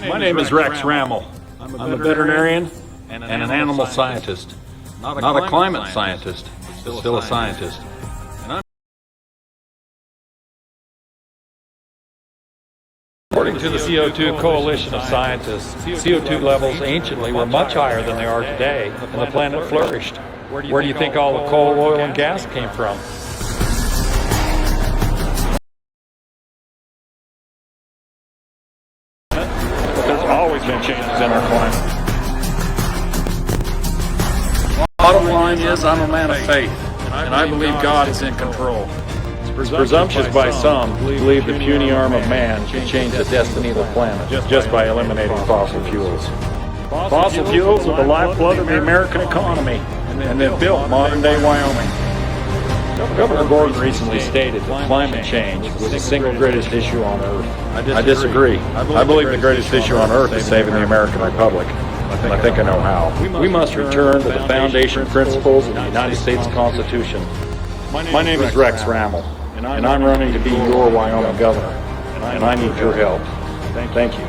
My name is Rex Rammel. I'm a veterinarian and an animal scientist. Not a climate scientist, but still a scientist. According to the CO2 Coalition of Scientists, CO2 levels anciently were much higher than they are today, and the planet flourished. Where do you think all the coal, oil, and gas came from? But there's always been changes in our climate. Bottom line is, I'm a man of faith, and I believe God is in control. It's presumptuous by some who believe the puny arm of man can change the destiny of the planet just by eliminating fossil fuels. Fossil fuels are the lifeblood of the American economy, and they've built modern-day Wyoming. Governor Gordon recently stated that climate change was the single greatest issue on Earth. I disagree. I believe the greatest issue on Earth is saving the American Republic, and I think I know how. We must return to the foundation principles of the United States Constitution. My name is Rex Rammel, and I'm running to be your Wyoming governor, and I need your help. Thank you.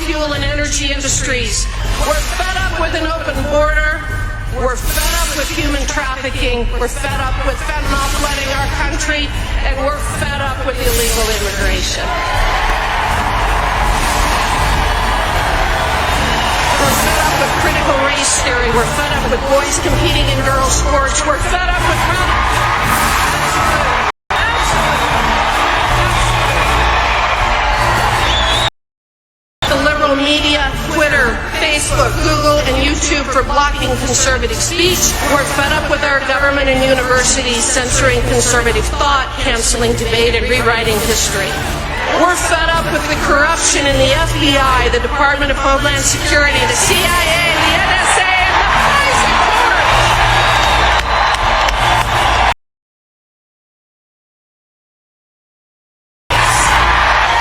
Fuel and energy industries. We're fed up with an open border. We're fed up with human trafficking. We're fed up with fentanyl flooding our country. And we're fed up with illegal immigration. We're fed up with critical race theory. We're fed up with boys competing in girls' sports. We're fed up with media, Twitter, Facebook, Google, and YouTube for blocking conservative speech. We're fed up with our government and universities censoring conservative thought, canceling debate, and rewriting history. We're fed up with the corruption in the FBI, the Department of Homeland Security, the CIA, the NSA, and the Basin court.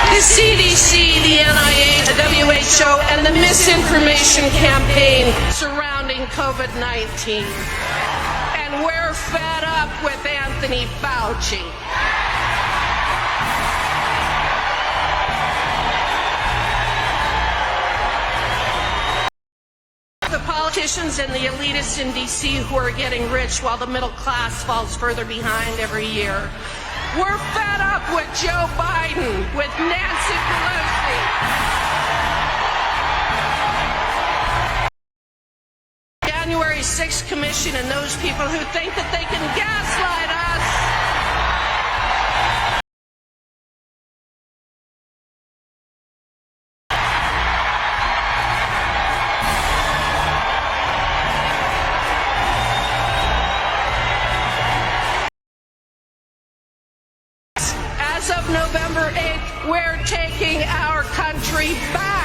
The CDC, the NIH, the WHO, and the misinformation campaign surrounding COVID-19. And we're fed up with Anthony Fauci. The politicians and the elitists in D.C. who are getting rich while the middle class falls further behind every year. We're fed up with Joe Biden, with Nancy Pelosi. January 6th Commission and those people who think that they can gaslight us. As of November 8th, we're taking our country back.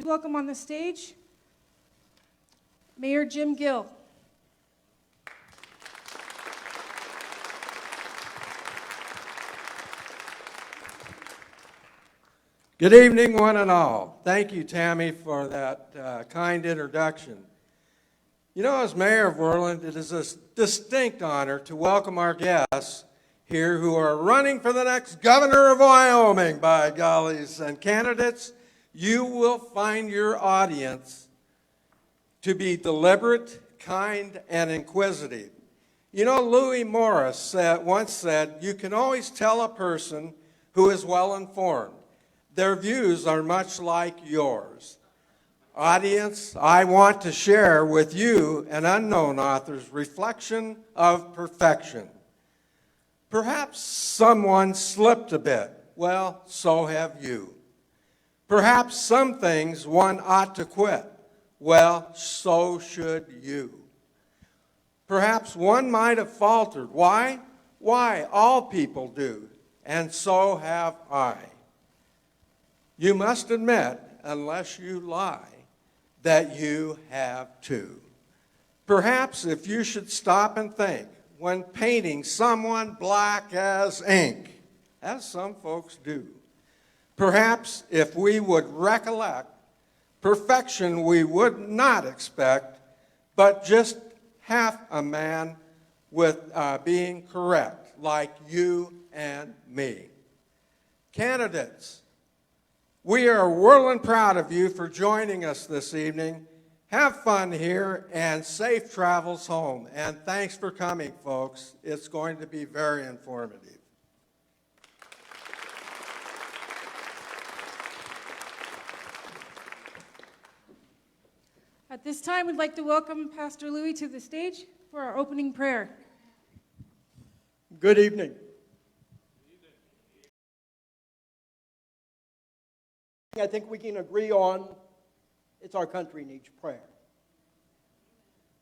Welcome on the stage, Mayor Jim Gill. Good evening, one and all. Thank you, Tammy, for that kind introduction. You know, as mayor of Worland, it is a distinct honor to welcome our guests here who are running for the next governor of Wyoming, by gollies. And candidates, you will find your audience to be deliberate, kind, and inquisitive. You know, Louis Morris once said, you can always tell a person who is well informed. Their views are much like yours. Audience, I want to share with you an unknown author's reflection of perfection. Perhaps someone slipped a bit. Well, so have you. Perhaps some things one ought to quit. Well, so should you. Perhaps one might have faltered. Why? Why? All people do, and so have I. You must admit, unless you lie, that you have too. Perhaps if you should stop and think, when painting someone black as ink, as some folks do, perhaps if we would recollect perfection we would not expect, but just half a man with being correct, like you and me. Candidates, we are whirling proud of you for joining us this evening. Have fun here and safe travels home. And thanks for coming, folks. It's going to be very informative. At this time, we'd like to welcome Pastor Louis to the stage for our opening prayer. Good evening. I think we can agree on it's our country needs prayer.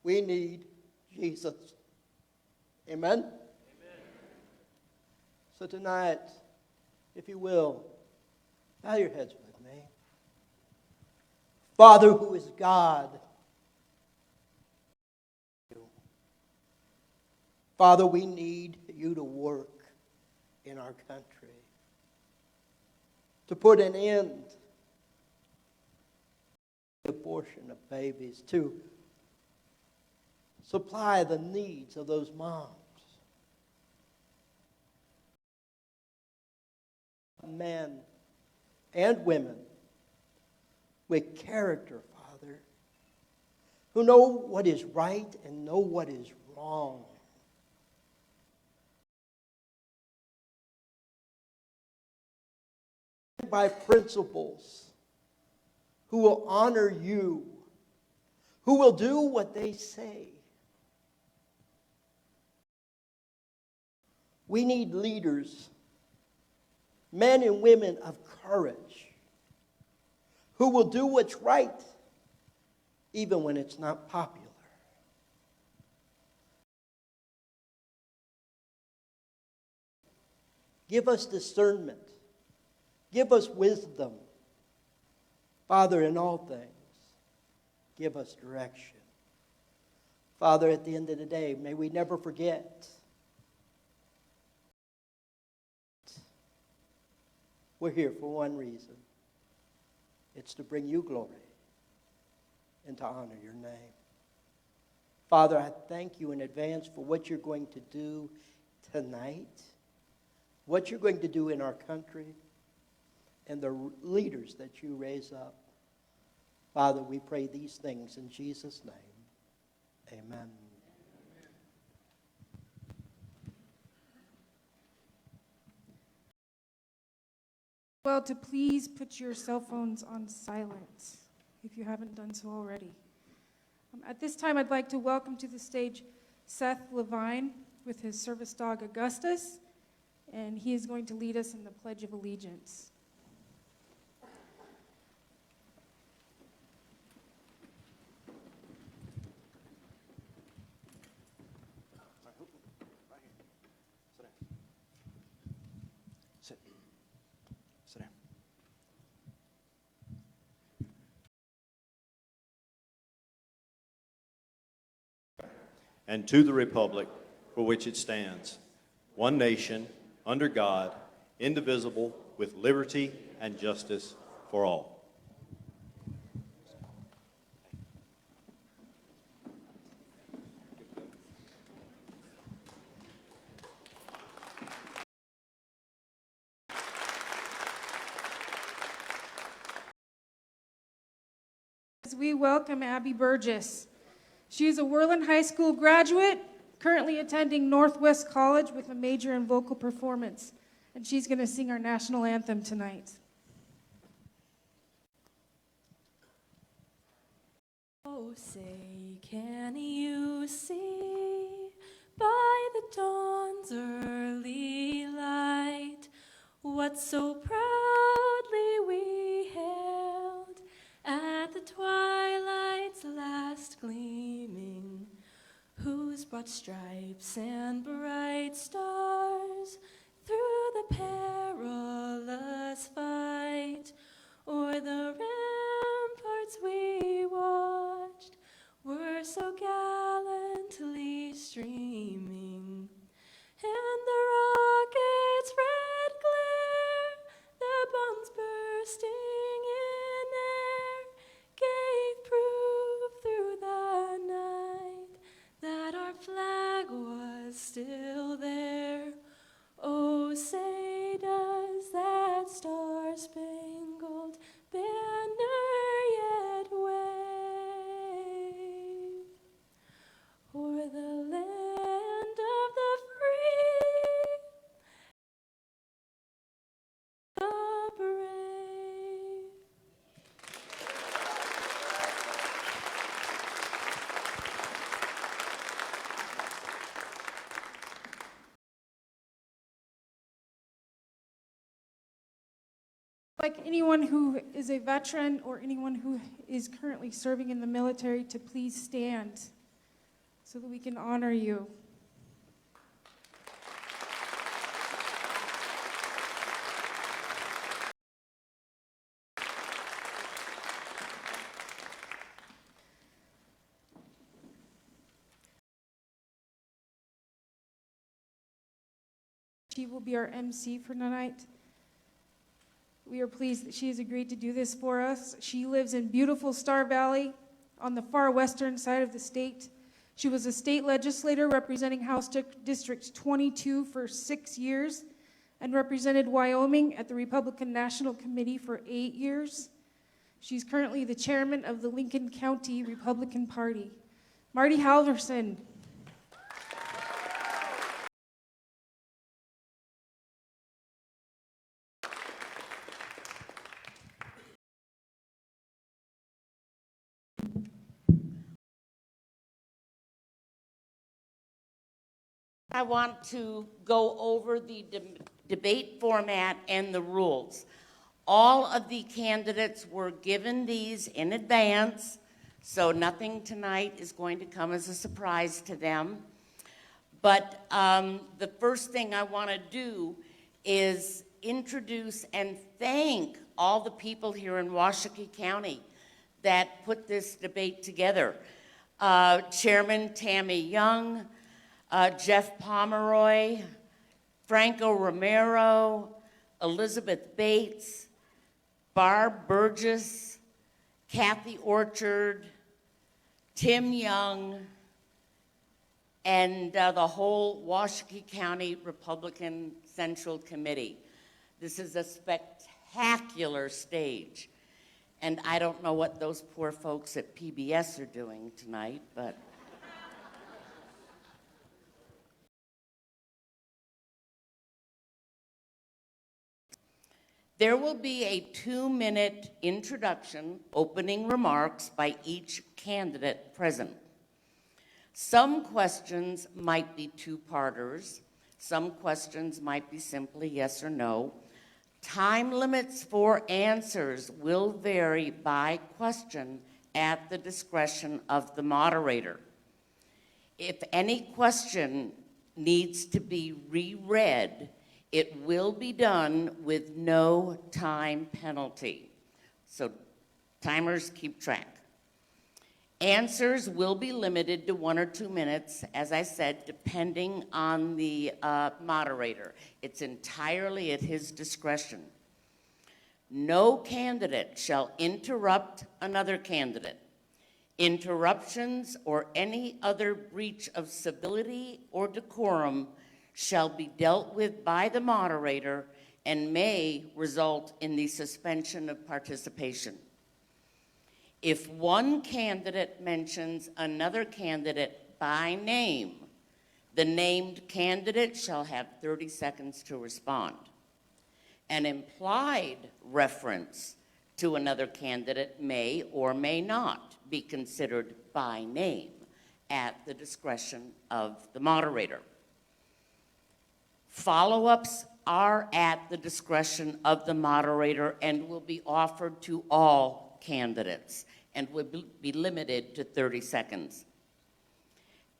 We need Jesus. Amen? Amen. So tonight, if you will, bow your heads with me. Father, who is God, Father, we need you to work in our country, to put an end to the abortion of babies, to supply the needs of those moms. Men and women with character, Father, who know what is right and know what is wrong. By principles, who will honor you, who will do what they say. We need leaders, men and women of courage, who will do what's right, even when it's not popular. Give us discernment. Give us wisdom. Father, in all things, give us direction. Father, at the end of the day, may we never forget we're here for one reason. It's to bring you glory and to honor your name. Father, I thank you in advance for what you're going to do tonight, what you're going to do in our country, and the leaders that you raise up. Father, we pray these things in Jesus' name. Amen. Well, to please put your cell phones on silent if you haven't done so already. At this time, I'd like to welcome to the stage Seth Levine with his service dog Augustus, and he is going to lead us in the Pledge of Allegiance. and to the republic for which it stands, one nation, under God, indivisible, with liberty and justice for all. As we welcome Abby Burgess. She is a Worland High School graduate, currently attending Northwest College with a major in vocal performance, and she's going to sing our national anthem tonight. Oh, say, can you see by the dawn's early light what so proudly we hailed at the twilight's last gleaming, whose broad stripes and bright stars through the perilous fight o'er the ramparts we watched were so gallantly streaming, and the rocket's red glare, the bombs bursting in air, gave proof through the night that our flag was still there. Oh, say does that star-spangled banner yet wave o'er the land of the free, the brave? Like anyone who is a veteran or anyone who is currently serving in the military to please stand so that we can honor you. She will be our MC for tonight. We are pleased that she has agreed to do this for us. She lives in beautiful Star Valley on the far western side of the state. She was a state legislator representing House District 22 for 6 years and represented Wyoming at the Republican National Committee for 8 years. She's currently the chairman of the Lincoln County Republican Party. Marty Halverson. I want to go over the debate format and the rules. All of the candidates were given these in advance, so nothing tonight is going to come as a surprise to them. But the first thing I want to do is introduce and thank all the people here in Washakie County that put this debate together. Chairman Tammy Young, Jeff Pomeroy, Franco Romero, Elizabeth Bates, Barb Burgess, Kathy Orchard, Tim Young, and the whole Washakie County Republican Central Committee. This is a spectacular stage. And I don't know what those poor folks at PBS are doing tonight, but there will be a 2-minute introduction, opening remarks by each candidate present. Some questions might be two-parters. Some questions might be simply yes or no. Time limits for answers will vary by question at the discretion of the moderator. If any question needs to be reread, it will be done with no time penalty. So timers keep track. Answers will be limited to 1 or 2 minutes, as I said, depending on the moderator. It's entirely at his discretion. No candidate shall interrupt another candidate. Interruptions or any other breach of civility or decorum shall be dealt with by the moderator and may result in the suspension of participation. If one candidate mentions another candidate by name, the named candidate shall have 30 seconds to respond. An implied reference to another candidate may or may not be considered by name at the discretion of the moderator. Follow-ups are at the discretion of the moderator and will be offered to all candidates and will be limited to 30 seconds.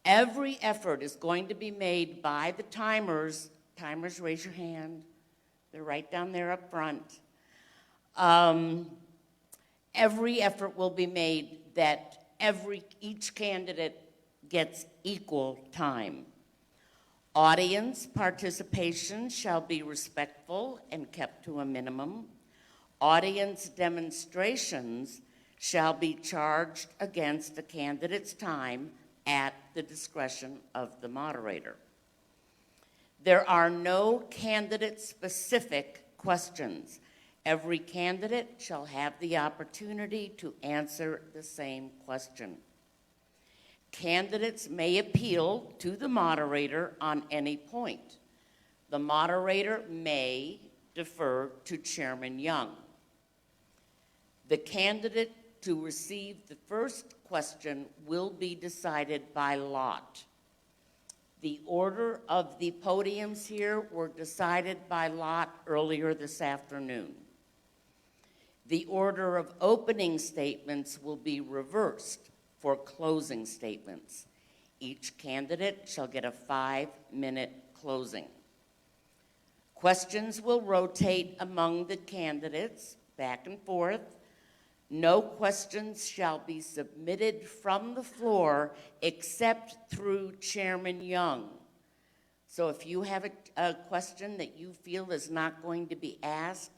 Every effort is going to be made by the timers. Timers, raise your hand. They're right down there up front. Every effort will be made that each candidate gets equal time. Audience participation shall be respectful and kept to a minimum. Audience demonstrations shall be charged against a candidate's time at the discretion of the moderator. There are no candidate-specific questions. Every candidate shall have the opportunity to answer the same question. Candidates may appeal to the moderator on any point. The moderator may defer to Chairman Young. The candidate to receive the first question will be decided by lot. The order of the podiums here were decided by lot earlier this afternoon. The order of opening statements will be reversed for closing statements. Each candidate shall get a 5-minute closing. Questions will rotate among the candidates back and forth. No questions shall be submitted from the floor except through Chairman Young. So if you have a question that you feel is not going to be asked,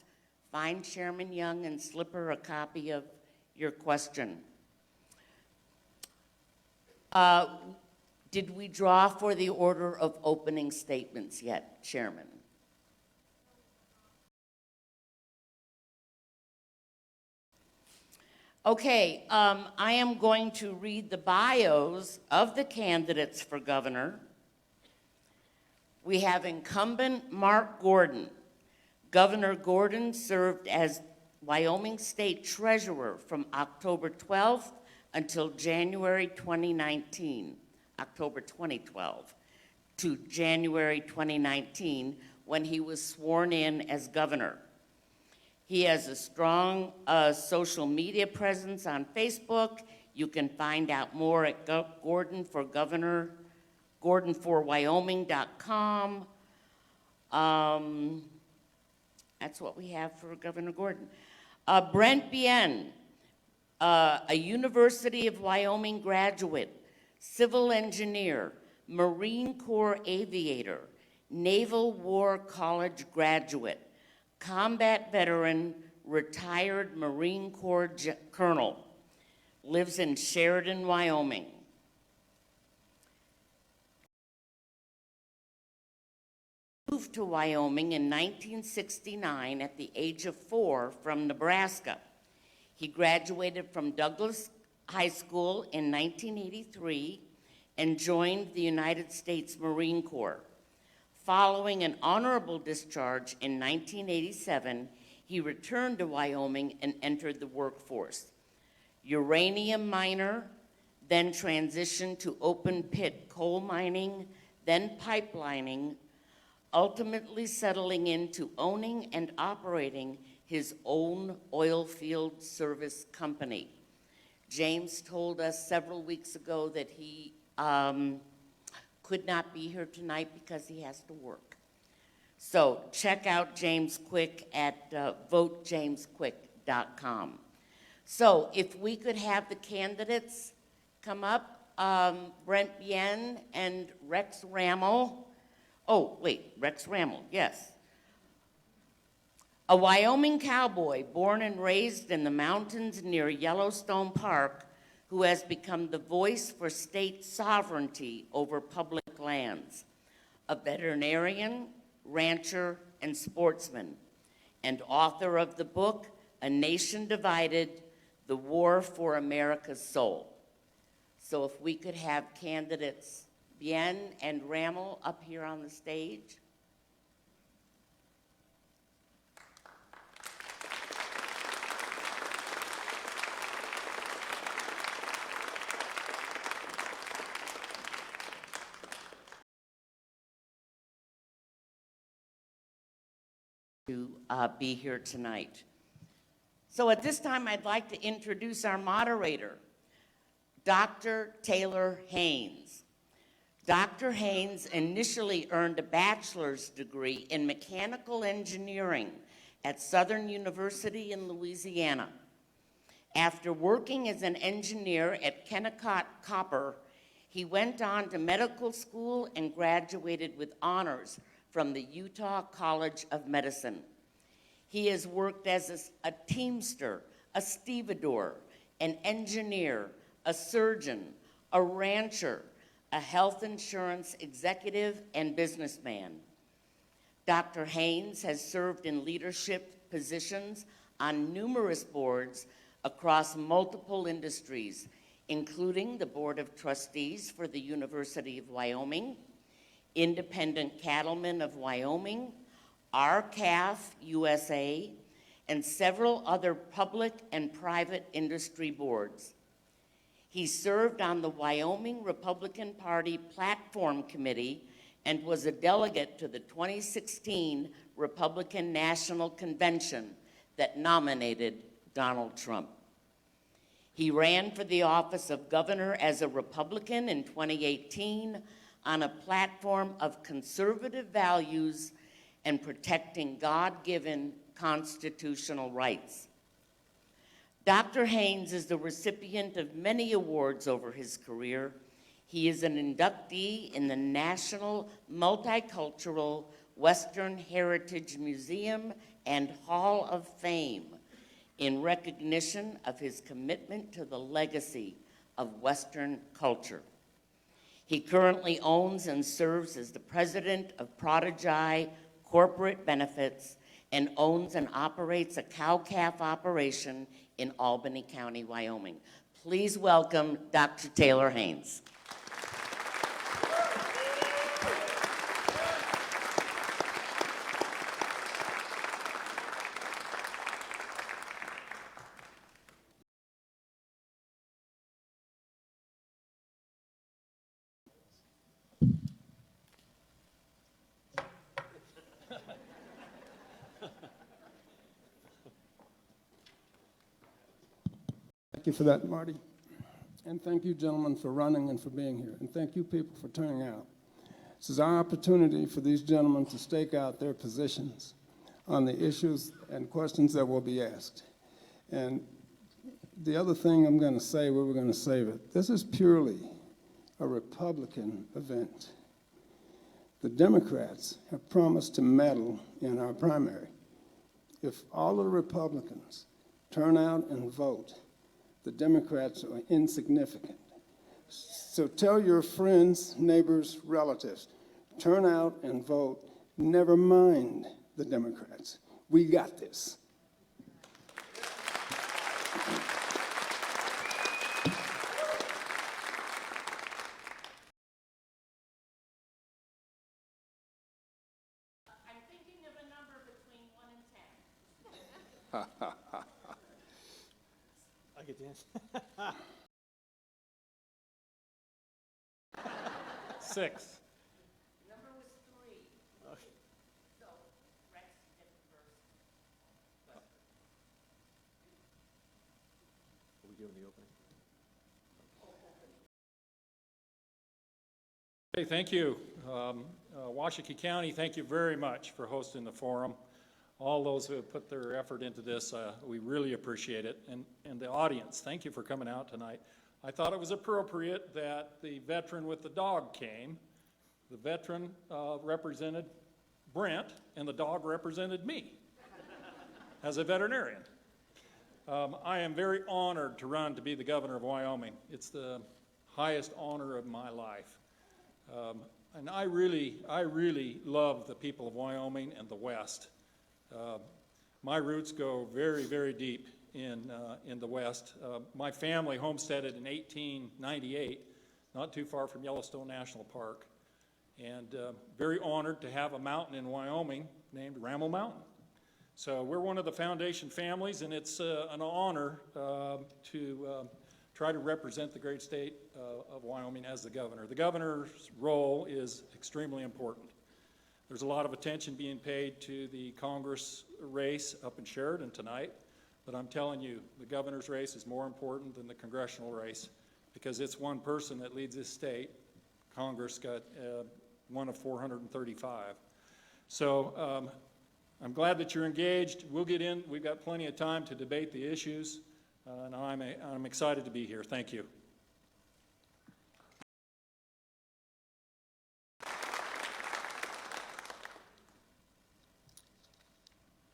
find Chairman Young and slip her a copy of your question. Did we draw for the order of opening statements yet, Chairman? Okay, I am going to read the bios of the candidates for governor. We have incumbent Mark Gordon. Governor Gordon served as Wyoming State Treasurer from October 12th until January 2019, October 2012 to January 2019, when he was sworn in as governor. He has a strong social media presence on Facebook. You can find out more at gordonforwyoming.com. That's what we have for Governor Gordon. Brent Bien, a University of Wyoming graduate, civil engineer, Marine Corps aviator, Naval War College graduate, combat veteran, retired Marine Corps colonel, lives in Sheridan, Wyoming. Moved to Wyoming in 1969 at the age of 4 from Nebraska. He graduated from Douglas High School in 1983 and joined the United States Marine Corps. Following an honorable discharge in 1987, he returned to Wyoming and entered the workforce. Uranium miner, then transitioned to open pit coal mining, then pipelining, ultimately settling into owning and operating his own oil field service company. James told us several weeks ago that he could not be here tonight because he has to work. So check out James Quick at votejamesquick.com. So if we could have the candidates come up, Brent Bien and Rex Rammel. Oh, wait, Rex Rammel, yes. A Wyoming cowboy born and raised in the mountains near Yellowstone Park, who has become the voice for state sovereignty over public lands. A veterinarian, rancher, and sportsman, and author of the book, A Nation Divided, The War for America's Soul. So if we could have candidates Bien and Rammel up here on the stage. To be here tonight. So at this time, I'd like to introduce our moderator, Dr. Taylor Haynes. Dr. Haynes initially earned a bachelor's degree in mechanical engineering at Southern University in Louisiana. After working as an engineer at Kennecott Copper, he went on to medical school and graduated with honors from the Utah College of Medicine. He has worked as a teamster, a stevedore, an engineer, a surgeon, a rancher, a health insurance executive, and businessman. Dr. Haynes has served in leadership positions on numerous boards across multiple industries, including the Board of Trustees for the University of Wyoming, Independent Cattlemen of Wyoming, RCAF USA, and several other public and private industry boards. He served on the Wyoming Republican Party Platform Committee and was a delegate to the 2016 Republican National Convention that nominated Donald Trump. He ran for the office of governor as a Republican in 2018 on a platform of conservative values and protecting God-given constitutional rights. Dr. Haynes is the recipient of many awards over his career. He is an inductee in the National Multicultural Western Heritage Museum and Hall of Fame in recognition of his commitment to the legacy of Western culture. He currently owns and serves as the president of Prodigy Corporate Benefits and owns and operates a cow-calf operation in Albany County, Wyoming. Please welcome Dr. Taylor Haynes. Thank you for that, Marty. And thank you, gentlemen, for running and for being here. And thank you, people, for turning out. This is our opportunity for these gentlemen to stake out their positions on the issues and questions that will be asked. And the other thing I'm going to say, we were going to save it, this is purely a Republican event. The Democrats have promised to meddle in our primary. If all of the Republicans turn out and vote, the Democrats are insignificant. So tell your friends, neighbors, relatives, turn out and vote. Never mind the Democrats. We got this. I'm thinking of a number between 1 and 10. I get the answer. 6. Number was 3. Okay. So Rex gets first. Are we doing the opening? Hey, thank you. Washakie County, thank you very much for hosting the forum. All those who have put their effort into this, we really appreciate it. And the audience, thank you for coming out tonight. I thought it was appropriate that the veteran with the dog came. The veteran represented Brent, and the dog represented me as a veterinarian. I am very honored to run to be the governor of Wyoming. It's the highest honor of my life. And I really love the people of Wyoming and the West. My roots go very, very deep in the West. My family homesteaded in 1898, not too far from Yellowstone National Park, and very honored to have a mountain in Wyoming named Ramel Mountain. So we're one of the foundation families, and it's an honor to try to represent the great state of Wyoming as the governor. The governor's role is extremely important. There's a lot of attention being paid to the Congress race up in Sheridan tonight, but I'm telling you, the governor's race is more important than the congressional race because it's one person that leads this state. Congress got one of 435. So I'm glad that you're engaged. We'll get in. We've got plenty of time to debate the issues, and I'm excited to be here. Thank you.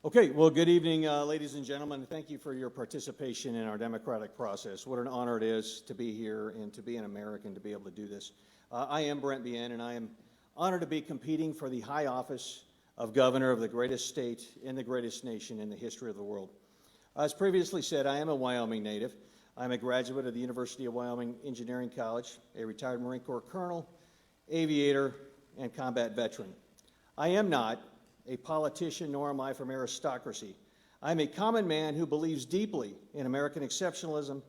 Okay, well, good evening, ladies and gentlemen. Thank you for your participation in our democratic process. What an honor it is to be here and to be an American to be able to do this. I am Brent Bien, and I am honored to be competing for the high office of governor of the greatest state in the greatest nation in the history of the world. As previously said, I am a Wyoming native. I'm a graduate of the University of Wyoming Engineering College, a retired Marine Corps colonel, aviator, and combat veteran. I am not a politician, nor am I from aristocracy. I'm a common man who believes deeply in American exceptionalism,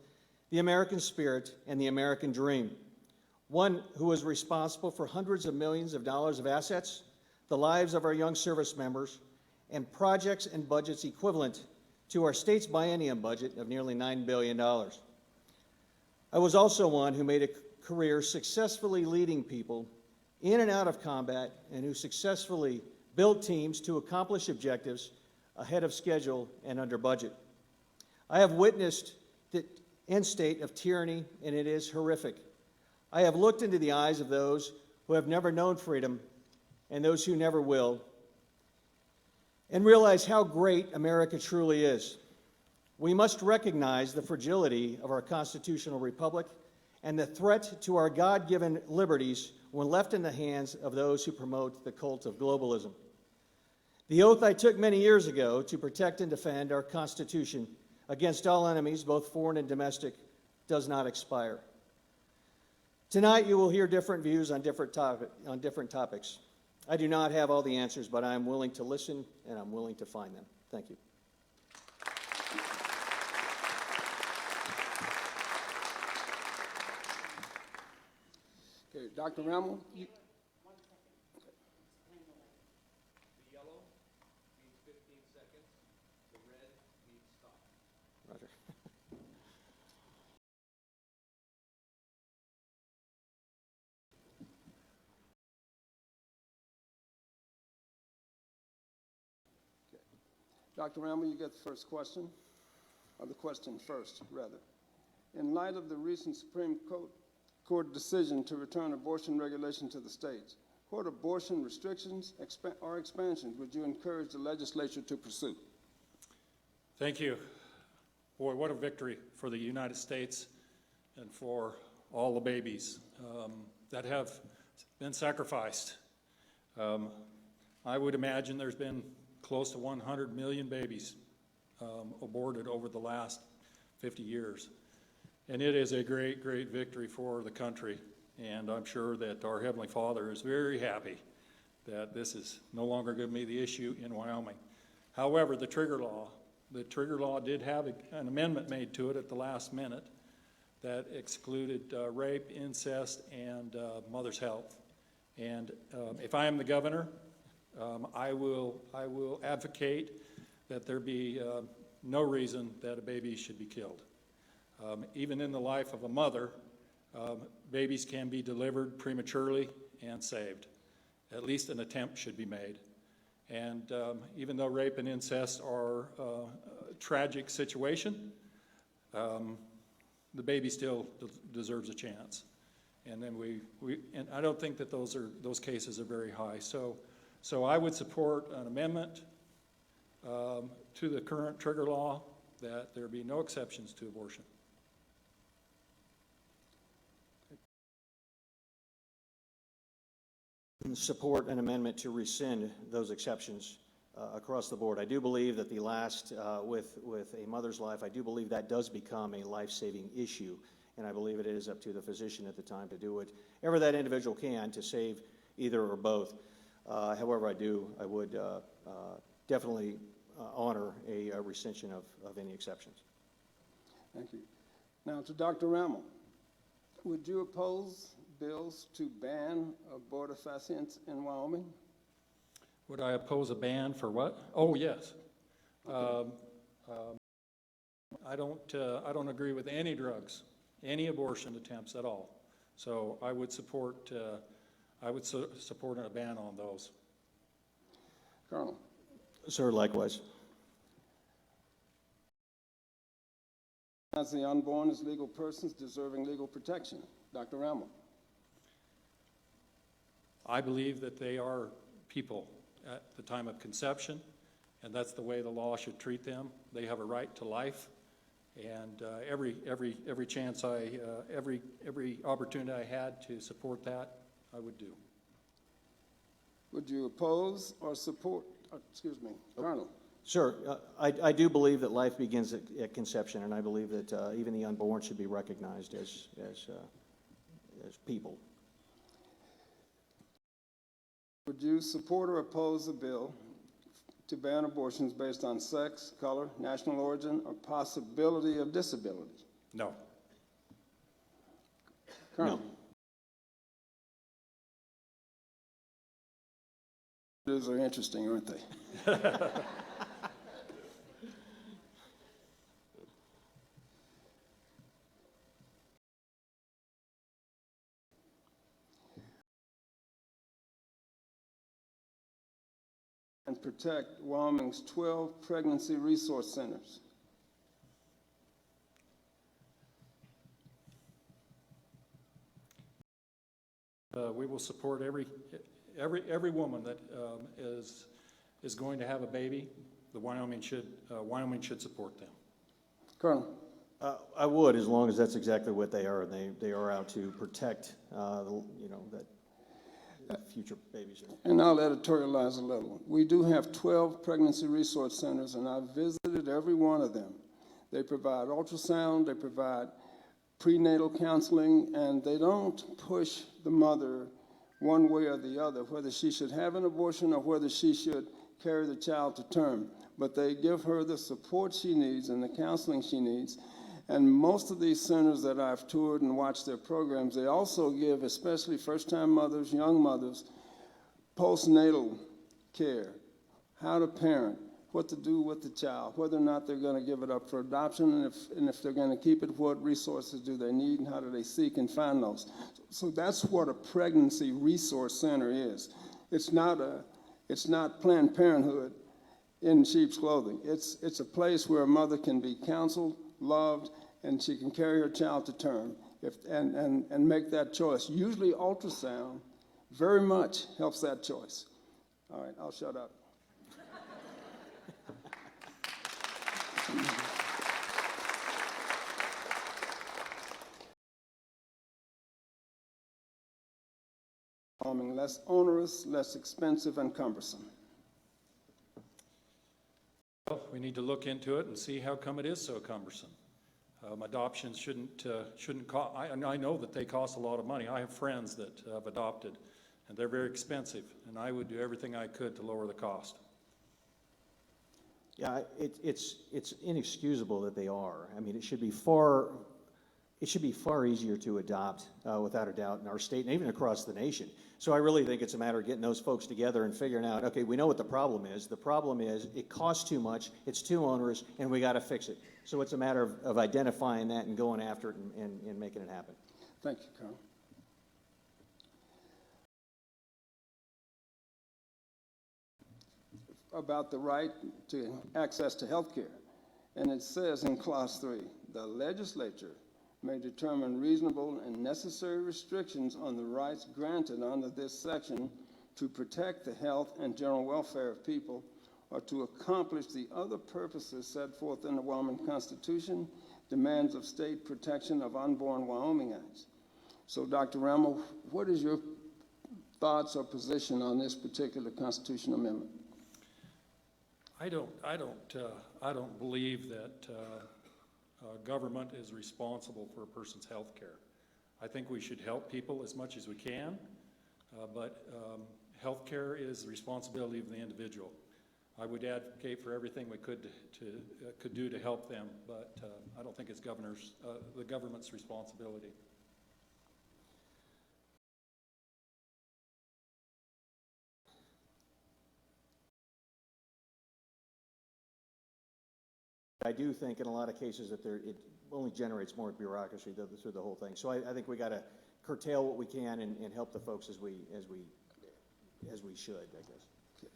the American spirit, and the American dream. One who is responsible for hundreds of millions of dollars of assets, the lives of our young service members, and projects and budgets equivalent to our state's biennium budget of nearly $9 billion. I was also one who made a career successfully leading people in and out of combat and who successfully build teams to accomplish objectives ahead of schedule and under budget. I have witnessed the end state of tyranny, and it is horrific. I have looked into the eyes of those who have never known freedom and those who never will, and realize how great America truly is. We must recognize the fragility of our constitutional republic and the threat to our God-given liberties when left in the hands of those who promote the cult of globalism. The oath I took many years ago to protect and defend our Constitution against all enemies, both foreign and domestic, does not expire. Tonight you will hear different views on different topics. I do not have all the answers, but I am willing to listen and I'm willing to find them. Thank you. Okay, Dr. Ramel, Roger. Dr. Ramel, you get the first question, or the question first, rather. In light of the recent Supreme Court decision to return abortion regulation to the states, what abortion restrictions or expansions would you encourage the legislature to pursue? Thank you. Boy, what a victory for the United States and for all the babies that have been sacrificed. I would imagine there's been close to 100 million babies aborted over the last 50 years. And it is a great, great victory for the country. And I'm sure that our Heavenly Father is very happy that this is no longer going to be the issue in Wyoming. However, the trigger law did have an amendment made to it at the last minute that excluded rape, incest, and mother's health. And if I am the governor, I will advocate that there be no reason that a baby should be killed. Even in the life of a mother, babies can be delivered prematurely and saved. At least an attempt should be made. And even though rape and incest are a tragic situation, the baby still deserves a chance. And then and I don't think that those cases are very high. So I would support an amendment to the current trigger law that there be no exceptions to abortion. Support an amendment to rescind those exceptions across the board. I do believe that the last, with a mother's life, I do believe that does become a life-saving issue, and I believe it is up to the physician at the time to do whatever that individual can to save either or both. However, I would definitely honor a rescission of any exceptions. Thank you. Now to Dr. Rammel. Would you oppose bills to ban abortifacients in Wyoming? Would I oppose a ban for what? Oh, yes. I don't agree with any drugs, any abortion attempts at all. So I would support a ban on those. Colonel. Sir, likewise. As the unborn as legal persons deserving legal protection. Dr. Rammel. I believe that they are people at the time of conception, and that's the way the law should treat them. They have a right to life, and every chance every opportunity I had to support that, I would do. Would you oppose or support, Colonel? Sir, I do believe that life begins at conception, and I believe that even the unborn should be recognized as people. Would you support or oppose a bill to ban abortions based on sex, color, national origin, or possibility of disability? No. Colonel. No. Those are interesting, aren't they? And protect Wyoming's 12 pregnancy resource centers. We will support every woman that is going to have a baby. Wyoming should support them. Colonel. I would, as long as that's exactly what they are. They are out to protect, that future babies. And I'll editorialize a little. We do have 12 pregnancy resource centers, and I've visited every one of them. They provide ultrasound, they provide prenatal counseling, and they don't push the mother one way or the other, whether she should have an abortion or whether she should carry the child to term. But they give her the support she needs and the counseling she needs. And most of these centers that I've toured and watched their programs, they also give, especially first-time mothers, young mothers, postnatal care, how to parent, what to do with the child, whether or not they're going to give it up for adoption, and if they're going to keep it, what resources do they need, and how do they seek and find those. So that's what a pregnancy resource center is. It's not Planned Parenthood in sheep's clothing. It's a place where a mother can be counseled, loved, and she can carry her child to term and make that choice. Usually ultrasound very much helps that choice. All right, I'll shut up. Less onerous, less expensive, and cumbersome. Well, we need to look into it and see how come it is so cumbersome. Adoptions shouldn't cost. I know that they cost a lot of money. I have friends that have adopted, and they're very expensive, and I would do everything I could to lower the cost. Yeah, it's inexcusable that they are. I mean, it should be far easier to adopt, without a doubt, in our state and even across the nation. So I really think it's a matter of getting those folks together and figuring out, okay, we know what the problem is. The problem is it costs too much, it's too onerous, and we got to fix it. So it's a matter of identifying that and going after it and making it happen. Thank you, Colonel. About the right to access to health care. And it says in Clause 3, the legislature may determine reasonable and necessary restrictions on the rights granted under this section to protect the health and general welfare of people or to accomplish the other purposes set forth in the Wyoming Constitution, demands of state protection of unborn Wyomingites. So, Dr. Rammel, what is your thoughts or position on this particular constitutional amendment? I don't believe that government is responsible for a person's health care. I think we should help people as much as we can, but health care is the responsibility of the individual. I would advocate for everything we could do to help them, but I don't think it's the government's responsibility. I do think in a lot of cases that it only generates more bureaucracy through the whole thing. So I think we got to curtail what we can and help the folks as we should, I guess. Okay.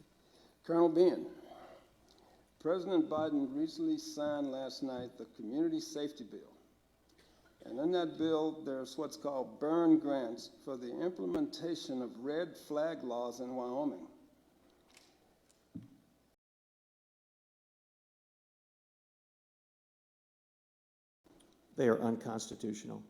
Colonel Bean, President Biden recently signed last night the Community Safety Bill. And in that bill, there's what's called burn grants for the implementation of red flag laws in Wyoming. They are unconstitutional.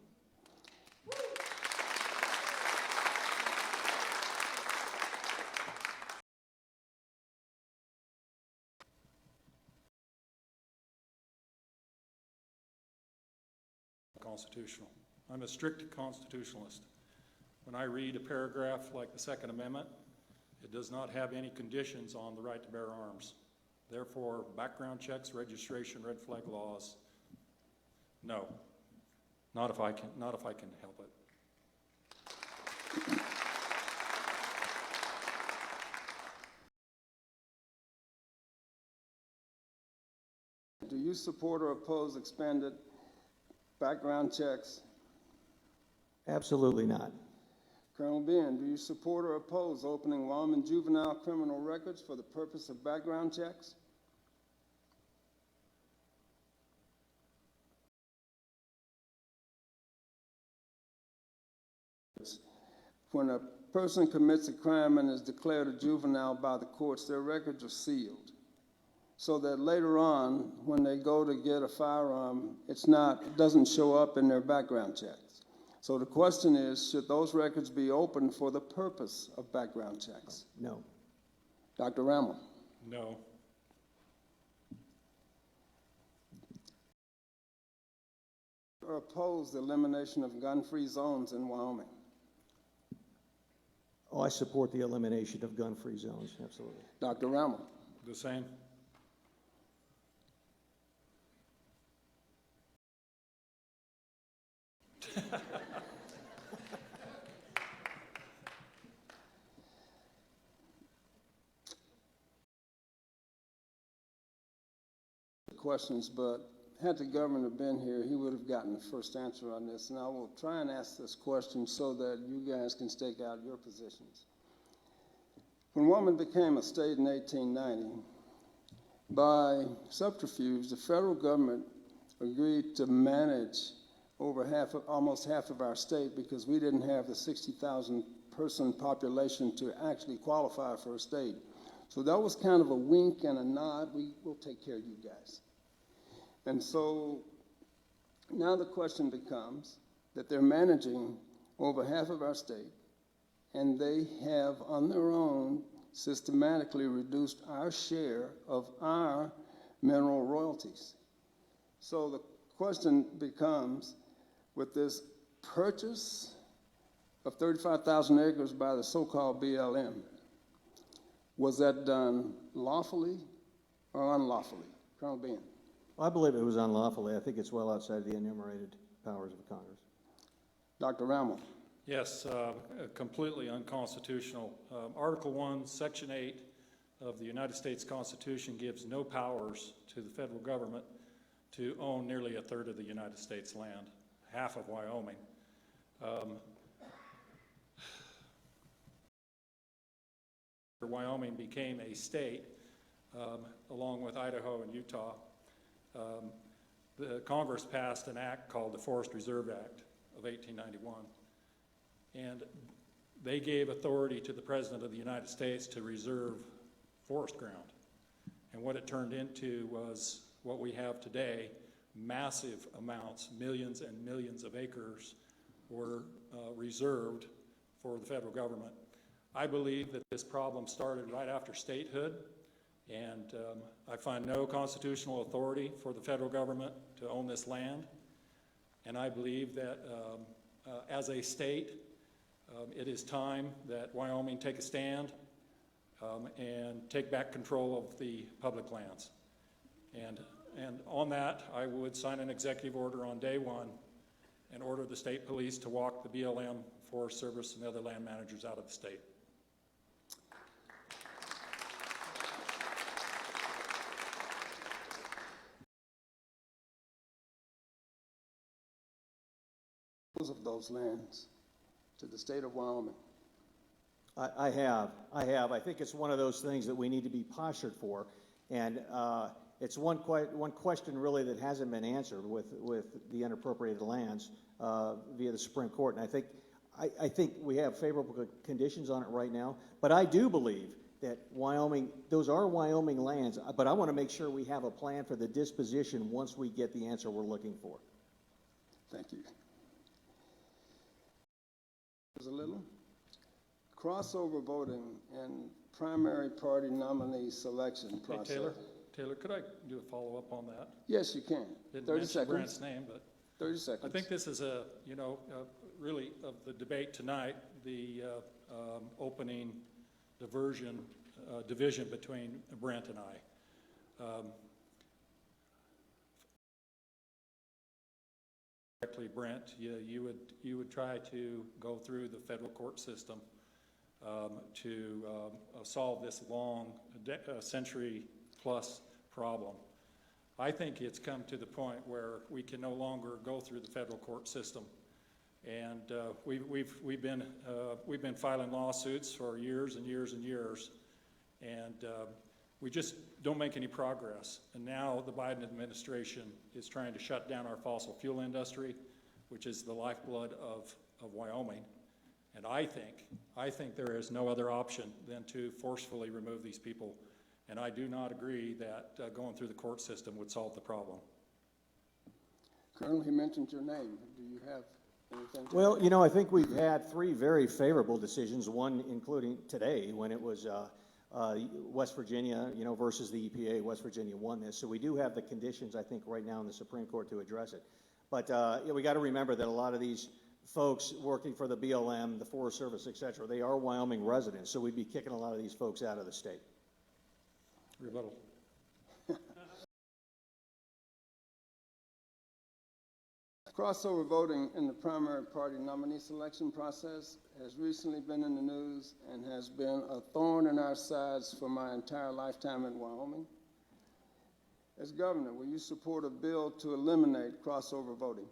Constitutional. I'm a strict constitutionalist. When I read a paragraph like the Second Amendment, it does not have any conditions on the right to bear arms. Therefore, background checks, registration, red flag laws, no. Not if I can help it. Do you support or oppose expanded background checks? Absolutely not. Colonel Bean, do you support or oppose opening Wyoming juvenile criminal records for the purpose of background checks? When a person commits a crime and is declared a juvenile by the courts, their records are sealed, so that later on, when they go to get a firearm, it doesn't show up in their background checks. So the question is, should those records be open for the purpose of background checks? No. Dr. Rammel? No. Or oppose the elimination of gun-free zones in Wyoming? Oh, I support the elimination of gun-free zones, absolutely. Dr. Rammel? The same. Questions, but had the governor been here, he would have gotten the first answer on this, and I will try and ask this question so that you guys can stake out your positions. When Wyoming became a state in 1890, by subterfuge, the federal government agreed to manage almost half of our state because we didn't have the 60,000 person population to actually qualify for a state. So that was kind of a wink and a nod. We'll take care of you guys. And so now the question becomes that they're managing over half of our state, and they have on their own systematically reduced our share of our mineral royalties. So the question becomes, with this purchase of 35,000 acres by the so-called BLM, was that done lawfully or unlawfully? Colonel Bean. I believe it was unlawfully. I think it's well outside the enumerated powers of Congress. Dr. Rammel. Yes, completely unconstitutional. Article 1, Section 8 of the United States Constitution gives no powers to the federal government to own nearly a third of the United States land, half of Wyoming. Wyoming became a state, along with Idaho and Utah. the Congress passed an act called the Forest Reserve Act of 1891. And they gave authority to the President of the United States to reserve forest ground. And what it turned into was what we have today, massive amounts, millions and millions of acres were reserved for the federal government. I believe that this problem started right after statehood, and I find no constitutional authority for the federal government to own this land. And I believe that as a state, it is time that Wyoming take a stand and take back control of the public lands. And on that, I would sign an executive order on day one and order the state police to walk the BLM, Forest Service, and other land managers out of the state. Of those lands to the state of Wyoming. I have. I think it's one of those things that we need to be postured for, and it's one question really that hasn't been answered with the unappropriated lands via the Supreme Court. And I think we have favorable conditions on it right now. But I do believe that Wyoming, those are Wyoming lands. But I want to make sure we have a plan for the disposition once we get the answer we're looking for. Thank you. A little crossover voting and primary party nominee selection process. Hey, Taylor, could I do a follow-up on that? Yes, you can. Didn't 30 mention seconds. Brent's name, but 30 seconds. I think this is really of the debate tonight, the opening division between Brent and I. Brent, you would try to go through the federal court system to solve this long, century-plus problem. I think it's come to the point where we can no longer go through the federal court system, and we've been filing lawsuits for years and years and years, and we just don't make any progress. And now the Biden administration is trying to shut down our fossil fuel industry, which is the lifeblood of Wyoming. And I think there is no other option than to forcefully remove these people. And I do not agree that going through the court system would solve the problem. Colonel, he mentioned your name. Do you have anything to Well, you know, I think we've had 3 very favorable decisions, one including today when it was West Virginia, versus the EPA. West Virginia won this. So we do have the conditions, I think, right now in the Supreme Court to address it. But we got to remember that a lot of these folks working for the BLM, the Forest Service, et cetera, they are Wyoming residents. So we'd be kicking a lot of these folks out of the state. Rebuttal. Crossover voting in the primary party nominee selection process has recently been in the news and has been a thorn in our sides for my entire lifetime in Wyoming. As governor, will you support a bill to eliminate crossover voting?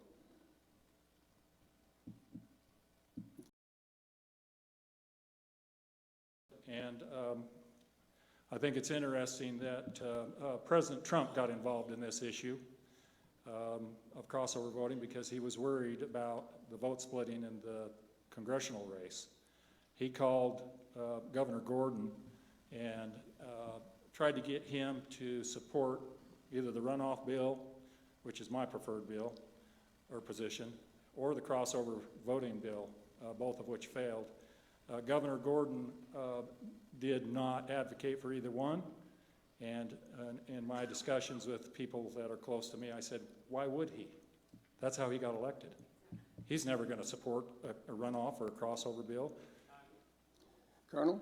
And I think it's interesting that President Trump got involved in this issue of crossover voting because he was worried about the vote splitting in the congressional race. He called Governor Gordon and tried to get him to support either the runoff bill, which is my preferred bill or position, or the crossover voting bill, both of which failed. Governor Gordon did not advocate for either one, and in my discussions with people that are close to me, I said, why would he? That's how he got elected. He's never going to support a runoff or a crossover bill. Colonel?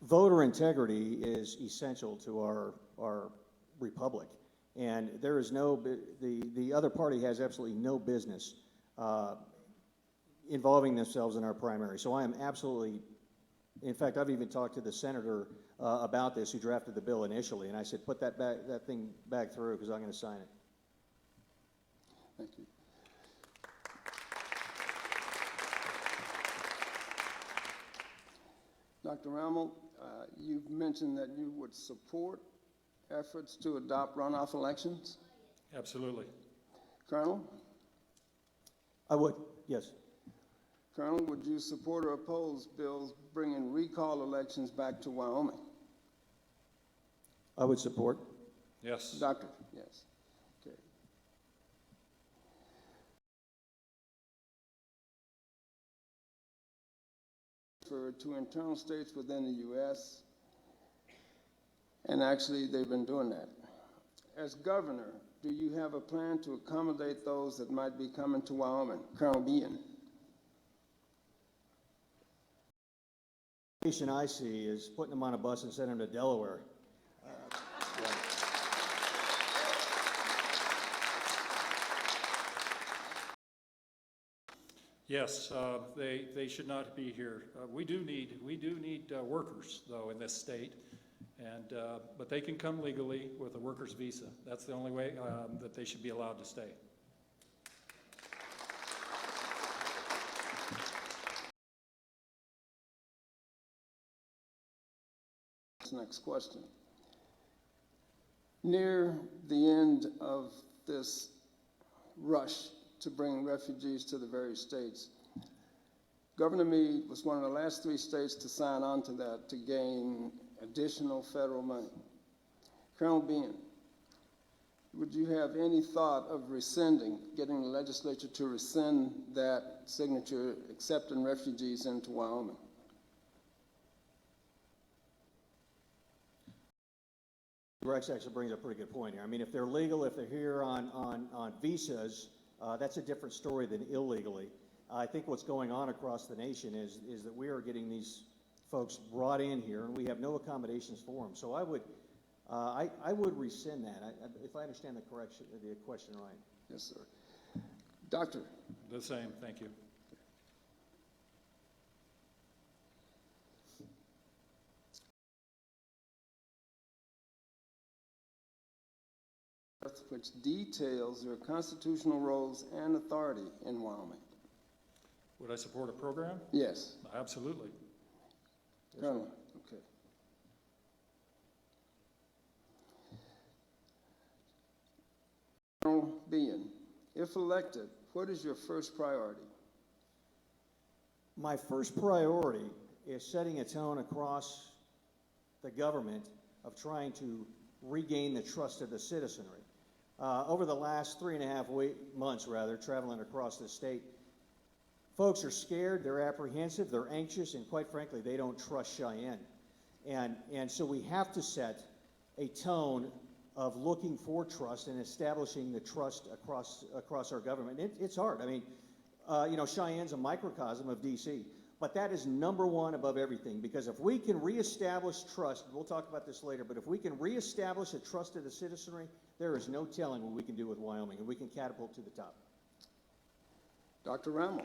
Voter integrity is essential to our republic, and there is the other party has absolutely no business involving themselves in our primary. So I am absolutely, in fact, I've even talked to the senator about this who drafted the bill initially, and I said, put that thing back through because I'm going to sign it. Thank you. Dr. Rammel, you've mentioned that you would support efforts to adopt runoff elections? Absolutely. Colonel? I would, yes. Colonel, would you support or oppose bills bringing recall elections back to Wyoming? I would support. Yes. Doctor? Yes. Okay. To internal states within the U.S., and actually they've been doing that. As governor, do you have a plan to accommodate those that might be coming to Wyoming? Colonel Bean. The solution I see is putting them on a bus and sending them to Delaware. Yes, they should not be here. We do need workers though in this state, and but they can come legally with a worker's visa. That's the only way that they should be allowed to stay. Next question. Near the end of this rush to bring refugees to the various states, Governor Meade was one of the last 3 states to sign on to that to gain additional federal money. Colonel Bean, would you have any thought of rescinding, getting the legislature to rescind that signature accepting refugees into Wyoming? Rex actually brings up a pretty good point here. I mean, if they're legal, if they're here on visas, that's a different story than illegally. I think what's going on across the nation is that we are getting these folks brought in here, and we have no accommodations for them. So I would rescind that, if I understand the question right. Yes, sir. Doctor. The same, thank you. Which details their constitutional roles and authority in Wyoming. Would I support a program? Yes. Absolutely. Colonel, okay. Colonel Bean, if elected, what is your first priority? My first priority is setting a tone across the government of trying to regain the trust of the citizenry. Over the last 3.5 months, traveling across the state, folks are scared, they're apprehensive, they're anxious, and quite frankly, they don't trust Cheyenne. And so we have to set a tone of looking for trust and establishing the trust across our government. It's hard. I mean, Cheyenne's a microcosm of D.C., but that is number one above everything, because if we can reestablish trust, we'll talk about this later, but if we can reestablish the trust of the citizenry, there is no telling what we can do with Wyoming, and we can catapult to the top. Dr. Rammel.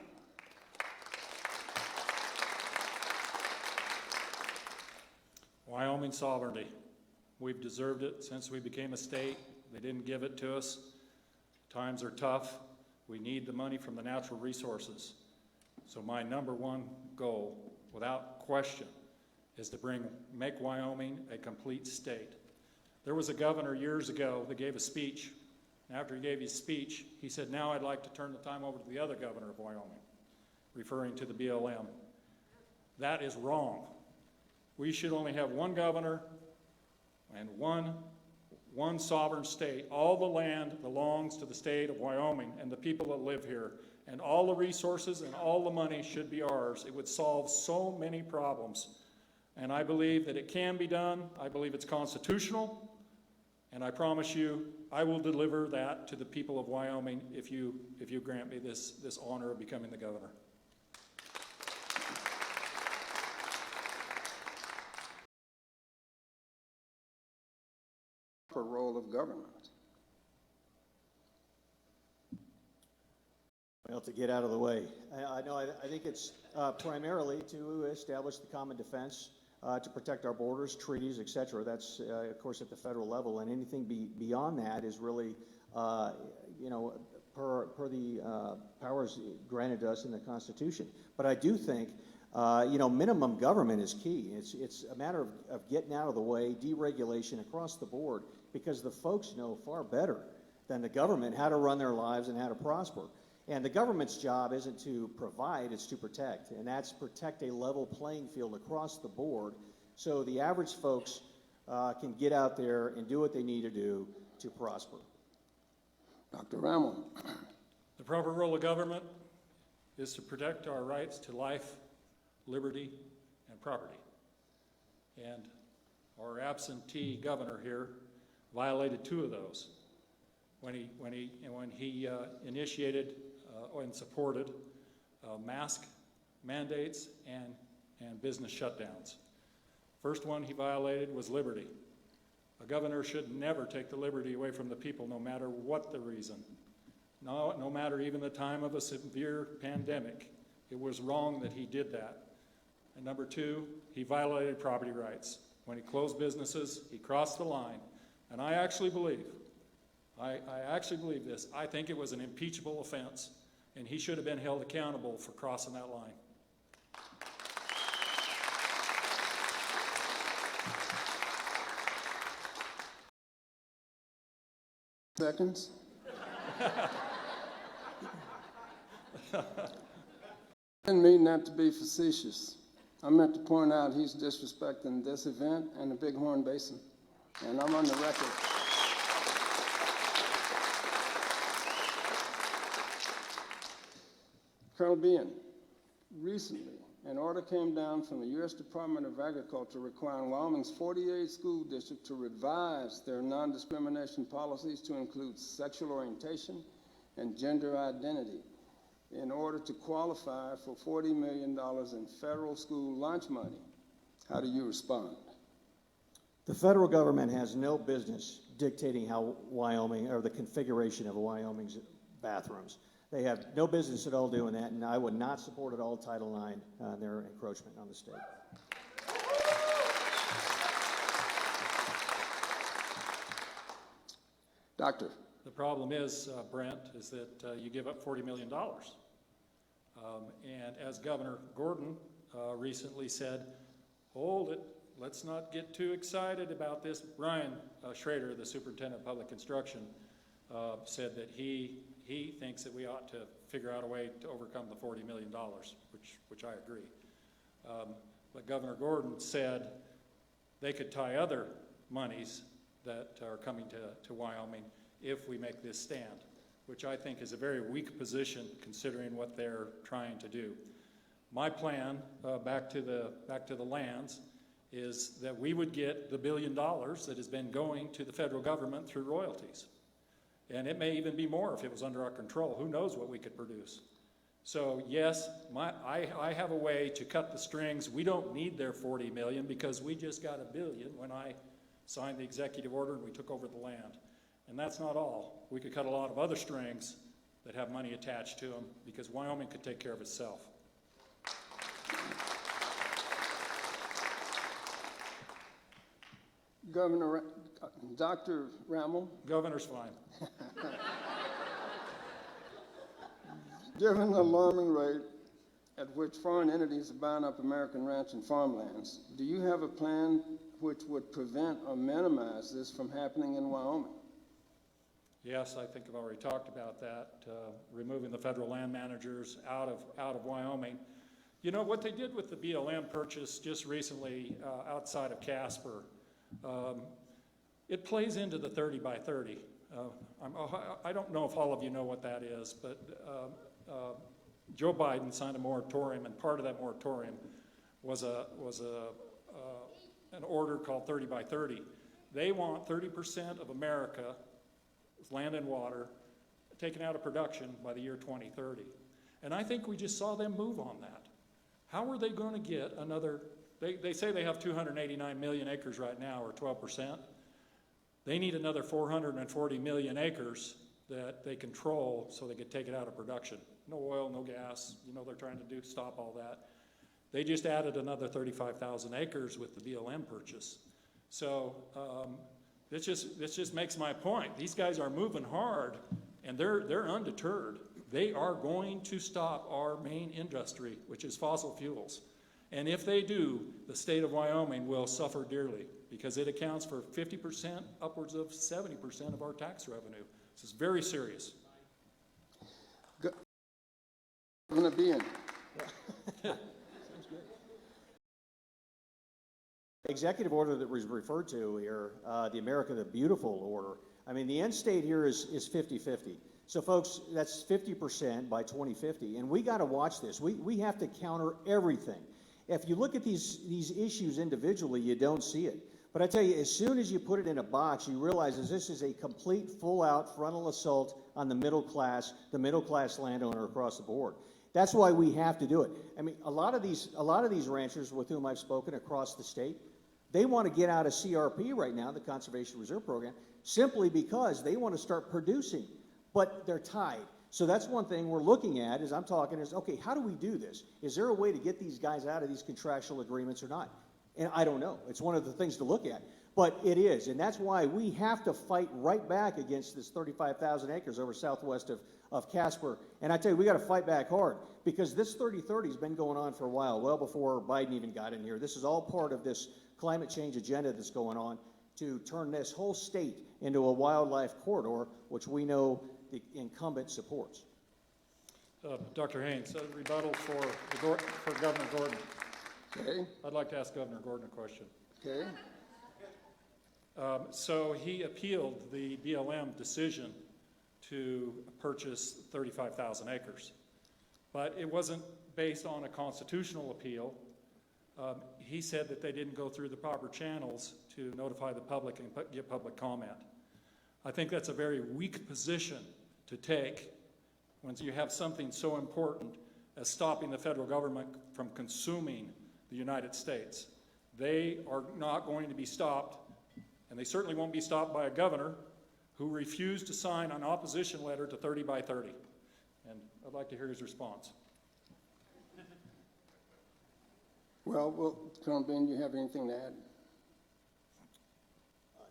Wyoming sovereignty. We've deserved it since we became a state. They didn't give it to us. Times are tough. We need the money from the natural resources. So my number one goal, without question, is to make Wyoming a complete state. There was a governor years ago that gave a speech. And after he gave his speech, he said, "Now I'd like to turn the time over to the other governor of Wyoming," referring to the BLM. That is wrong. We should only have one governor and one sovereign state. All the land belongs to the state of Wyoming and the people that live here. And all the resources and all the money should be ours. It would solve so many problems. And I believe that it can be done. I believe it's constitutional. And I promise you, I will deliver that to the people of Wyoming if you grant me this honor of becoming the governor. Proper role of government. Well, to get out of the way, I think it's primarily to establish the common defense, to protect our borders, treaties, et cetera. That's, of course, at the federal level, and anything beyond that is really, per the powers granted to us in the Constitution. But I do think Minimum government is key. It's a matter of getting out of the way, deregulation across the board, because the folks know far better than the government how to run their lives and how to prosper. And the government's job isn't to provide, it's to protect. And that's protect a level playing field across the board so the average folks can get out there and do what they need to do to prosper. Dr. Ramel. The proper role of government is to protect our rights to life, liberty, and property. And our absentee governor here violated two of those when he initiated and supported mask mandates and business shutdowns. First one he violated was liberty. A governor should never take the liberty away from the people, no matter what the reason. No matter even the time of a severe pandemic. It was wrong that he did that. And number two, he violated property rights. When he closed businesses, he crossed the line. And I actually believe this. I think it was an impeachable offense, and he should have been held accountable for crossing that line. Seconds. I didn't mean that to be facetious. I meant to point out he's disrespecting this event and the Bighorn Basin. And I'm on the record. Colonel Bean, recently, an order came down from the U.S. Department of Agriculture requiring Wyoming's 48 school districts to revise their non-discrimination policies to include sexual orientation and gender identity in order to qualify for $40 million in federal school lunch money. How do you respond? The federal government has no business dictating how Wyoming, or the configuration of Wyoming's bathrooms. They have no business at all doing that, and I would not support at all Title IX, their encroachment on the state. Doctor. The problem is, Brent, is that you give up $40 million. And as Governor Gordon recently said, hold it, let's not get too excited about this. Brian Schrader, the superintendent of public instruction, said that he thinks that we ought to figure out a way to overcome the $40 million, which I agree. But Governor Gordon said they could tie other monies that are coming to Wyoming if we make this stand, which I think is a very weak position considering what they're trying to do. My plan, back to the lands, is that we would get the $1 billion that has been going to the federal government through royalties. And it may even be more if it was under our control. Who knows what we could produce? So yes, I have a way to cut the strings. We don't need their $40 million because we just got $1 billion when I signed the executive order and we took over the land. And that's not all. We could cut a lot of other strings that have money attached to them because Wyoming could take care of itself. Dr. Ramel. Governor's fine. Given the alarming rate at which foreign entities are buying up American ranch and farmlands, do you have a plan which would prevent or minimize this from happening in Wyoming? Yes, I think I've already talked about that, removing the federal land managers out of Wyoming. You know, what they did with the BLM purchase just recently outside of Casper, it plays into the 30 by 30. I don't know if all of you know what that is, but Joe Biden signed a moratorium, and part of that moratorium was an order called 30 by 30. They want 30% of America, land and water, taken out of production by the year 2030. And I think we just saw them move on that. How are they going to get another, they say they have 289 million acres right now, or 12%. They need another 440 million acres that they control so they could take it out of production. No oil, no gas, you know, they're trying to stop all that. They just added another 35,000 acres with the BLM purchase. So this just makes my point. These guys are moving hard, and they're undeterred. They are going to stop our main industry, which is fossil fuels. And if they do, the state of Wyoming will suffer dearly because it accounts for 50%, upwards of 70% of our tax revenue. This is very serious. Going to be in. Executive order that was referred to here, the America the Beautiful order, I mean, the end state here is 50-50. So folks, that's 50% by 2050, and we got to watch this. We have to counter everything. If you look at these issues individually, you don't see it. But I tell you, as soon as you put it in a box, you realize that this is a complete, full-out frontal assault on the middle class landowner across the board. That's why we have to do it. I mean, a lot of these ranchers with whom I've spoken across the state, they want to get out of CRP right now, the Conservation Reserve Program, simply because they want to start producing, but they're tied. So that's one thing we're looking at is okay, how do we do this? Is there a way to get these guys out of these contractual agreements or not? And I don't know. It's one of the things to look at. But it is, and that's why we have to fight right back against this 35,000 acres over southwest of Casper. And I tell you, we got to fight back hard because this 30-30 has been going on for a while, well before Biden even got in here. This is all part of this climate change agenda that's going on to turn this whole state into a wildlife corridor, which we know the incumbent supports. Dr. Haynes, a rebuttal for Governor Gordon. Okay. I'd like to ask Governor Gordon a question. Okay. So he appealed the BLM decision to purchase 35,000 acres, but it wasn't based on a constitutional appeal. He said that they didn't go through the proper channels to notify the public and get public comment. I think that's a very weak position to take when you have something so important as stopping the federal government from consuming the United States. They are not going to be stopped, and they certainly won't be stopped by a governor who refused to sign an opposition letter to 30 by 30. And I'd like to hear his response. Well, Colonel Bean, do you have anything to add?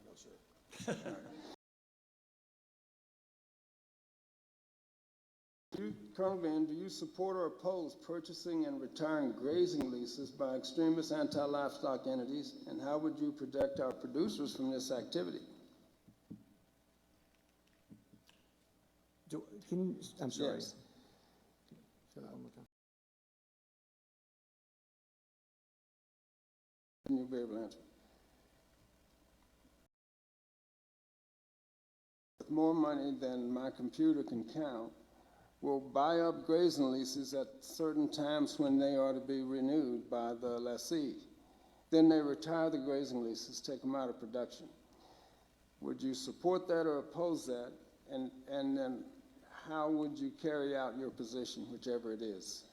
No, sir. Colonel Bean, do you support or oppose purchasing and retiring grazing leases by extremist anti-livestock entities, and how would you protect our producers from this activity? I'm sorry. Yes. Say that one more time. Can you be able to answer? With more money than my computer can count, will buy up grazing leases at certain times when they are to be renewed by the lessee. Then they retire the grazing leases, take them out of production. Would you support that or oppose that? And then how would you carry out your position, whichever it is?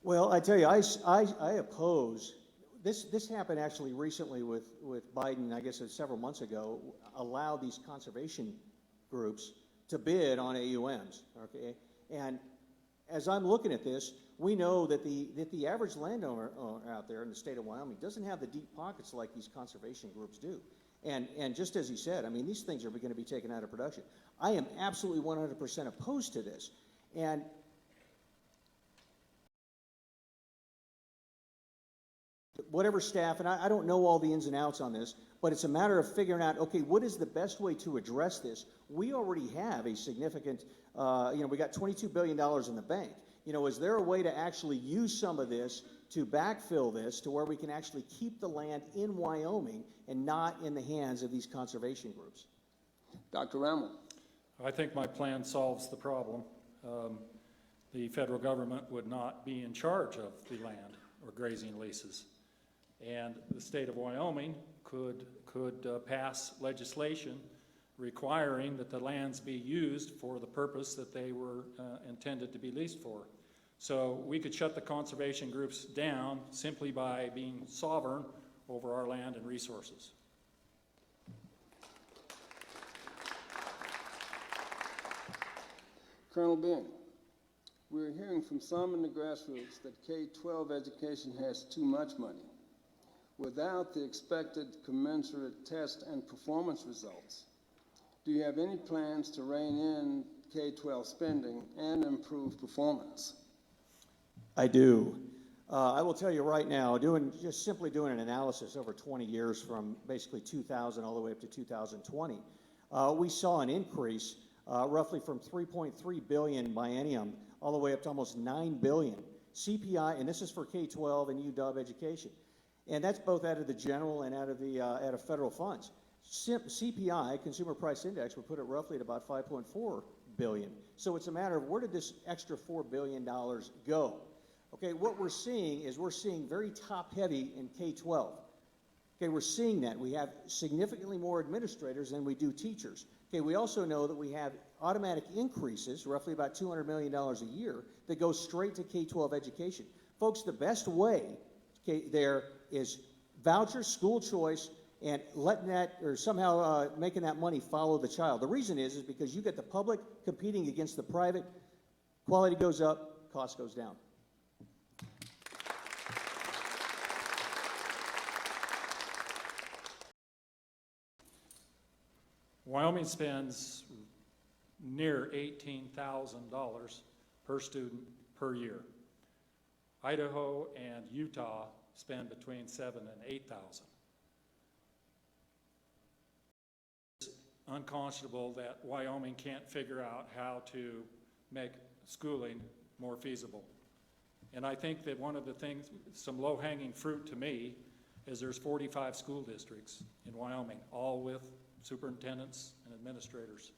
Well, I tell you, I oppose. This happened actually recently with Biden, I guess it was several months ago, allowed these conservation groups to bid on AUMs, okay? And as I'm looking at this, we know that the average landowner out there in the state of Wyoming doesn't have the deep pockets like these conservation groups do. And just as he said, I mean, these things are going to be taken out of production. I am absolutely 100% opposed to this. And whatever staff, and I don't know all the ins and outs on this, but it's a matter of figuring out, okay, what is the best way to address this? We already have a significant, we got $22 billion in the bank. Is there a way to actually use some of this to backfill this to where we can actually keep the land in Wyoming and not in the hands of these conservation groups? Dr. Ramel. I think my plan solves the problem. The federal government would not be in charge of the land or grazing leases. And the state of Wyoming could pass legislation requiring that the lands be used for the purpose that they were intended to be leased for. So we could shut the conservation groups down simply by being sovereign over our land and resources. Colonel Bean, we're hearing from some in the grassroots that K-12 education has too much money without the expected commensurate test and performance results. Do you have any plans to rein in K-12 spending and improve performance? I do. I will tell you right now, just simply doing an analysis over 20 years from basically 2000 all the way up to 2020, we saw an increase roughly from 3.3 billion biennium all the way up to almost 9 billion. CPI, and this is for K-12 and UW education, and that's both out of the general and out of federal funds. CPI, Consumer Price Index, would put it roughly at about 5.4 billion. So it's a matter of where did this extra $4 billion go? Okay, what we're seeing is very top-heavy in K-12. Okay, we're seeing that. We have significantly more administrators than we do teachers. Okay, we also know that we have automatic increases, roughly about $200 million a year, that go straight to K-12 education. Folks, the best way there is voucher, school choice, and letting that, or somehow making that money follow the child. The reason is because you get the public competing against the private, quality goes up, cost goes down. Wyoming spends near $18,000 per student per year. Idaho and Utah spend between $7,000 and $8,000. It's unconscionable that Wyoming can't figure out how to make schooling more feasible. And I think that one of the things, some low-hanging fruit to me, is there's 45 school districts in Wyoming, all with superintendents and administrators.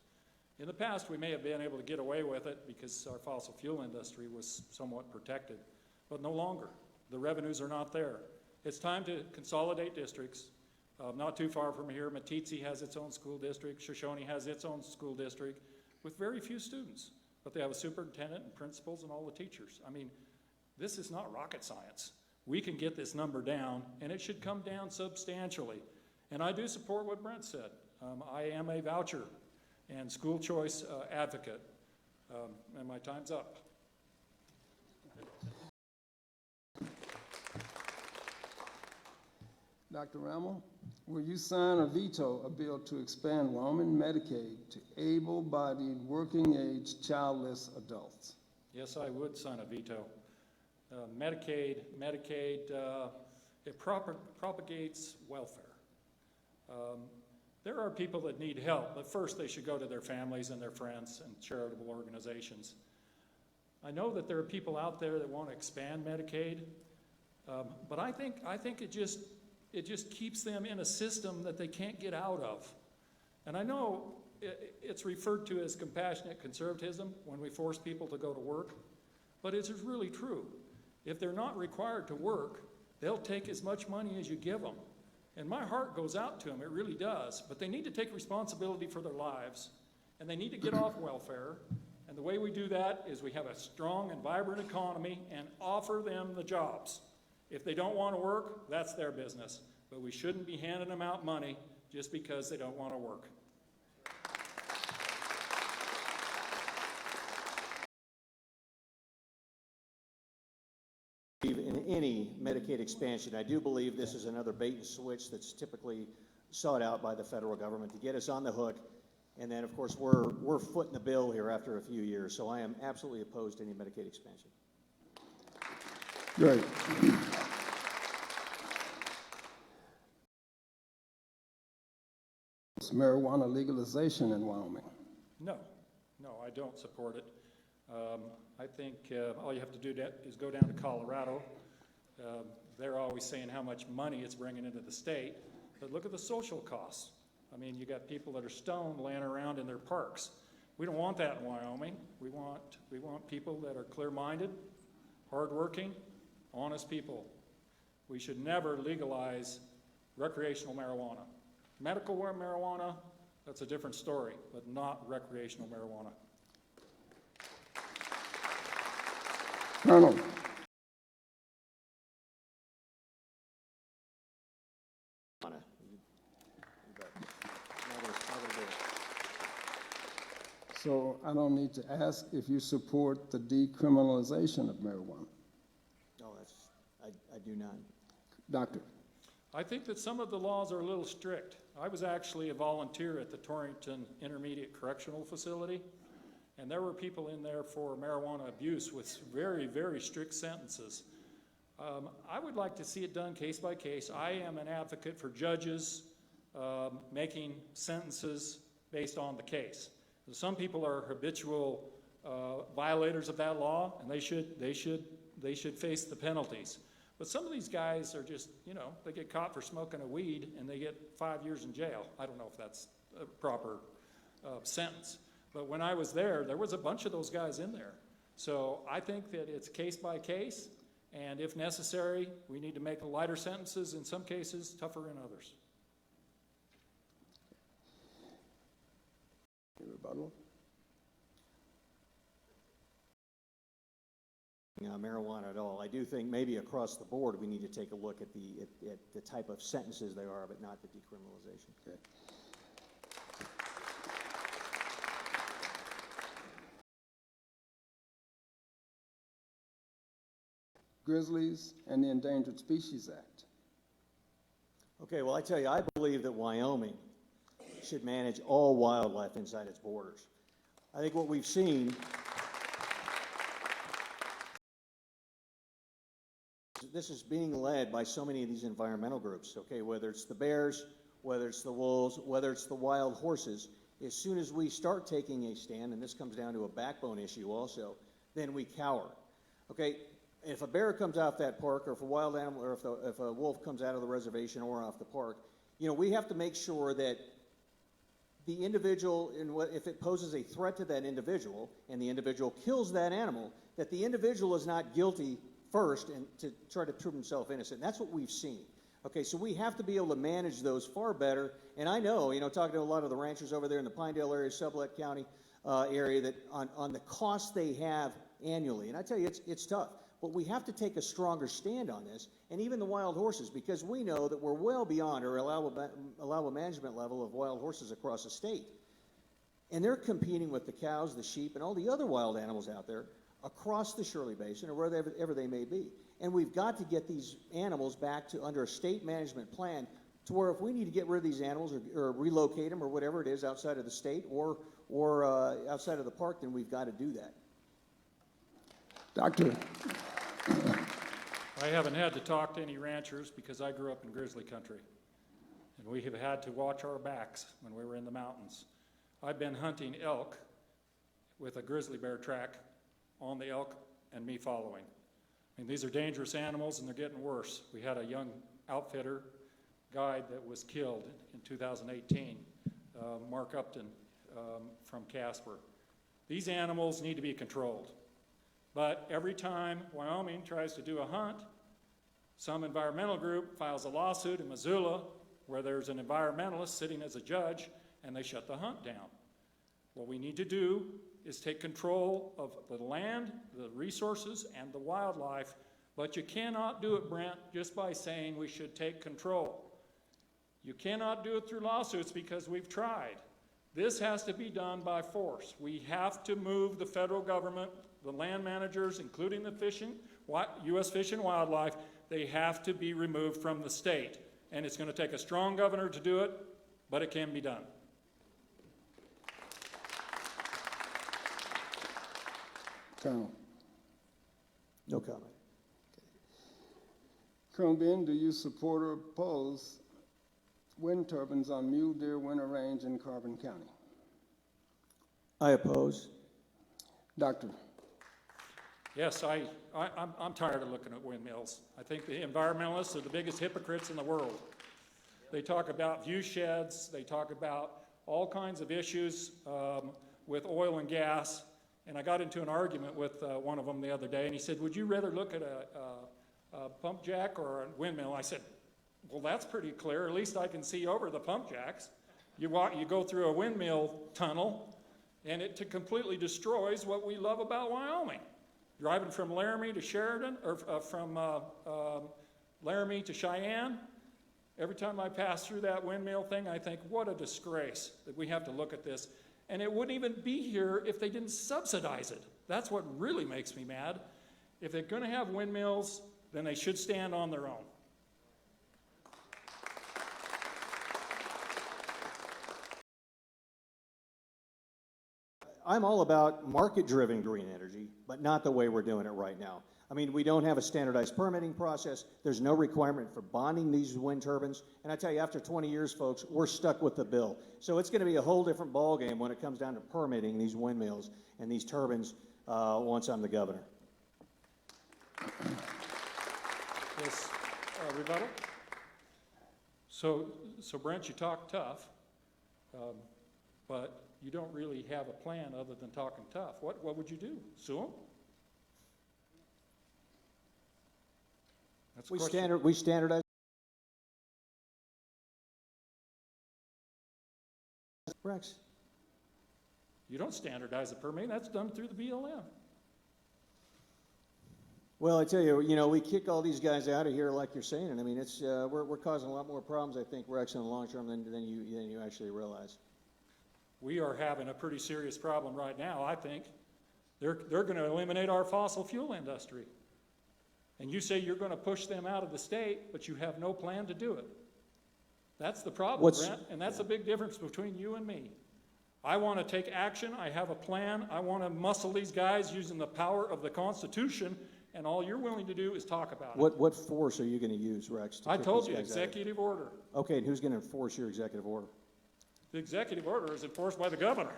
In the past, we may have been able to get away with it because our fossil fuel industry was somewhat protected, but no longer. The revenues are not there. It's time to consolidate districts. Not too far from here, Meeteetse has its own school district, Shoshone has its own school district with very few students, but they have a superintendent and principals and all the teachers. I mean, this is not rocket science. We can get this number down, and it should come down substantially. And I do support what Brent said. I am a voucher and school choice advocate, and my time's up. Dr. Rammel, will you sign or veto a bill to expand Wyoming Medicaid to able-bodied, working-age, childless adults? Yes, I would sign a veto. Medicaid, it propagates welfare. There are people that need help, but first they should go to their families and their friends and charitable organizations. I know that there are people out there that want to expand Medicaid, but I think it just keeps them in a system that they can't get out of. And I know it's referred to as compassionate conservatism when we force people to go to work, but it's really true. If they're not required to work, they'll take as much money as you give them. And my heart goes out to them, it really does. But they need to take responsibility for their lives, and they need to get off welfare. And the way we do that is we have a strong and vibrant economy and offer them the jobs. If they don't want to work, that's their business. But we shouldn't be handing them out money just because they don't want to work. In any Medicaid expansion, I do believe this is another bait and switch that's typically sought out by the federal government to get us on the hook. And then, of course, we're footing the bill here after a few years. So I am absolutely opposed to any Medicaid expansion. Great. Marijuana legalization in Wyoming? No, I don't support it. I think all you have to do is go down to Colorado. They're always saying how much money it's bringing into the state, but look at the social costs. I mean, you got people that are stoned laying around in their parks. We don't want that in Wyoming. We want people that are clear-minded, hardworking, honest people. We should never legalize recreational marijuana. Medical marijuana, that's a different story, but not recreational marijuana. Colonel. So I don't need to ask if you support the decriminalization of marijuana. No, I do not. Doctor. I think that some of the laws are a little strict. I was actually a volunteer at the Torrington Intermediate Correctional Facility, and there were people in there for marijuana abuse with very, very strict sentences. I would like to see it done case by case. I am an advocate for judges making sentences based on the case. Some people are habitual violators of that law, and they should face the penalties. But some of these guys are just, they get caught for smoking a weed and they get 5 years in jail. I don't know if that's a proper sentence. But when I was there was a bunch of those guys in there. So I think that it's case by case, and if necessary, we need to make lighter sentences in some cases, tougher in others. Rebuttal. Marijuana at all. I do think maybe across the board we need to take a look at the type of sentences they are, but not the decriminalization. Okay. Grizzlies and the Endangered Species Act. Okay, well, I tell you, I believe that Wyoming should manage all wildlife inside its borders. I think what we've seen, this is being led by so many of these environmental groups, okay, whether it's the bears, whether it's the wolves, whether it's the wild horses. As soon as we start taking a stand, and this comes down to a backbone issue also, then we cower. Okay, if a bear comes off that park, or if a wild animal, or if a wolf comes out of the reservation or off the park, we have to make sure that the individual, if it poses a threat to that individual, and the individual kills that animal, that the individual is not guilty first and to try to prove himself innocent. And that's what we've seen. Okay, so we have to be able to manage those far better. And I know, talking to a lot of the ranchers over there in the Pinedale area, Sublette County area, that on the costs they have annually, and I tell you, it's tough. But we have to take a stronger stand on this, and even the wild horses, because we know that we're well beyond our allowable management level of wild horses across the state. And they're competing with the cows, the sheep, and all the other wild animals out there across the Shirley Basin or wherever they may be. And we've got to get these animals back to under a state management plan to where if we need to get rid of these animals or relocate them or whatever it is outside of the state or outside of the park, then we've got to do that. Doctor. I haven't had to talk to any ranchers because I grew up in grizzly country, and we have had to watch our backs when we were in the mountains. I've been hunting elk with a grizzly bear track on the elk and me following. I mean, these are dangerous animals, and they're getting worse. We had a young outfitter guide that was killed in 2018, Mark Upton from Casper. These animals need to be controlled. But every time Wyoming tries to do a hunt, some environmental group files a lawsuit in Missoula where there's an environmentalist sitting as a judge, and they shut the hunt down. What we need to do is take control of the land, the resources, and the wildlife, but you cannot do it, Brent, just by saying we should take control. You cannot do it through lawsuits because we've tried. This has to be done by force. We have to move the federal government, the land managers, including the U.S. Fish and Wildlife, they have to be removed from the state. And it's going to take a strong governor to do it, but it can be done. Colonel. No comment. Colonel Ben, do you support or oppose wind turbines on Mule Deer Winter Range in Carbon County? I oppose. Doctor. Yes, I'm tired of looking at windmills. I think the environmentalists are the biggest hypocrites in the world. They talk about view sheds, they talk about all kinds of issues with oil and gas, and I got into an argument with one of them the other day, and he said, would you rather look at a pump jack or a windmill? I said, well, that's pretty clear. At least I can see over the pump jacks. You go through a windmill tunnel, and it completely destroys what we love about Wyoming. Driving from Laramie to Sheridan, or from Laramie to Cheyenne, every time I pass through that windmill thing, I think, what a disgrace that we have to look at this. And it wouldn't even be here if they didn't subsidize it. That's what really makes me mad. If they're going to have windmills, then they should stand on their own. I'm all about market-driven green energy, but not the way we're doing it right now. I mean, we don't have a standardized permitting process. There's no requirement for bonding these wind turbines. And I tell you, after 20 years, folks, we're stuck with the bill. So it's going to be a whole different ballgame when it comes down to permitting these windmills and these turbines once I'm the governor. Yes, rebuttal? So Brent, you talk tough, but you don't really have a plan other than talking tough. What would you do? Sue them? That's We standardize. Rex. You don't standardize the permit. That's done through the BLM. Well, I tell you, we kick all these guys out of here like you're saying, and I mean, it's we're causing a lot more problems, I think, Rex, in the long term than you actually realize. We are having a pretty serious problem right now. I think they're going to eliminate our fossil fuel industry. And you say you're going to push them out of the state, but you have no plan to do it. That's the problem, Brent, and that's a big difference between you and me. I want to take action. I have a plan. I want to muscle these guys using the power of the Constitution, and all you're willing to do is talk about it. What force are you going to use, Rex? I told you, executive order. Okay, and who's going to enforce your executive order? The executive order is enforced by the governor.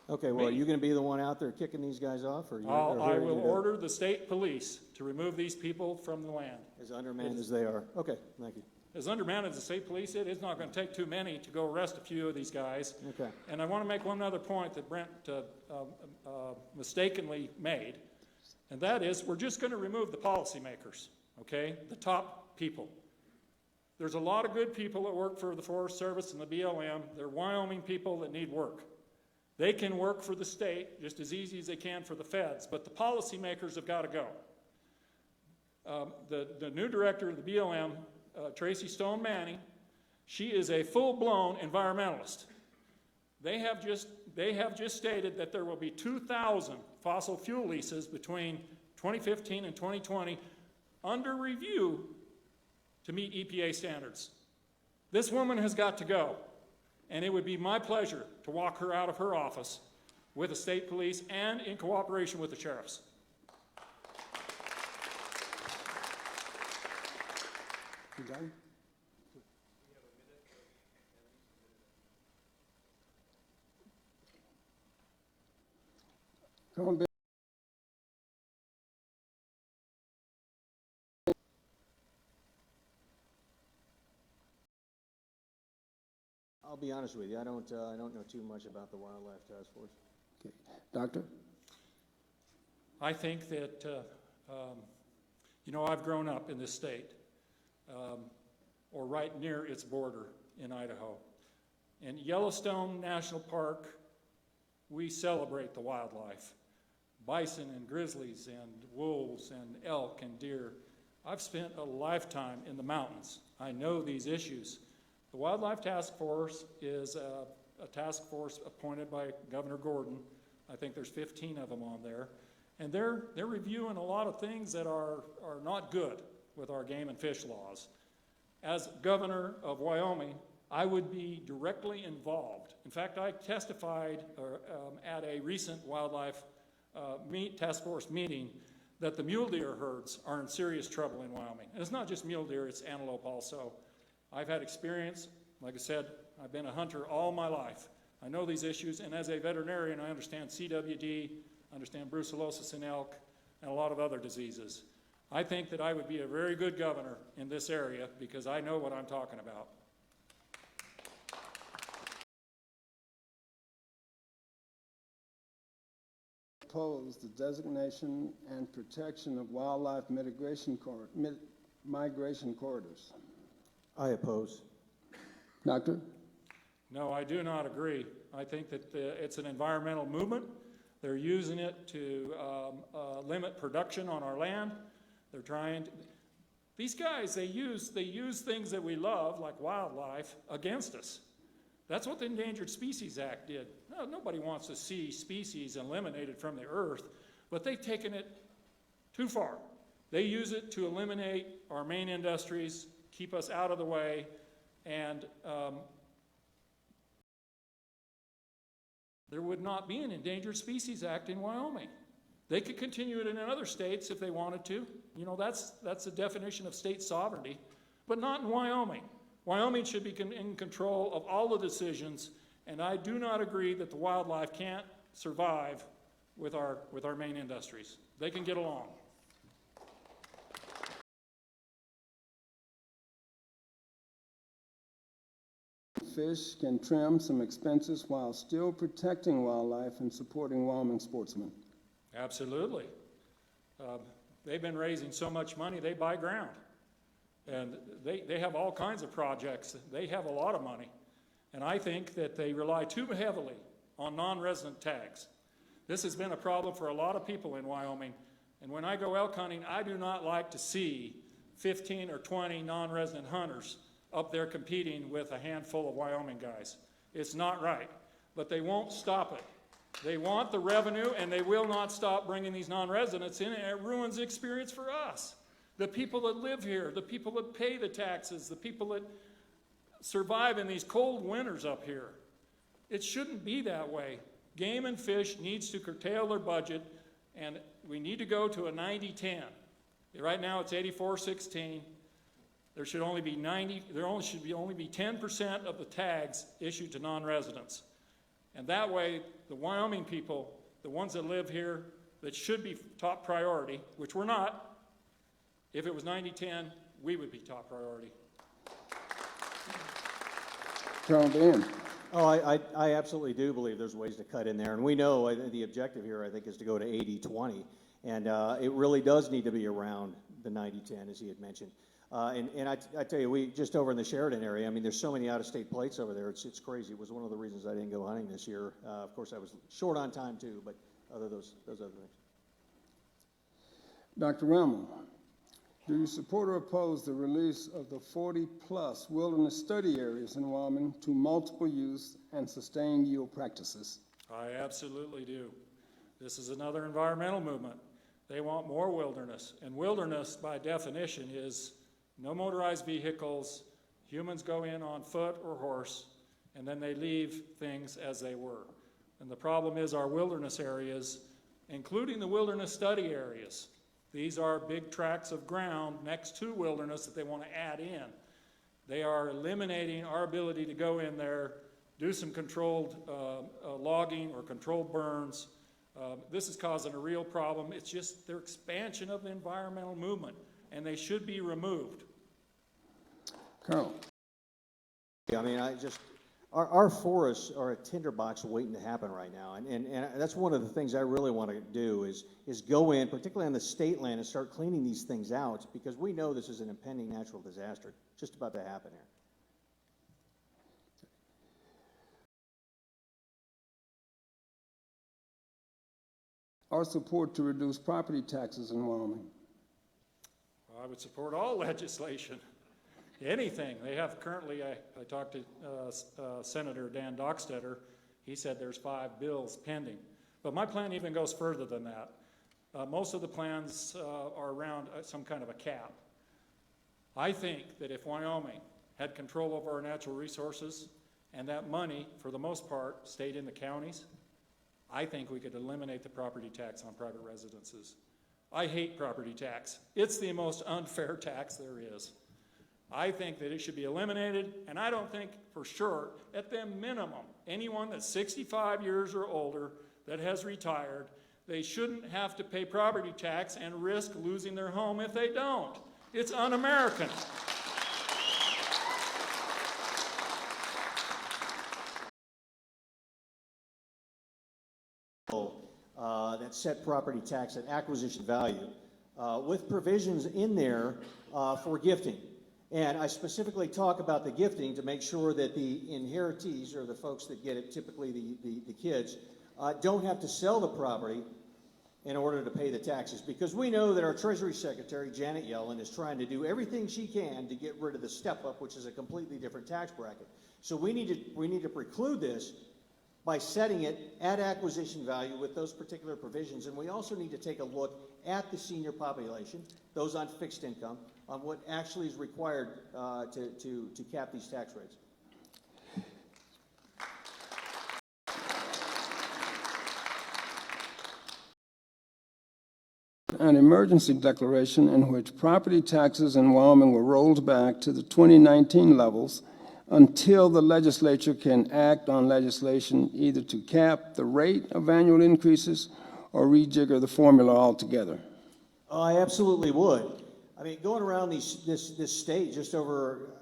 Okay, well, are you going to be the one out there kicking these guys off? I will order the state police to remove these people from the land. As undermanned as they are. Okay, thank you. As undermanned as the state police is, it's not going to take too many to go arrest a few of these guys. Okay. And I want to make one other point that Brent mistakenly made, and that is we're just going to remove the policymakers, okay, the top people. There's a lot of good people that work for the Forest Service and the BLM. They're Wyoming people that need work. They can work for the state just as easy as they can for the feds, but the policymakers have got to go. The new director of the BLM, Tracy Stone Manning, she is a full-blown environmentalist. They have just stated that there will be 2,000 fossil fuel leases between 2015 and 2020 under review to meet EPA standards. This woman has got to go. And it would be my pleasure to walk her out of her office with the state police and in cooperation with the sheriffs. You done? Come on, Bill. I'll be honest with you. I don't know too much about the Wildlife Task Force. Okay. Doctor? I think that, I've grown up in this state, or right near its border in Idaho. In Yellowstone National Park, we celebrate the wildlife. Bison and grizzlies and wolves and elk and deer. I've spent a lifetime in the mountains. I know these issues. The Wildlife Task Force is a task force appointed by Governor Gordon. I think there's 15 of them on there. And they're reviewing a lot of things that are not good with our game and fish laws. As governor of Wyoming, I would be directly involved. In fact, I testified at a recent Wildlife Task Force meeting that the mule deer herds are in serious trouble in Wyoming. And it's not just mule deer, it's antelope also. I've had experience. Like I said, I've been a hunter all my life. I know these issues, and as a veterinarian, I understand CWD, understand brucellosis in elk, and a lot of other diseases. I think that I would be a very good governor in this area because I know what I'm talking about. Oppose the designation and protection of wildlife migration corridors. I oppose. Doctor? No, I do not agree. I think that it's an environmental movement. They're using it to limit production on our land. They're trying to, these guys, they use things that we love, like wildlife, against us. That's what the Endangered Species Act did. No, nobody wants to see species eliminated from the earth, but they've taken it too far. They use it to eliminate our main industries, keep us out of the way, and there would not be an Endangered Species Act in Wyoming. They could continue it in other states if they wanted to. You know, that's the definition of state sovereignty, but not in Wyoming. Wyoming should be in control of all the decisions, and I do not agree that the wildlife can't survive with our main industries. They can get along. Fish can trim some expenses while still protecting wildlife and supporting Wyoming sportsmen. Absolutely. They've been raising so much money, they buy ground. And they have all kinds of projects. They have a lot of money. And I think that they rely too heavily on non-resident tags. This has been a problem for a lot of people in Wyoming. And when I go elk hunting, I do not like to see 15 or 20 non-resident hunters up there competing with a handful of Wyoming guys. It's not right. But they won't stop it. They want the revenue, and they will not stop bringing these non-residents in, and it ruins the experience for us. The people that live here, the people that pay the taxes, the people that survive in these cold winters up here. It shouldn't be that way. Game and Fish needs to curtail their budget, and we need to go to a 90-10. Right now it's 84-16. There should only be 10% of the tags issued to non-residents. And that way, the Wyoming people, the ones that live here, that should be top priority, which we're not. If it was 90-10, we would be top priority. Colonel Ben. Oh, I absolutely do believe there's ways to cut in there. And we know the objective here, I think, is to go to 80-20. And it really does need to be around the 90-10, as he had mentioned. And I tell you, we just over in the Sheridan area, I mean, there's so many out-of-state plates over there. It's crazy. It was one of the reasons I didn't go hunting this year. Of course, I was short on time, too, but those other things. Dr. Remmel, do you support or oppose the release of the 40-plus wilderness study areas in Wyoming to multiple use and sustained yield practices? I absolutely do. This is another environmental movement. They want more wilderness, and wilderness, by definition, is no motorized vehicles, humans go in on foot or horse, and then they leave things as they were. And the problem is our wilderness areas, including the wilderness study areas, these are big tracts of ground next to wilderness that they want to add in. They are eliminating our ability to go in there, do some controlled logging or controlled burns. This is causing a real problem. It's just their expansion of the environmental movement, and they should be removed. Colonel. Yeah, I mean, our forests are a tinderbox waiting to happen right now, and that's one of the things I really want to do is go in, particularly on the state land, and start cleaning these things out, because we know this is an impending natural disaster just about to happen here. Our support to reduce property taxes in Wyoming. I would support all legislation. Anything. They have currently, I talked to Senator Dan Dockstetter. He said there's 5 bills pending. But my plan even goes further than that. Most of the plans are around some kind of a cap. I think that if Wyoming had control over our natural resources and that money, for the most part, stayed in the counties, I think we could eliminate the property tax on private residences. I hate property tax. It's the most unfair tax there is. I think that it should be eliminated, and I don't think for sure, at the minimum, anyone that's 65 years or older that has retired, they shouldn't have to pay property tax and risk losing their home if they don't. It's un-American. That set property tax at acquisition value with provisions in there for gifting. And I specifically talk about the gifting to make sure that the inheritees, or the folks that get it, typically the kids, don't have to sell the property in order to pay the taxes. Because we know that our Treasury Secretary, Janet Yellen, is trying to do everything she can to get rid of the step-up, which is a completely different tax bracket. So we need to preclude this by setting it at acquisition value with those particular provisions. And we also need to take a look at the senior population, those on fixed income, on what actually is required to cap these tax rates. an emergency declaration in which property taxes in Wyoming were rolled back to the 2019 levels until the legislature can act on legislation either to cap the rate of annual increases or rejigger the formula altogether? Oh, I absolutely would. I mean, going around this state just over,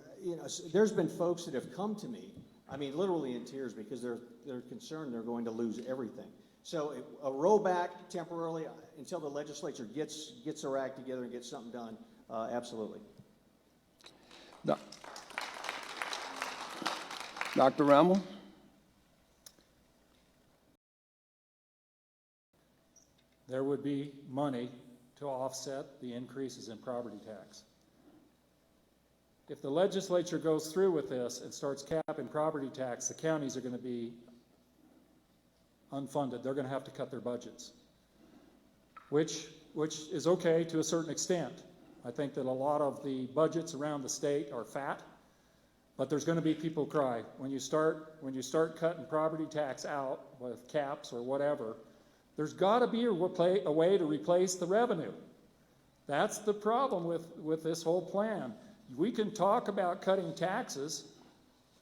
there's been folks that have come to me, I mean, literally in tears because they're concerned they're going to lose everything. So a rollback temporarily until the legislature gets their act together and gets something done, absolutely. Dr. Rammel? There would be money to offset the increases in property tax. If the legislature goes through with this and starts capping property tax, the counties are going to be unfunded. They're going to have to cut their budgets, which is okay to a certain extent. I think that a lot of the budgets around the state are fat, but there's going to be people cry. When you start cutting property tax out with caps or whatever, there's got to be a way to replace the revenue. That's the problem with this whole plan. We can talk about cutting taxes,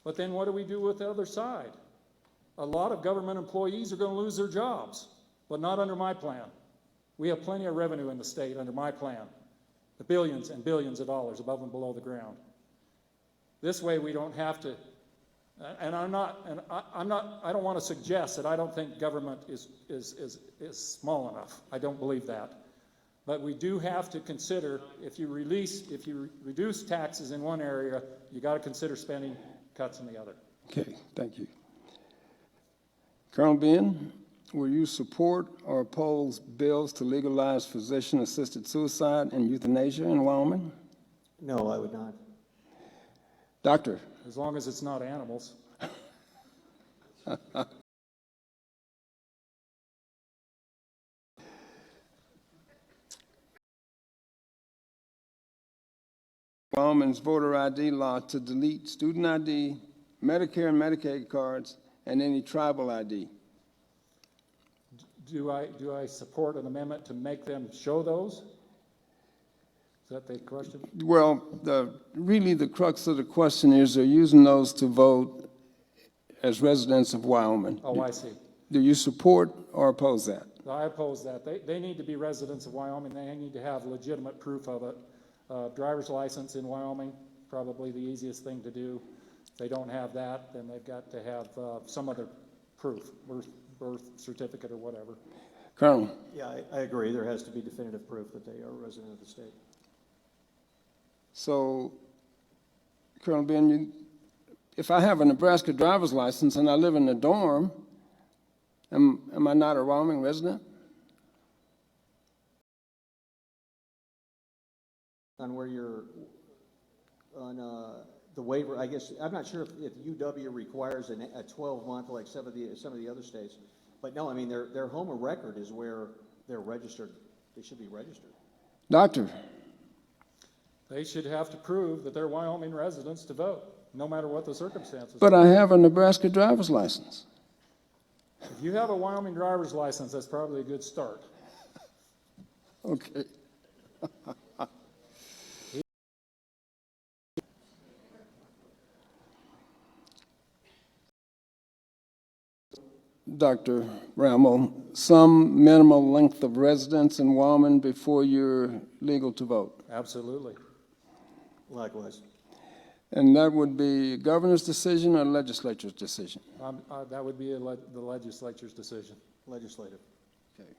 but then what do we do with the other side? A lot of government employees are going to lose their jobs, but not under my plan. We have plenty of revenue in the state under my plan, the billions and billions of dollars above and below the ground. This way we don't have to, and I don't want to suggest that I don't think government is small enough. I don't believe that. But we do have to consider, if you reduce taxes in one area, you got to consider spending cuts in the other. Okay, thank you. Colonel Ben, will you support or oppose bills to legalize physician-assisted suicide and euthanasia in Wyoming? No, I would not. Doctor? As long as it's not animals. Wyoming's voter ID law to delete student ID, Medicare and Medicaid cards, and any tribal ID. Do I support an amendment to make them show those? Is that the question? Well, really the crux of the question is they're using those to vote as residents of Wyoming. Oh, I see. Do you support or oppose that? I oppose that. They need to be residents of Wyoming. They need to have legitimate proof of it. Driver's license in Wyoming, probably the easiest thing to do. If they don't have that, then they've got to have some other proof, birth certificate or whatever. Colonel? Yeah, I agree. There has to be definitive proof that they are a resident of the state. So, Colonel Ben, if I have a Nebraska driver's license and I live in a dorm, am I not a Wyoming resident? On where you're on the waiver, I guess I'm not sure if UW requires a 12-month like some of the other states, but no, I mean their home of record is where they're registered. They should be registered. Doctor? They should have to prove that they're Wyoming residents to vote, no matter what the circumstances. But I have a Nebraska driver's license. If you have a Wyoming driver's license, that's probably a good start. Okay. Dr. Rammel, some minimal length of residence in Wyoming before you're legal to vote? Absolutely. Likewise. And that would be governor's decision or legislature's decision? That would be the legislature's decision. Legislative. Okay.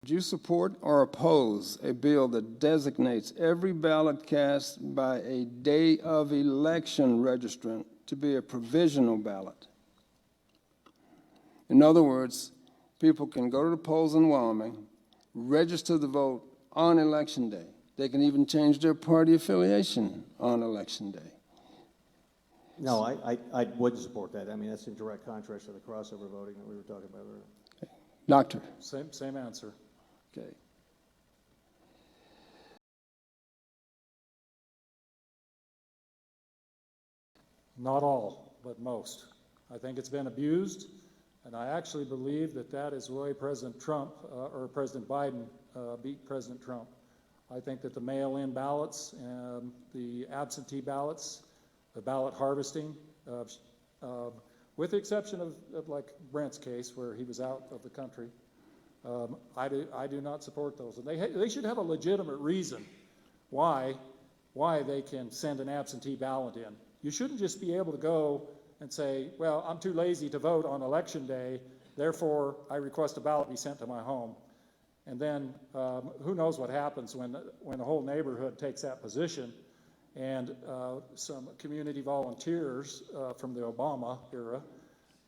Would you support or oppose a bill that designates every ballot cast by a day of election registrant to be a provisional ballot? In other words, people can go to the polls in Wyoming, register to vote on election day. They can even change their party affiliation on election day. No, I wouldn't support that. I mean, that's in direct contrast to the crossover voting that we were talking about earlier. Okay. Doctor? Same answer. Okay. Not all. but most. I think it's been abused, and I actually believe that that is the way President Trump, or President Biden, beat President Trump. I think that the mail-in ballots, the absentee ballots, the ballot harvesting, with the exception of like Brent's case where he was out of the country, I do not support those. And they should have a legitimate reason why they can send an absentee ballot in. You shouldn't just be able to go and say, well, I'm too lazy to vote on election day, therefore I request a ballot be sent to my home. And then who knows what happens when the whole neighborhood takes that position, and some community volunteers from the Obama era,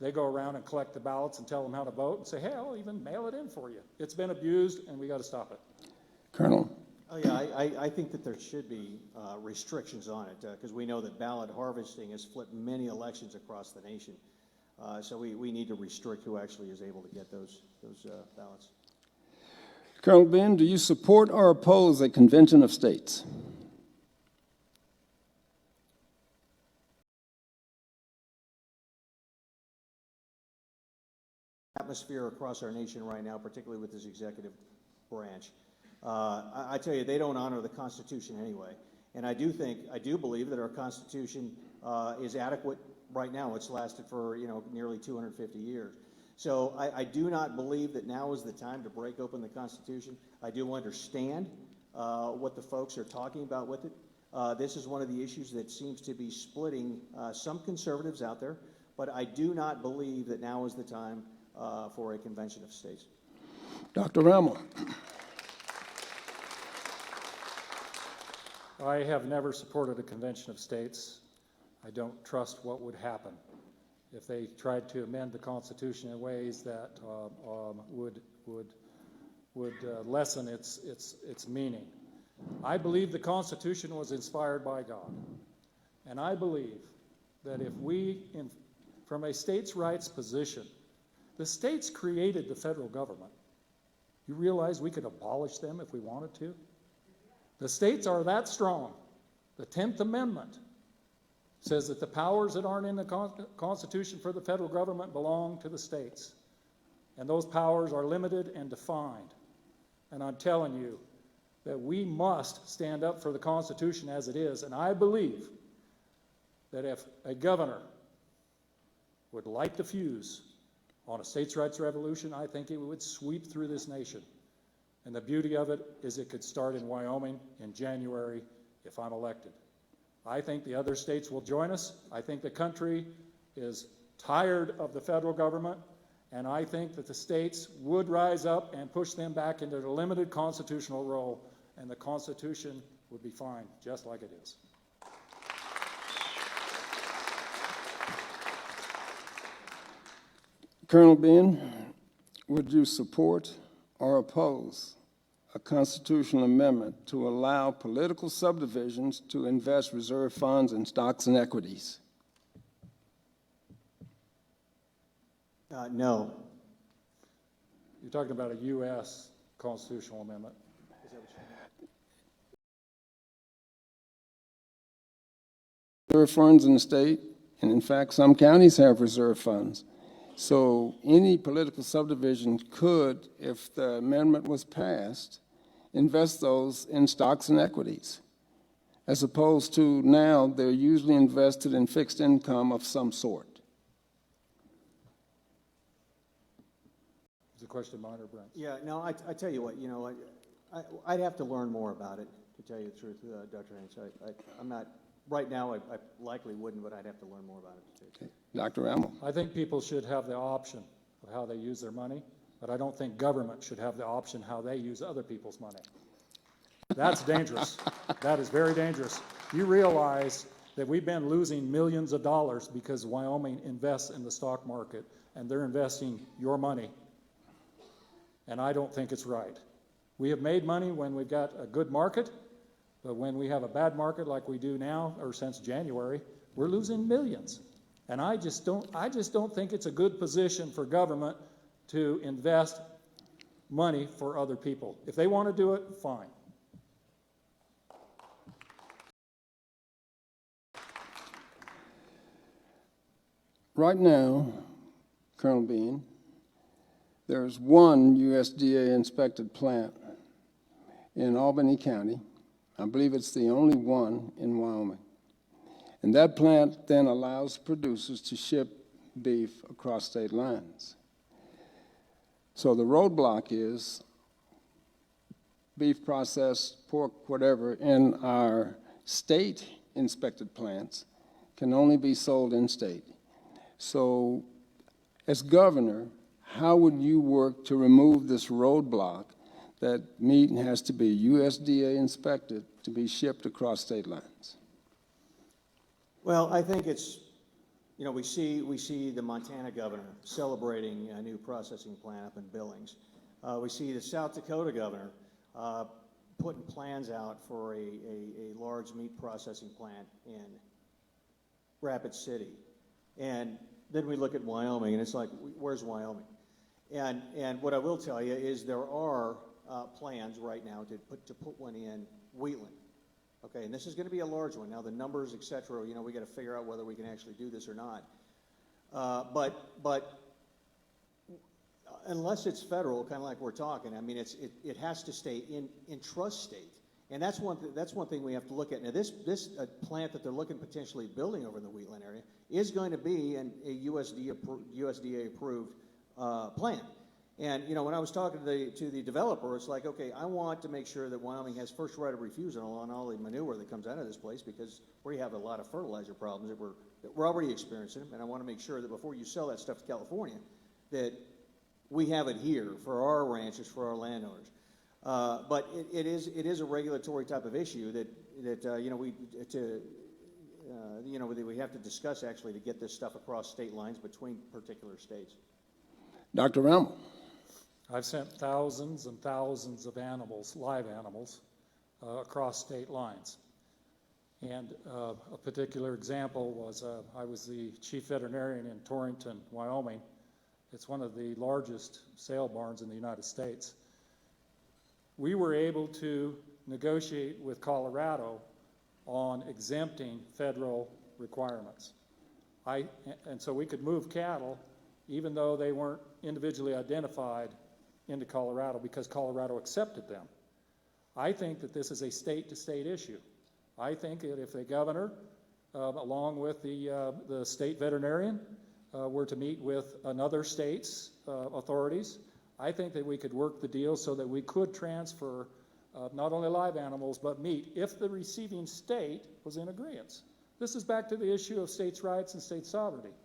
they go around and collect the ballots and tell them how to vote and say, hey, I'll even mail it in for you. It's been abused, and we got to stop it. Colonel. Oh, yeah, I think that there should be restrictions on it, because we know that ballot harvesting has flipped many elections across the nation. So we need to restrict who actually is able to get those ballots. Colonel Ben, do you support or oppose a convention of states? Atmosphere across our nation right now, particularly with this executive branch. I tell you, they don't honor the Constitution anyway. And I do believe that our Constitution is adequate right now. It's lasted for, nearly 250 years. So I do not believe that now is the time to break open the Constitution. I do understand what the folks are talking about with it. This is one of the issues that seems to be splitting some conservatives out there, but I do not believe that now is the time for a convention of states. Dr. Rammel. I have never supported a convention of states. I don't trust what would happen if they tried to amend the Constitution in ways that would lessen its meaning. I believe the Constitution was inspired by God, and I believe that if we, from a states' rights position, the states created the federal government. You realize we could abolish them if we wanted to? The states are that strong. The 10th Amendment says that the powers that aren't in the Constitution for the federal government belong to the states. And those powers are limited and defined. And I'm telling you that we must stand up for the Constitution as it is. And I believe that if a governor would light the fuse on a states' rights revolution, I think it would sweep through this nation. And the beauty of it is it could start in Wyoming in January if I'm elected. I think the other states will join us. I think the country is tired of the federal government, and I think that the states would rise up and push them back into their limited constitutional role, and the Constitution would be fine, just like it is. Colonel Ben, would you support or oppose a constitutional amendment to allow political subdivisions to invest reserve funds in stocks and equities? No. You're talking about a U.S. constitutional amendment. Reserve funds in the state, and in fact, some counties have reserve funds. So any political subdivision could, if the amendment was passed, invest those in stocks and equities, as opposed to now they're usually invested in fixed income of some sort. Is the question mine or Brent's? Yeah, no, I tell you what, I'd have to learn more about it, to tell you the truth, Dr. Haynes. I'm not, right now, I likely wouldn't, but I'd have to learn more about it. Okay. Dr. Rammel. I think people should have the option of how they use their money, but I don't think government should have the option how they use other people's money. That's dangerous. That is very dangerous. You realize that we've been losing millions of dollars because Wyoming invests in the stock market, and they're investing your money. And I don't think it's right. We have made money when we've got a good market, but when we have a bad market like we do now, or since January, we're losing millions. And I just don't think it's a good position for government to invest money for other people. If they want to do it, fine. Right now, Colonel Bean, there's one USDA inspected plant in Albany County. I believe it's the only one in Wyoming. And that plant then allows producers to ship beef across state lines. So the roadblock is beef processed, pork, whatever, in our state inspected plants can only be sold in state. So as governor, how would you work to remove this roadblock that meat has to be USDA inspected to be shipped across state lines? Well, I think it's, you know, we see the Montana governor celebrating a new processing plant up in Billings. We see the South Dakota governor putting plans out for a large meat processing plant in Rapid City. And then we look at Wyoming, and it's like, where's Wyoming? And what I will tell you is there are plans right now to put one in Wheatland. Okay, and this is going to be a large one. Now the numbers, et cetera, you know, we got to figure out whether we can actually do this or not. But unless it's federal, kind of like we're talking, I mean, it has to stay in trust state, and that's one thing we have to look at. Now this plant that they're looking potentially building over in the Wheatland area is going to be a USDA approved plant. And, you know, when I was talking to the developer, it's like, okay, I want to make sure that Wyoming has first right of refusal on all the manure that comes out of this place, because we have a lot of fertilizer problems that we're already experiencing, and I want to make sure that before you sell that stuff to California, that we have it here for our ranches, for our landowners. But it is a regulatory type of issue that you know, we have to discuss actually to get this stuff across state lines between particular states. Dr. Rammel. I've sent thousands and thousands of animals, live animals, across state lines. And a particular example was I was the chief veterinarian in Torrington, Wyoming. It's one of the largest sale barns in the United States. We were able to negotiate with Colorado on exempting federal requirements. And so we could move cattle even though they weren't individually identified into Colorado, because Colorado accepted them. I think that this is a state-to-state issue. I think that if the governor, along with the state veterinarian, were to meet with another state's authorities, I think that we could work the deal so that we could transfer not only live animals but meat if the receiving state was in agreement. This is back to the issue of states' rights and state sovereignty.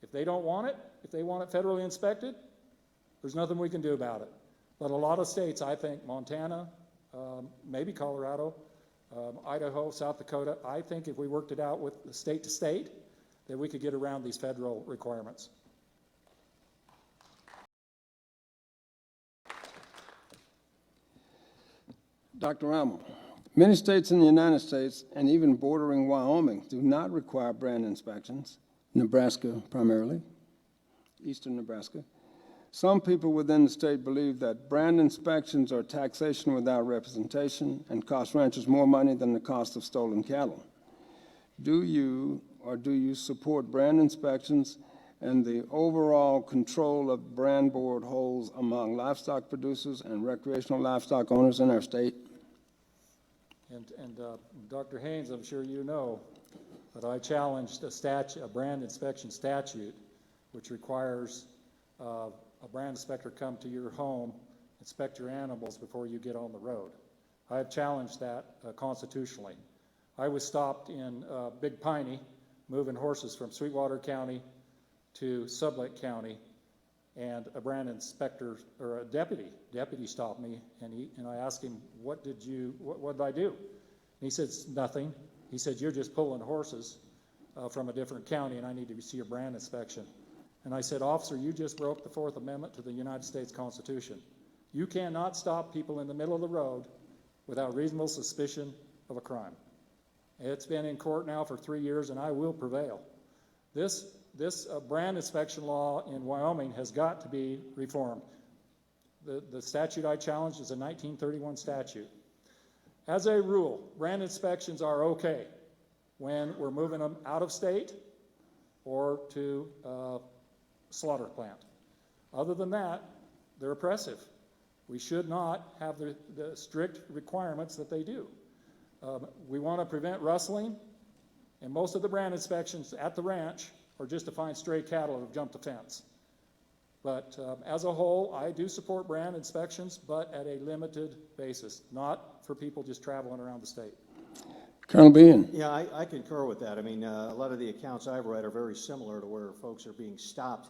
If they don't want it, if they want it federally inspected, there's nothing we can do about it. But a lot of states, I think, Montana, maybe Colorado, Idaho, South Dakota, I think if we worked it out with the state to state, that we could get around these federal requirements. Dr. Rammel, many states in the United States, and even bordering Wyoming, do not require brand inspections. Nebraska primarily, eastern Nebraska. Some people within the state believe that brand inspections are taxation without representation and cost ranchers more money than the cost of stolen cattle. Do you support brand inspections and the overall control of brand board holds among livestock producers and recreational livestock owners in our state? And Dr. Haynes, I'm sure you know that I challenged a brand inspection statute which requires a brand inspector come to your home, inspect your animals before you get on the road. I have challenged that constitutionally. I was stopped in Big Piney moving horses from Sweetwater County to Sublette County, and a brand inspector, or a deputy stopped me, and I asked him, what did I do? And he said, nothing. He said, you're just pulling horses from a different county, and I need to see your brand inspection. And I said, officer, you just broke the Fourth Amendment to the United States Constitution. You cannot stop people in the middle of the road without reasonable suspicion of a crime. It's been in court now for 3 years, and I will prevail. This brand inspection law in Wyoming has got to be reformed. The statute I challenged is a 1931 statute. As a rule, brand inspections are okay when we're moving them out of state or to a slaughter plant. Other than that, they're oppressive. We should not have the strict requirements that they do. We want to prevent rustling, and most of the brand inspections at the ranch are just to find stray cattle that have jumped the fence. But as a whole, I do support brand inspections, but at a limited basis, not for people just traveling around the state. Colonel Bean. Yeah, I concur with that. I mean, a lot of the accounts I've read are very similar to where folks are being stopped.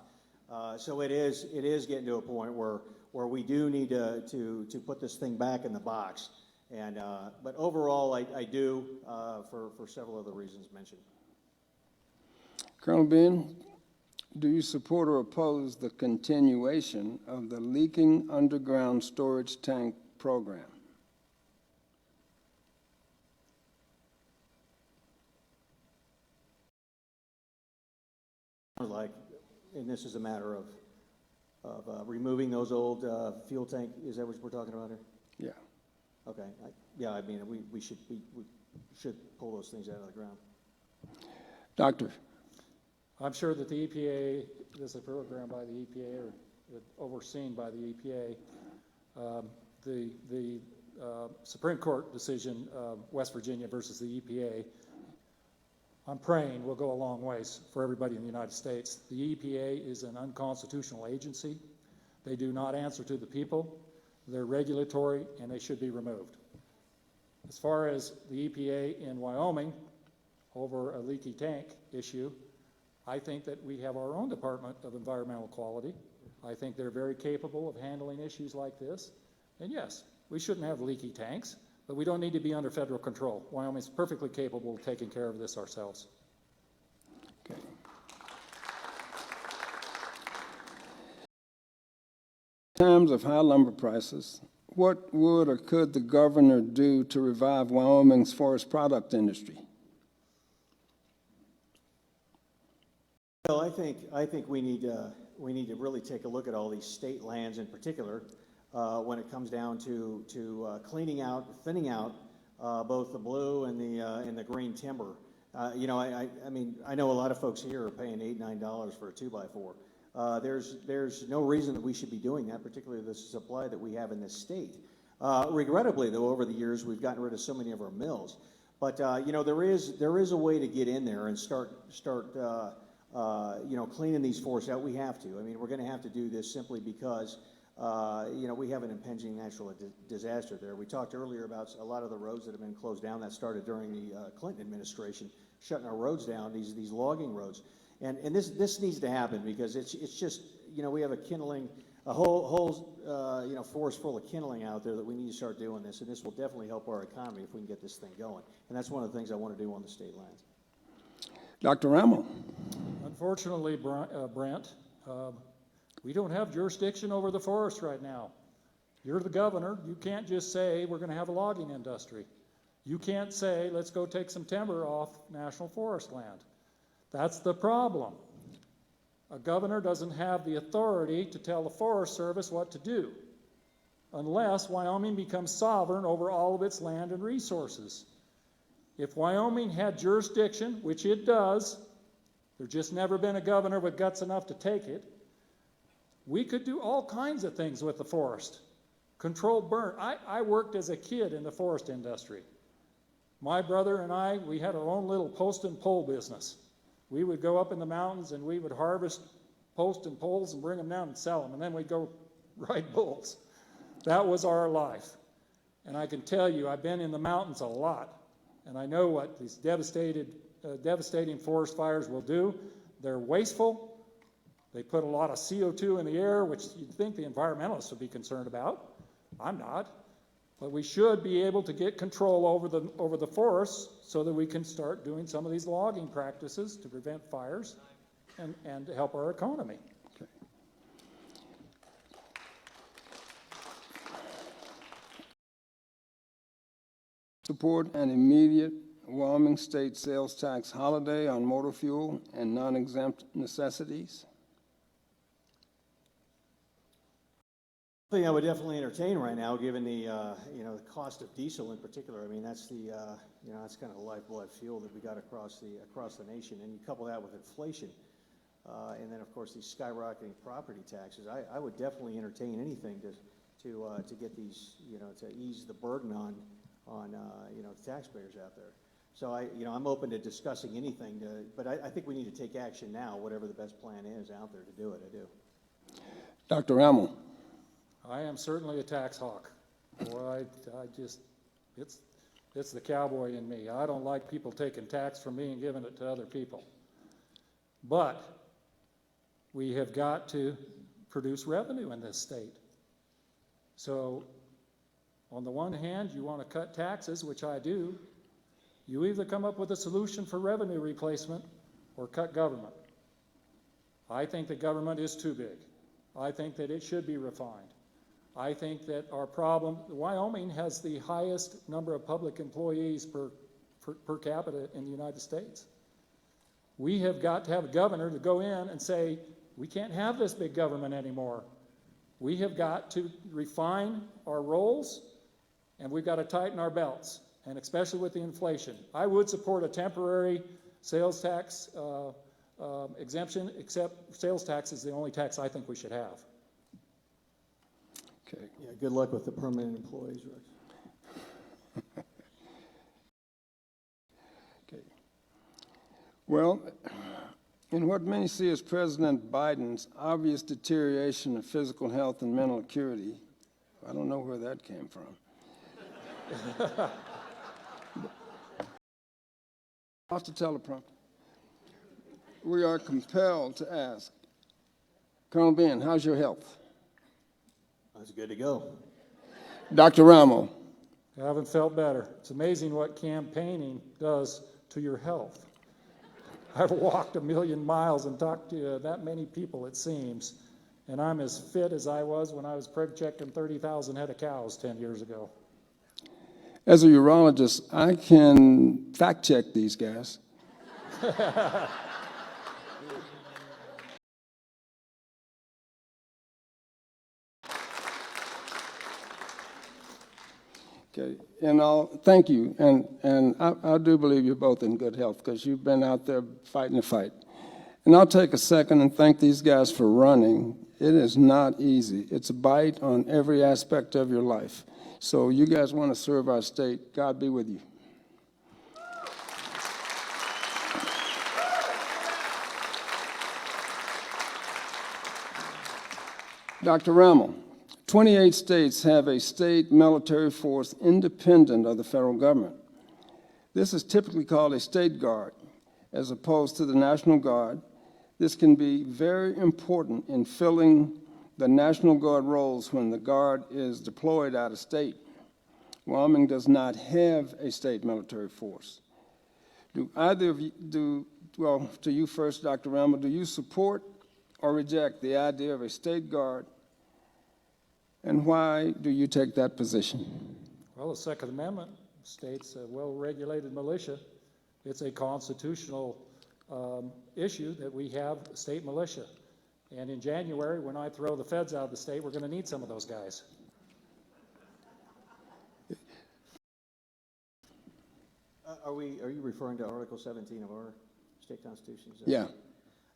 So it is getting to a point where we do need to put this thing back in the box. And but overall, I do for several other reasons mentioned. Colonel Bean, do you support or oppose the continuation of the leaking underground storage tank program? Like, and this is a matter of removing those old fuel tank. Is that what we're talking about here? Yeah. Okay. Yeah. I mean, we should pull those things out of the ground. Doctor. I'm sure that the EPA, this is a program by the EPA or overseen by the EPA. The Supreme Court decision, West Virginia versus the EPA, I'm praying will go a long ways for everybody in the United States. The EPA is an unconstitutional agency. They do not answer to the people. They're regulatory, and they should be removed. As far as the EPA in Wyoming over a leaky tank issue, I think that we have our own Department of Environmental Quality. I think they're very capable of handling issues like this. And yes, we shouldn't have leaky tanks, but we don't need to be under federal control. Wyoming's perfectly capable of taking care of this ourselves. Okay. In terms of high lumber prices, what would or could the governor do to revive Wyoming's forest product industry? Well, I think we need to really take a look at all these state lands in particular when it comes down to cleaning out, thinning out both the blue and the green timber. You know, I mean, I know a lot of folks here are paying $8-9 for a 2x4. There's no reason that we should be doing that, particularly the supply that we have in this state. Regrettably, though, over the years we've gotten rid of so many of our mills. But you know, there is a way to get in there and start you know, cleaning these forests out. We have to. I mean, we're going to have to do this simply because you know, we have an impinging natural disaster there. We talked earlier about a lot of the roads that have been closed down. That started during the Clinton administration, shutting our roads down, these logging roads. And this needs to happen because it's just, you know, we have a whole you know, forest full of kindling out there that we need to start doing this, and this will definitely help our economy if we can get this thing going. And that's one of the things I want to do on the state lands. Dr. Rammel. Unfortunately, Brent, we don't have jurisdiction over the forest right now. You're the governor. You can't just say we're going to have a logging industry. You can't say let's go take some timber off national forest land. That's the problem. A governor doesn't have the authority to tell the Forest Service what to do unless Wyoming becomes sovereign over all of its land and resources. If Wyoming had jurisdiction, which it does, there's just never been a governor with guts enough to take it, we could do all kinds of things with the forest. Control burn. I worked as a kid in the forest industry. My brother and I, we had our own little post and pole business. We would go up in the mountains and we would harvest post and poles and bring them down and sell them, and then we'd go ride bulls. That was our life. And I can tell you, I've been in the mountains a lot, and I know what these devastating forest fires will do. They're wasteful. They put a lot of CO2 in the air, which you'd think the environmentalists would be concerned about. I'm not. But we should be able to get control over the forests so that we can start doing some of these logging practices to prevent fires and to help our economy. Okay. Support an immediate Wyoming state sales tax holiday on motor fuel and non-exempt necessities. Thing I would definitely entertain right now, given the the cost of diesel in particular. I mean, that's the that's kind of the lifeblood fuel that we got across the nation, and you couple that with inflation, and then of course these skyrocketing property taxes. I would definitely entertain anything to get these to ease the burden on the taxpayers out there. So I'm open to discussing anything, but I think we need to take action now, whatever the best plan is out there to do it. I do. Dr. Rammel. I am certainly a tax hawk. Boy, it's the cowboy in me. I don't like people taking tax from me and giving it to other people. But we have got to produce revenue in this state. So on the one hand, you want to cut taxes, which I do. You either come up with a solution for revenue replacement or cut government. I think the government is too big. I think that it should be refined. I think that our problem, Wyoming has the highest number of public employees per capita in the United States. We have got to have a governor to go in and say, we can't have this big government anymore. We have got to refine our roles, and we've got to tighten our belts, and especially with the inflation. I would support a temporary sales tax exemption, except sales tax is the only tax I think we should have. Okay. Yeah, good luck with the permanent employees, Rex. Okay. Well, in what many see as President Biden's obvious deterioration of physical health and mental acuity, I don't know where that came from. Off the teleprompter. We are compelled to ask, Colonel Ben, how's your health? That's good to go. Dr. Rammel. I haven't felt better. It's amazing what campaigning does to your health. I've walked 1,000,000 miles and talked to that many people, it seems, and I'm as fit as I was when I was checking 30,000 head of cows 10 years ago. As a urologist, I can fact check these guys. Okay, and thank you, and I do believe you're both in good health because you've been out there fighting the fight. And I'll take a second and thank these guys for running. It is not easy. It's a bite on every aspect of your life. So you guys want to serve our state. God be with you. Dr. Rammel. 28 states have a state military force independent of the federal government. This is typically called a state guard, as opposed to the National Guard. This can be very important in filling the National Guard roles when the Guard is deployed out of state. Wyoming does not have a state military force. Do either of you, well, to you first, Dr. Rammel, do you support or reject the idea of a state guard? And why do you take that position? Well, the Second Amendment states a well-regulated militia. It's a constitutional issue that we have state militia. And in January, when I throw the feds out of the state, we're going to need some of those guys. Are you referring to Article 17 of our state constitution? Yeah.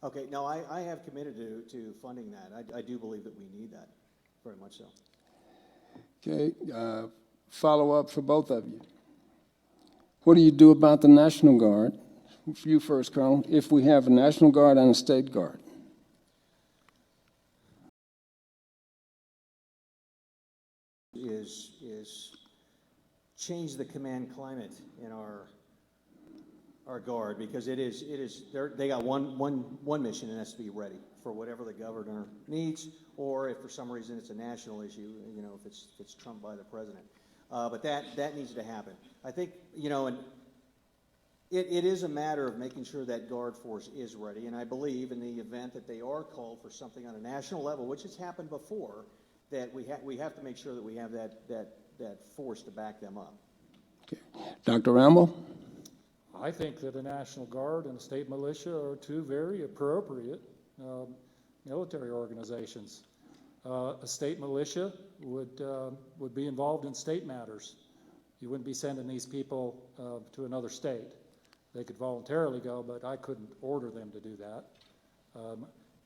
Okay, no, I have committed to funding that. I do believe that we need that. Very much so. Okay, follow up for both of you. What do you do about the National Guard? You first, Colonel. If we have a National Guard and a State Guard. Is change the command climate in our Guard, because they got one mission, and that's to be ready for whatever the governor needs, or if for some reason it's a national issue, if it's trumped by the president. But that needs to happen. I think, and it is a matter of making sure that Guard force is ready, and I believe in the event that they are called for something on a national level, which has happened before, that we have to make sure that we have that force to back them up. Okay. Dr. Rammel? I think that a National Guard and a state militia are two very appropriate military organizations. A state militia would be involved in state matters. You wouldn't be sending these people to another state. They could voluntarily go, but I couldn't order them to do that.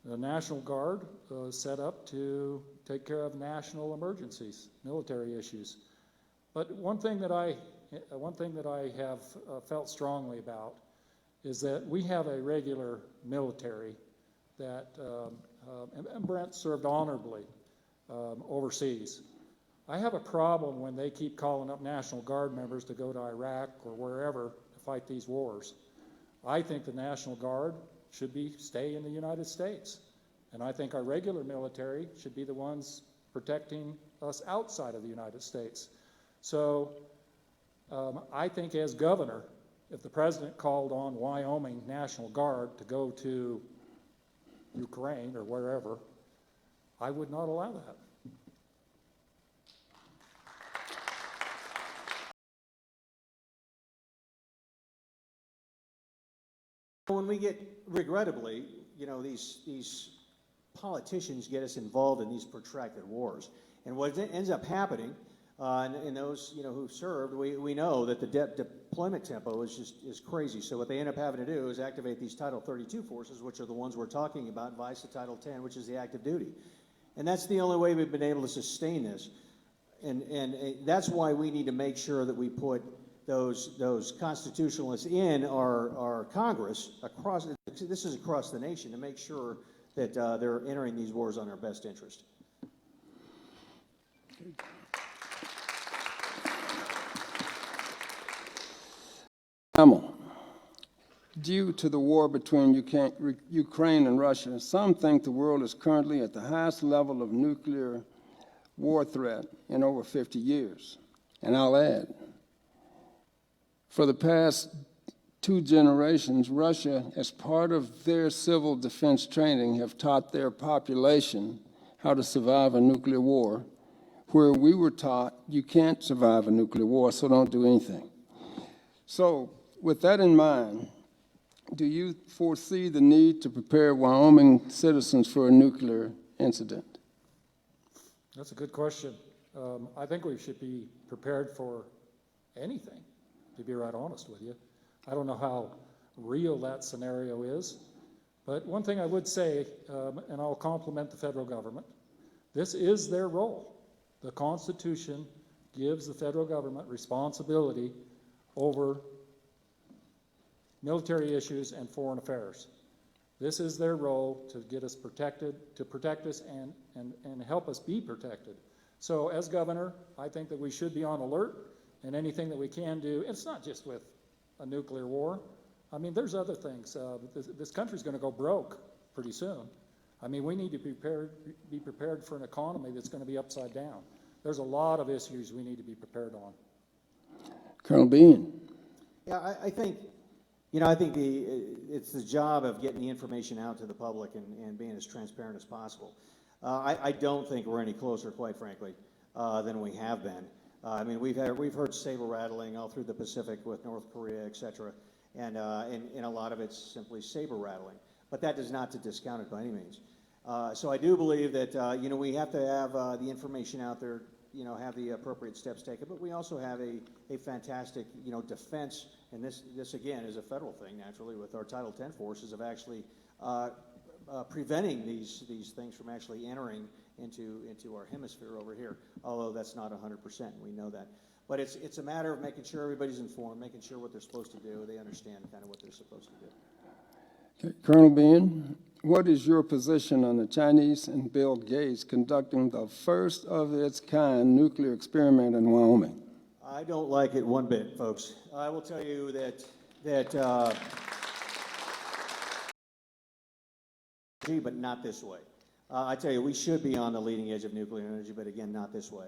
The National Guard is set up to take care of national emergencies, military issues. But one thing that I have felt strongly about is that we have a regular military that, and Brent served honorably overseas. I have a problem when they keep calling up National Guard members to go to Iraq or wherever to fight these wars. I think the National Guard should stay in the United States. And I think our regular military should be the ones protecting us outside of the United States. So I think as governor, if the president called on Wyoming National Guard to go to Ukraine or wherever, I would not allow that. When we get, regrettably, these politicians get us involved in these protracted wars. And what ends up happening, and those who served, we know that the deployment tempo is crazy. So what they end up having to do is activate these Title 32 forces, which are the ones we're talking about, vice to Title 10, which is the active duty. And that's the only way we've been able to sustain this. And that's why we need to make sure that we put those constitutionalists in our Congress across. This is across the nation to make sure that they're entering these wars on our best interest. Due to the war between Ukraine and Russia, some think the world is currently at the highest level of nuclear war threat in over 50 years. And I'll add, for the past 2 generations, Russia, as part of their civil defense training, have taught their population how to survive a nuclear war, where we were taught you can't survive a nuclear war, so don't do anything. So, with that in mind, do you foresee the need to prepare Wyoming citizens for a nuclear incident? That's a good question. I think we should be prepared for anything, to be right honest with you. I don't know how real that scenario is, but one thing I would say, and I'll compliment the federal government, this is their role. The Constitution gives the federal government responsibility over military issues and foreign affairs. This is their role to get us protected, to protect us and help us be protected. So as governor, I think that we should be on alert and anything that we can do. It's not just with a nuclear war. I mean, there's other things. This country's going to go broke pretty soon. I mean, we need to be prepared for an economy that's going to be upside down. There's a lot of issues we need to be prepared on. Colonel Bean. Yeah, I think it's the job of getting the information out to the public and being as transparent as possible. I don't think we're any closer, quite frankly, than we have been. I mean, we've heard saber rattling all through the Pacific with North Korea, et cetera, and a lot of it's simply saber rattling. But that is not to discount it by any means. So I do believe that we have to have the information out there, have the appropriate steps taken. But we also have a fantastic defense, and this again is a federal thing naturally with our Title 10 forces of actually preventing these things from actually entering into our hemisphere over here. Although that's not 100%, we know that. But it's a matter of making sure everybody's informed, making sure what they're supposed to do, they understand kind of what they're supposed to do. Okay. Colonel Bean, what is your position on the Chinese and Bill Gates conducting the first of its kind nuclear experiment in Wyoming? I don't like it one bit, folks. I will tell you that but not this way. I tell you, we should be on the leading edge of nuclear energy, but again, not this way.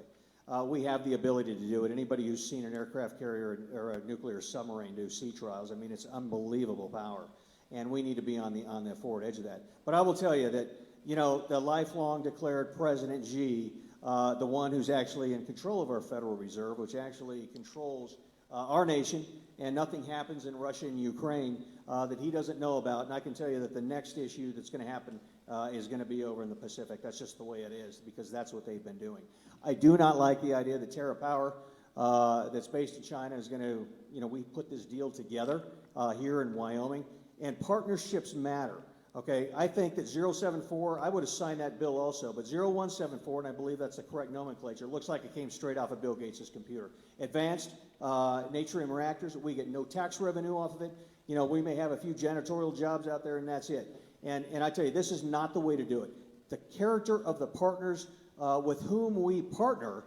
We have the ability to do it. Anybody who's seen an aircraft carrier or a nuclear submarine do sea trials, I mean, it's unbelievable power. And we need to be on the forward edge of that. But I will tell you that, the lifelong declared President Xi, the one who's actually in control of our Federal Reserve, which actually controls our nation, and nothing happens in Russia and Ukraine that he doesn't know about. And I can tell you that the next issue that's going to happen is going to be over in the Pacific. That's just the way it is, because that's what they've been doing. I do not like the idea that TerraPower, that's based in China, is going to, we put this deal together here in Wyoming, and partnerships matter. Okay, I think that 074, I would have signed that bill also, but 0174, and I believe that's the correct nomenclature, looks like it came straight off of Bill Gates' computer. Advanced natrium reactors, we get no tax revenue off of it. We may have a few janitorial jobs out there, and that's it. And I tell you, this is not the way to do it. The character of the partners with whom we partner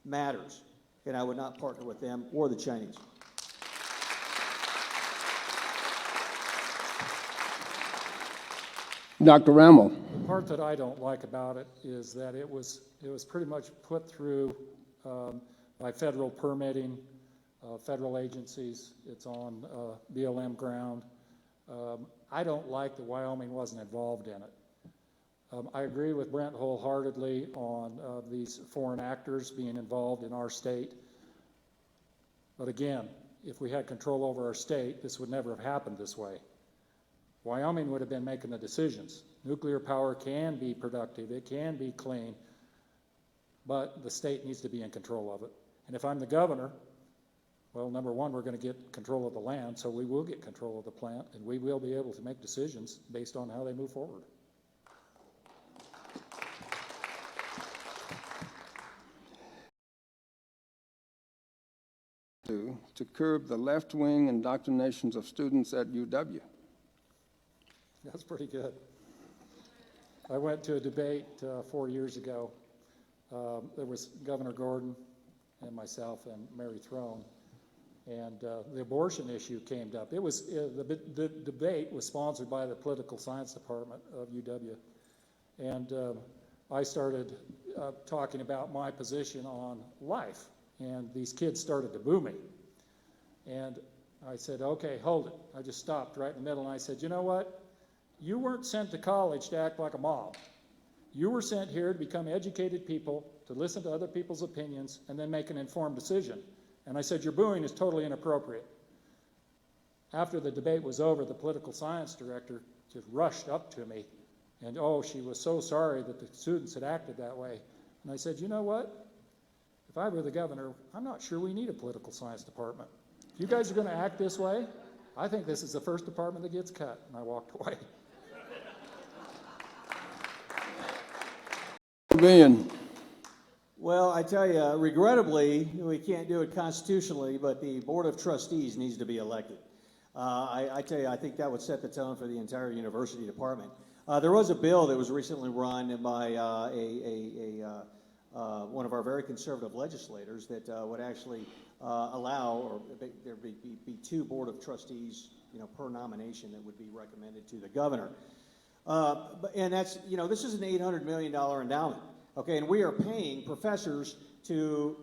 matters, and I would not partner with them or the Chinese. Dr. Rammel. The part that I don't like about it is that it was pretty much put through by federal permitting, federal agencies. It's on BLM ground. I don't like that Wyoming wasn't involved in it. I agree with Brent wholeheartedly on these foreign actors being involved in our state. But again, if we had control over our state, this would never have happened this way. Wyoming would have been making the decisions. Nuclear power can be productive, it can be clean, but the state needs to be in control of it. And if I'm the governor, well, number one, we're going to get control of the land, so we will get control of the plant, and we will be able to make decisions based on how they move forward. To curb the left-wing indoctrinations of students at UW. That's pretty good. I went to a debate 4 years ago. There was Governor Gordon and myself and Mary Throne, and the abortion issue came up. It was the debate was sponsored by the political science department of UW, and I started talking about my position on life, and these kids started to boo me, and I said, okay, hold it. I just stopped right in the middle, and I said, you know what? You weren't sent to college to act like a mob. You were sent here to become educated people, to listen to other people's opinions, and then make an informed decision. And I said, your booing is totally inappropriate. After the debate was over, the political science director just rushed up to me, and she was so sorry that the students had acted that way. And I said, you know what? If I were the governor, I'm not sure we need a political science department. If you guys are going to act this way, I think this is the first department that gets cut. And I walked away. Well, I tell you, regrettably, we can't do it constitutionally, but the Board of Trustees needs to be elected. I tell you, I think that would set the tone for the entire university department. There was a bill that was recently run by one of our very conservative legislators that would actually allow, or there would be 2 Board of Trustees, per nomination that would be recommended to the governor. And that's, this is an $800 million endowment, okay, and we are paying professors to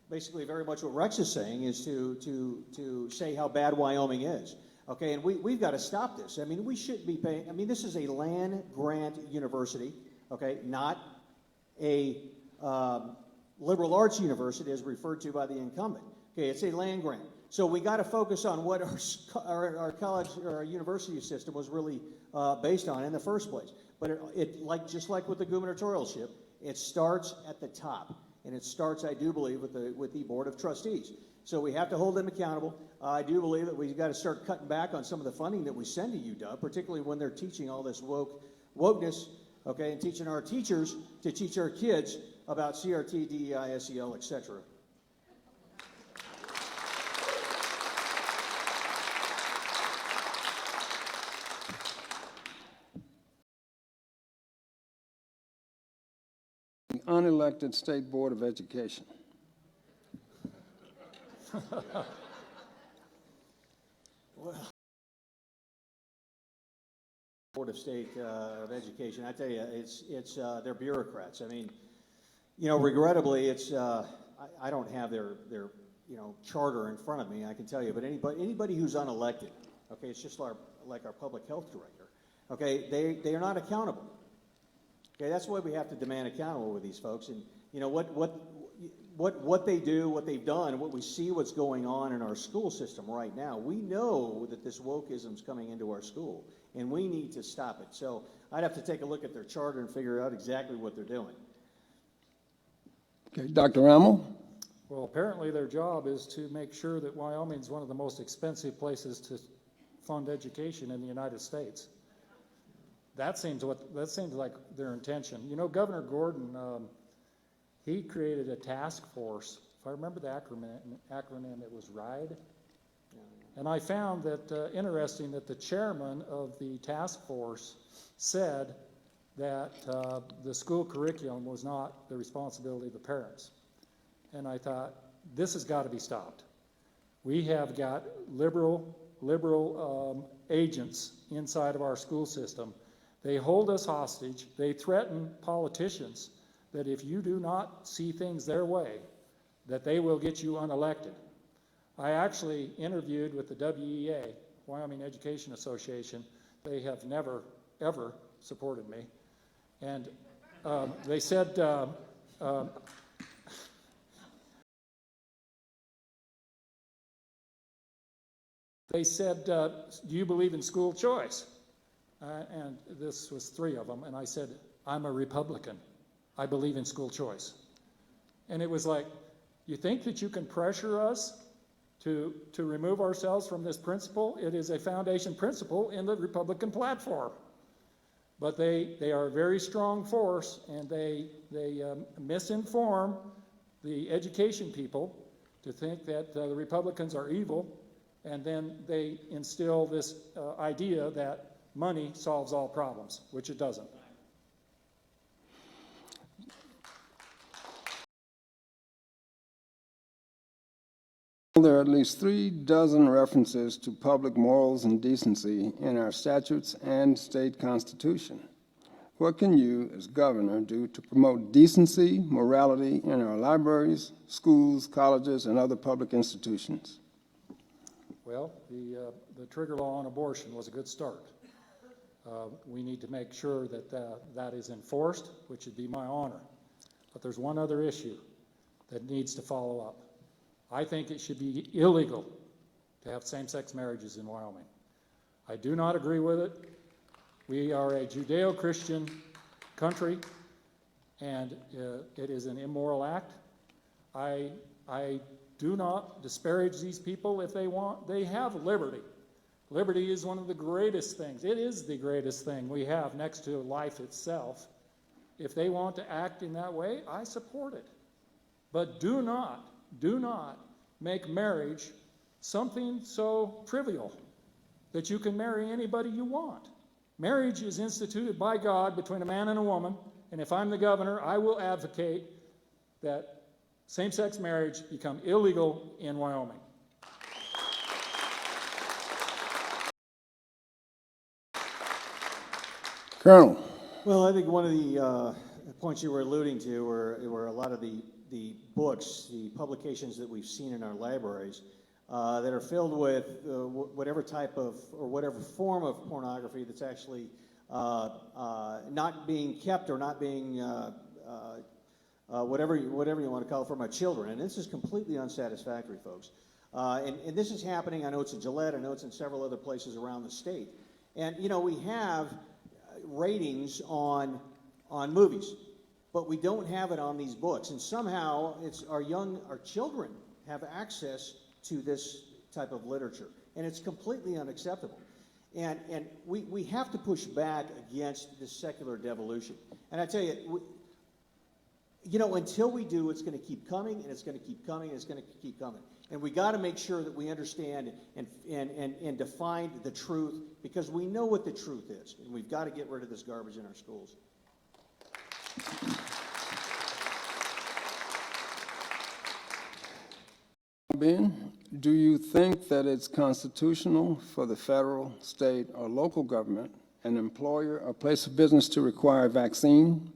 basically very much what Rex is saying is to say how bad Wyoming is, okay, and we've got to stop this. I mean, we shouldn't be paying, this is a land grant university, okay, not a liberal arts university as referred to by the incumbent, okay, it's a land grant. So we got to focus on what our college or our university system was really based on in the first place. But just like with the gubernatorialship, it starts at the top, and it starts, I do believe, with the Board of Trustees. So we have to hold them accountable. I do believe that we've got to start cutting back on some of the funding that we send to UW, particularly when they're teaching all this wokeness, okay, and teaching our teachers to teach our kids about CRT, DEI, SEL, etc. Unelected State Board of Education. Well, Board of State of Education, I tell you, they're bureaucrats. I mean, regrettably, it's I don't have their charter in front of me. I can tell you, but anybody who's unelected, okay, it's just like our public health director, okay, they are not accountable. Okay, that's why we have to demand accountable with these folks. And what they do, what they've done, what we see what's going on in our school system right now. We know that this wokeism is coming into our school, and we need to stop it. So I'd have to take a look at their charter and figure out exactly what they're doing. Okay, Dr. Rammel? Well, apparently their job is to make sure that Wyoming is one of the most expensive places to fund education in the United States. That seems like their intention. You know, Governor Gordon, he created a task force. If I remember the acronym, it was RIDE. And I found that interesting that the chairman of the task force said that the school curriculum was not the responsibility of the parents. And I thought, this has got to be stopped. We have got liberal agents inside of our school system. They hold us hostage. They threaten politicians that if you do not see things their way, that they will get you unelected. I actually interviewed with the WEA, Wyoming Education Association. They have never, ever supported me. And they said, do you believe in school choice? And this was 3 of them. And I said, I'm a Republican. I believe in school choice. And it was like, you think that you can pressure us to remove ourselves from this principle? It is a foundation principle in the Republican platform. But they are a very strong force, and they misinform the education people to think that the Republicans are evil, and then they instill this idea that money solves all problems, which it doesn't. There are at least 3 dozen references to public morals and decency in our statutes and state constitution. What can you, as governor, do to promote decency, morality in our libraries, schools, colleges, and other public institutions? Well, the trigger law on abortion was a good start. We need to make sure that that is enforced, which would be my honor. But there's one other issue that needs to follow up. I think it should be illegal to have same-sex marriages in Wyoming. I do not agree with it. We are a Judeo-Christian country, and it is an immoral act. I do not disparage these people if they want. They have liberty. Liberty is one of the greatest things. It is the greatest thing we have next to life itself. If they want to act in that way, I support it. But do not make marriage something so trivial that you can marry anybody you want. Marriage is instituted by God between a man and a woman, and if I'm the governor, I will advocate that same-sex marriage become illegal in Wyoming. Colonel. Well, I think one of the points you were alluding to were a lot of the books, the publications that we've seen in our libraries that are filled with whatever type of or whatever form of pornography that's actually not being kept or not being whatever you want to call it from our children. And this is completely unsatisfactory, folks. And this is happening. I know it's in Gillette. I know it's in several other places around the state. And, you know, we have ratings on movies, but we don't have it on these books. And somehow it's our children have access to this type of literature. And it's completely unacceptable. And we have to push back against this secular devolution. And I tell you, until we do, it's going to keep coming, and it's going to keep coming, and it's going to keep coming. And we got to make sure that we understand and define the truth, because we know what the truth is, and we've got to get rid of this garbage in our schools. Ben, do you think that it's constitutional for the federal, state, or local government, an employer or place of business to require a vaccine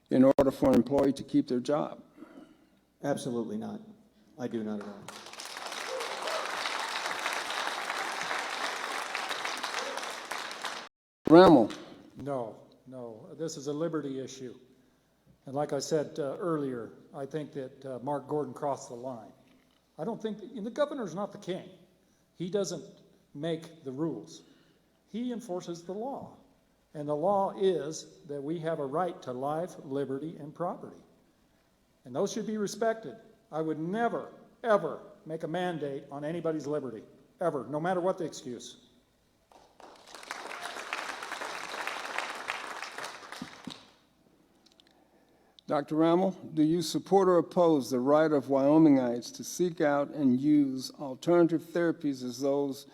in order for an employee to keep their job? Absolutely not. I do not at all. Rammel. No. This is a liberty issue. And like I said earlier, I think that Mark Gordon crossed the line. I don't think, the governor's not the king. He doesn't make the rules. He enforces the law. And the law is that we have a right to life, liberty, and property. And those should be respected. I would never, ever make a mandate on anybody's liberty, ever, no matter what the excuse. Dr. Rammel, do you support or oppose the right of Wyomingites to seek out and use alternative therapies as those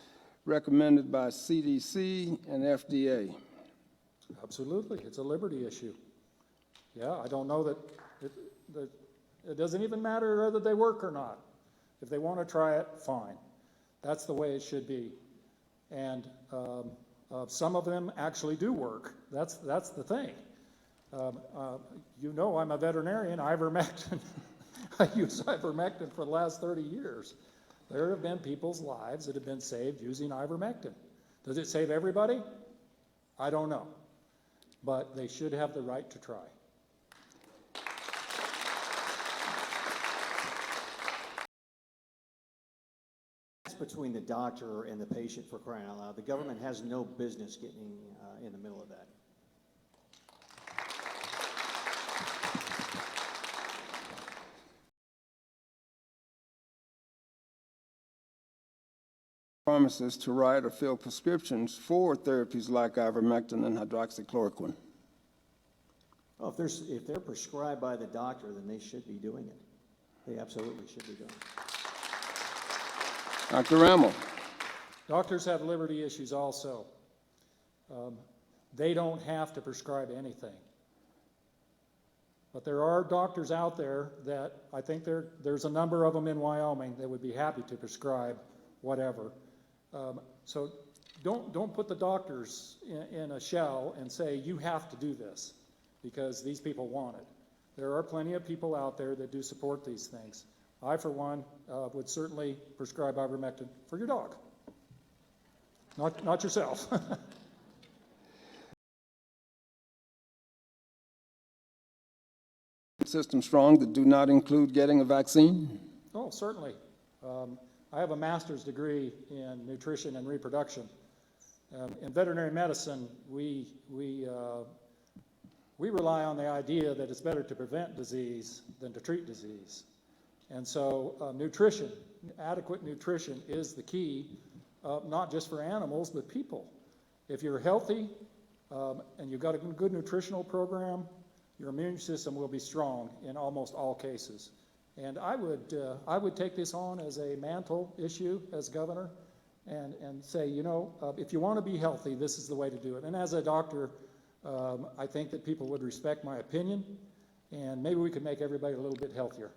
recommended by CDC and FDA? Absolutely. It's a liberty issue. Yeah, I don't know that it doesn't even matter whether they work or not. If they want to try it, fine. That's the way it should be. And some of them actually do work. That's the thing. You know I'm a veterinarian. Ivermectin. I use ivermectin for the last 30 years. There have been people's lives that have been saved using ivermectin. Does it save everybody? I don't know. But they should have the right to try. Between the doctor and the patient, for crying out loud. The government has no business getting in the middle of that. Pharmacists to write or fill prescriptions for therapies like ivermectin and hydroxychloroquine. Oh, if they're prescribed by the doctor, then they should be doing it. They absolutely should be doing it. Dr. Rammel. Doctors have liberty issues also. They don't have to prescribe anything. But there are doctors out there that I think there's a number of them in Wyoming that would be happy to prescribe whatever. So don't put the doctors in a shell and say you have to do this because these people want it. There are plenty of people out there that do support these things. I, for one, would certainly prescribe ivermectin for your dog, not yourself. System strong that do not include getting a vaccine? Oh, certainly. I have a master's degree in nutrition and reproduction. In veterinary medicine, we rely on the idea that it's better to prevent disease than to treat disease. And so nutrition, adequate nutrition is the key, not just for animals, but people. If you're healthy and you've got a good nutritional program, your immune system will be strong in almost all cases. And I would take this on as a mantle issue as governor and say, you know, if you want to be healthy, this is the way to do it. And as a doctor, I think that people would respect my opinion, and maybe we could make everybody a little bit healthier.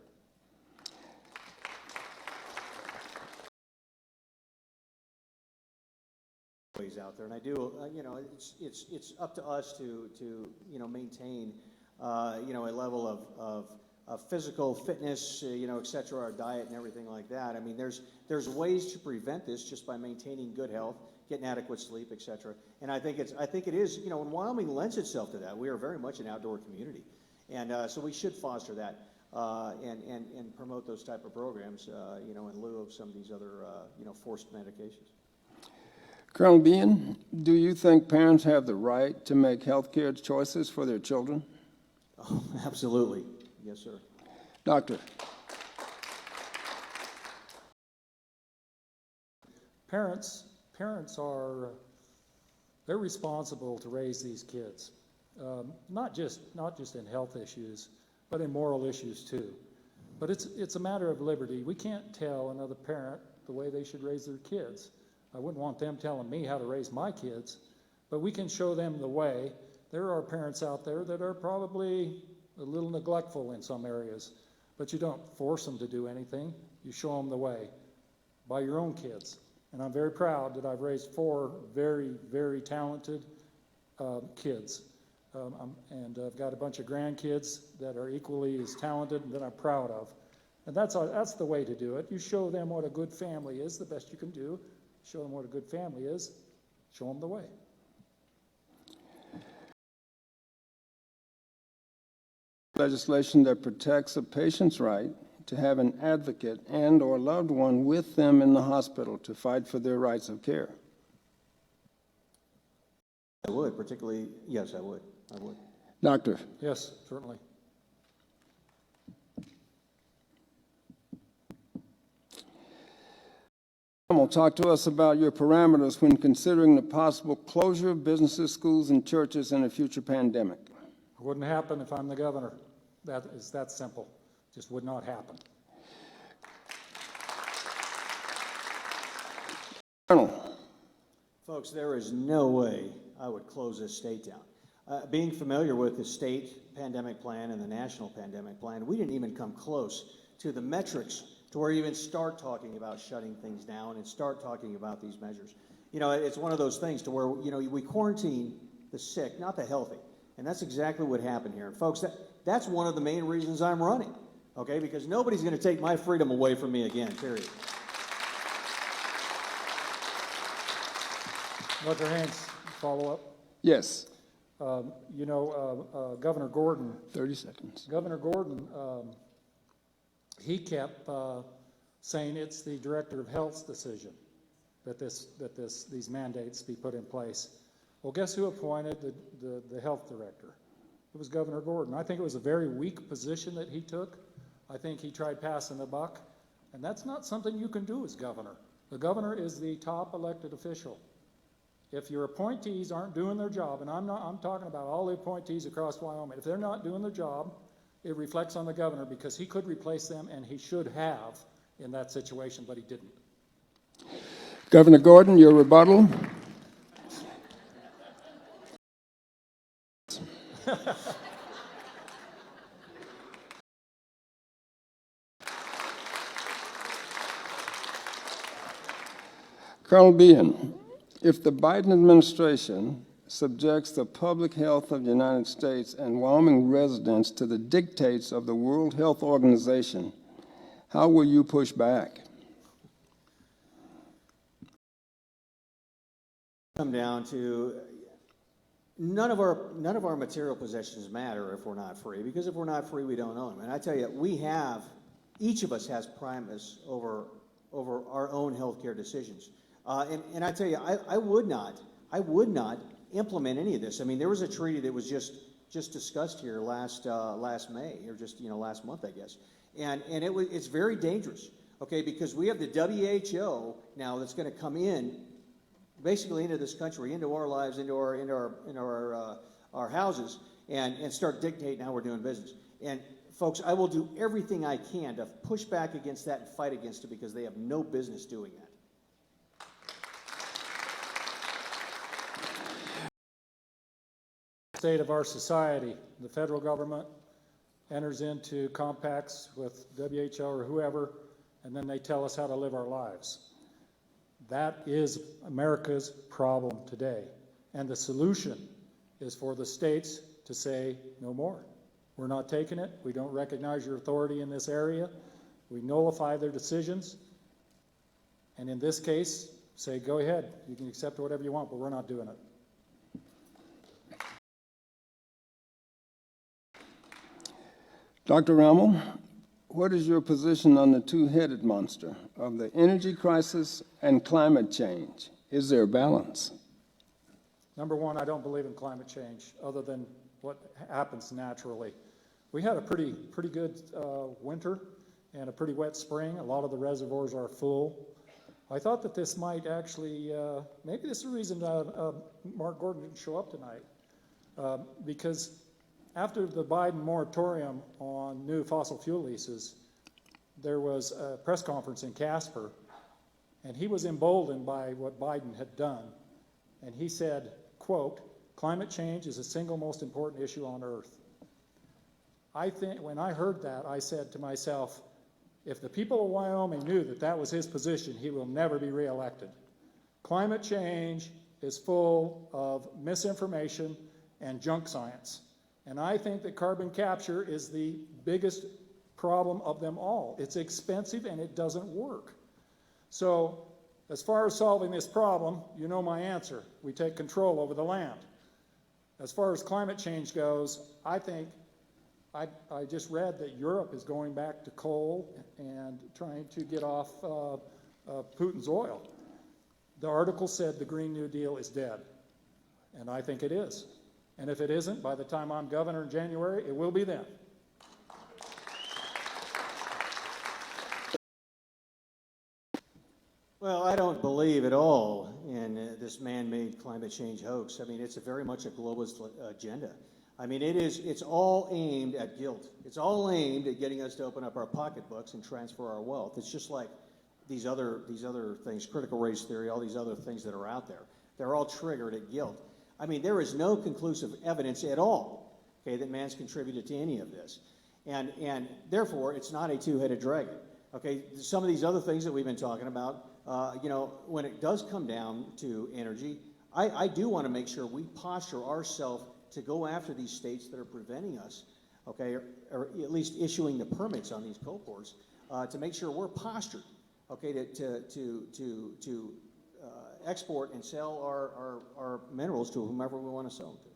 Out there, and I do, you know, it's up to us to you know, maintain, you know, a level of physical fitness, you know, et cetera, our diet and everything like that. I mean, there's ways to prevent this just by maintaining good health, getting adequate sleep, et cetera. And I think it is, you know, and Wyoming lends itself to that. We are very much an outdoor community, and so we should foster that and promote those type of programs, you know, in lieu of some of these other, you know, forced medications. Colonel Bean, do you think parents have the right to make health care choices for their children? Oh, absolutely. Yes, sir. Doctor. Parents are, they're responsible to raise these kids, not just in health issues, but in moral issues too. But it's a matter of liberty. We can't tell another parent the way they should raise their kids. I wouldn't want them telling me how to raise my kids, but we can show them the way. There are parents out there that are probably a little neglectful in some areas, but you don't force them to do anything. You show them the way by your own kids. And I'm very proud that I've raised 4 very, very talented kids. And I've got a bunch of grandkids that are equally as talented and that I'm proud of. And that's the way to do it. You show them what a good family is, the best you can do. Show them what a good family is. Show them the way. Legislation that protects a patient's right to have an advocate and or loved one with them in the hospital to fight for their rights of care. I would, particularly, yes, I would. Doctor, Yes, certainly. talk to us about your parameters when considering the possible closure of businesses, schools, and churches in a future pandemic. It wouldn't happen if I'm the governor. That is that simple. Just would not happen. Colonel, Folks, there is no way I would close this state down. Being familiar with the state pandemic plan and the national pandemic plan, we didn't even come close to the metrics to where you even start talking about shutting things down and start talking about these measures. You know, it's one of those things to where, you know, we quarantine the sick, not the healthy. And that's exactly what happened here. And folks, that's one of the main reasons I'm running, okay? Because nobody's going to take my freedom away from me again, period. Dr. Haynes, follow up. yes, Governor Gordon, 30 seconds. Governor Gordon, he kept saying it's the Director of Health's decision that these mandates be put in place. Well, guess who appointed the health director? It was Governor Gordon. I think it was a very weak position that he took. I think he tried passing the buck, and that's not something you can do as governor. The governor is the top elected official. If your appointees aren't doing their job, and I'm talking about all the appointees across Wyoming, if they're not doing their job, it reflects on the governor because he could replace them and he should have in that situation, but he didn't. Governor Gordon, your rebuttal. Colonel Behan, if the Biden administration subjects the public health of the United States and Wyoming residents to the dictates of the World Health Organization, how will you push back? Come down to none of our material possessions matter if we're not free, because if we're not free, we don't own them. And I tell you, each of us has primacy over our own healthcare decisions. And I tell you, I would not implement any of this. I mean, there was a treaty that was just discussed here last May, or just last month, I guess, and it's very dangerous. Okay, because we have the WHO now that's going to come in, basically into this country, into our lives, into our houses, and start dictating how we're doing business. And folks, I will do everything I can to push back against that and fight against it because they have no business doing that. State of our society, the federal government enters into compacts with WHO or whoever, and then they tell us how to live our lives. That is America's problem today. And the solution is for the states to say no more. We're not taking it. We don't recognize your authority in this area. We nullify their decisions. And in this case, say, go ahead. You can accept whatever you want, but we're not doing it. Dr. Rummel, what is your position on the two-headed monster of the energy crisis and climate change? Is there a balance? Number one, I don't believe in climate change other than what happens naturally. We had a pretty good winter and a pretty wet spring. A lot of the reservoirs are full. I thought that this might actually, maybe this is the reason Mark Gordon didn't show up tonight, because after the Biden moratorium on new fossil fuel leases, there was a press conference in Casper, and he was emboldened by what Biden had done. And he said, quote, "Climate change is the single most important issue on Earth." I think when I heard that, I said to myself, if the people of Wyoming knew that that was his position, he will never be reelected. Climate change is full of misinformation and junk science. And I think that carbon capture is the biggest problem of them all. It's expensive and it doesn't work. So as far as solving this problem, you know my answer. We take control over the land. As far as climate change goes, I think I just read that Europe is going back to coal and trying to get off Putin's oil. The article said the Green New Deal is dead. And I think it is. And if it isn't, by the time I'm governor in January, it will be then. Well, I don't believe at all in this man-made climate change hoax. I mean, it's very much a globalist agenda. I mean, it's all aimed at guilt. It's all aimed at getting us to open up our pocketbooks and transfer our wealth. It's just like these other things, critical race theory, all these other things that are out there. They're all triggered at guilt. I mean, there is no conclusive evidence at all, okay, that man's contributed to any of this. And therefore, it's not a two-headed dragon. Okay, some of these other things that we've been talking about, when it does come down to energy, I do want to make sure we posture ourselves to go after these states that are preventing us, okay, or at least issuing the permits on these coal ports, to make sure we're postured, okay, to export and sell our minerals to whomever we want to sell them to.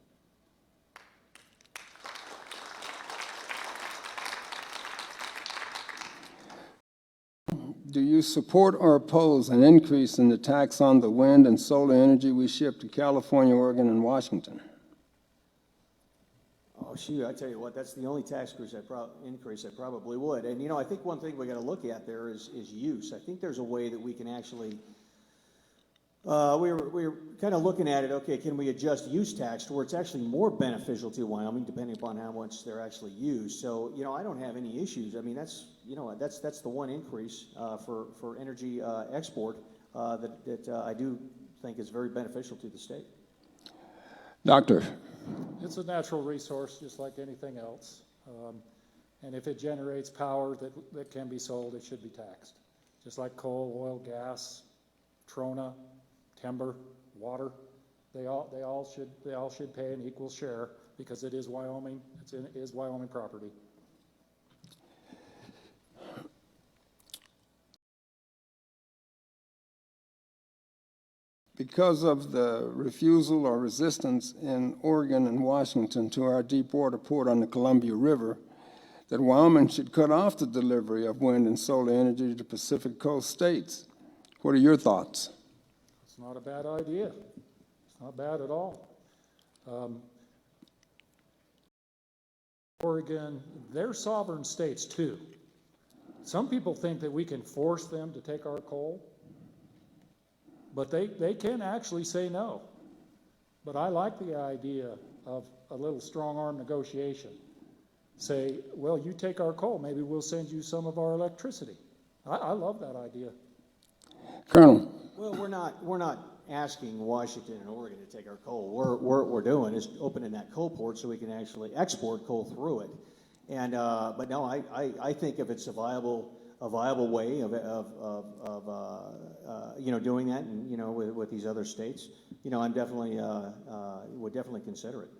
Do you support or oppose an increase in the tax on the wind and solar energy we ship to California, Oregon, and Washington? Oh, shoot, I tell you what, that's the only tax increase I probably would. And, I think one thing we got to look at there is use. I think there's a way that we can actually, we're kind of looking at it, okay, can we adjust use tax to where it's actually more beneficial to Wyoming, depending upon how much they're actually used. So, I don't have any issues. I mean, that's the one increase for energy export that I do think is very beneficial to the state. Doctor. It's a natural resource just like anything else. And if it generates power that can be sold, it should be taxed. Just like coal, oil, gas, trona, timber, water, they all should pay an equal share because it is Wyoming. It is Wyoming property. Because of the refusal or resistance in Oregon and Washington to our deep water port on the Columbia River, that Wyoming should cut off the delivery of wind and solar energy to Pacific Coast states. What are your thoughts? It's not a bad idea. It's not bad at all. Oregon, they're sovereign states too. Some people think that we can force them to take our coal. But they can actually say no. But I like the idea of a little strong-arm negotiation. Say, well, you take our coal, maybe we'll send you some of our electricity. I love that idea. Colonel. Well, we're not asking Washington and Oregon to take our coal. What we're doing is opening that coal port so we can actually export coal through it. And but no, I think if it's a viable way of doing that, and with these other states, I'm definitely would definitely consider it.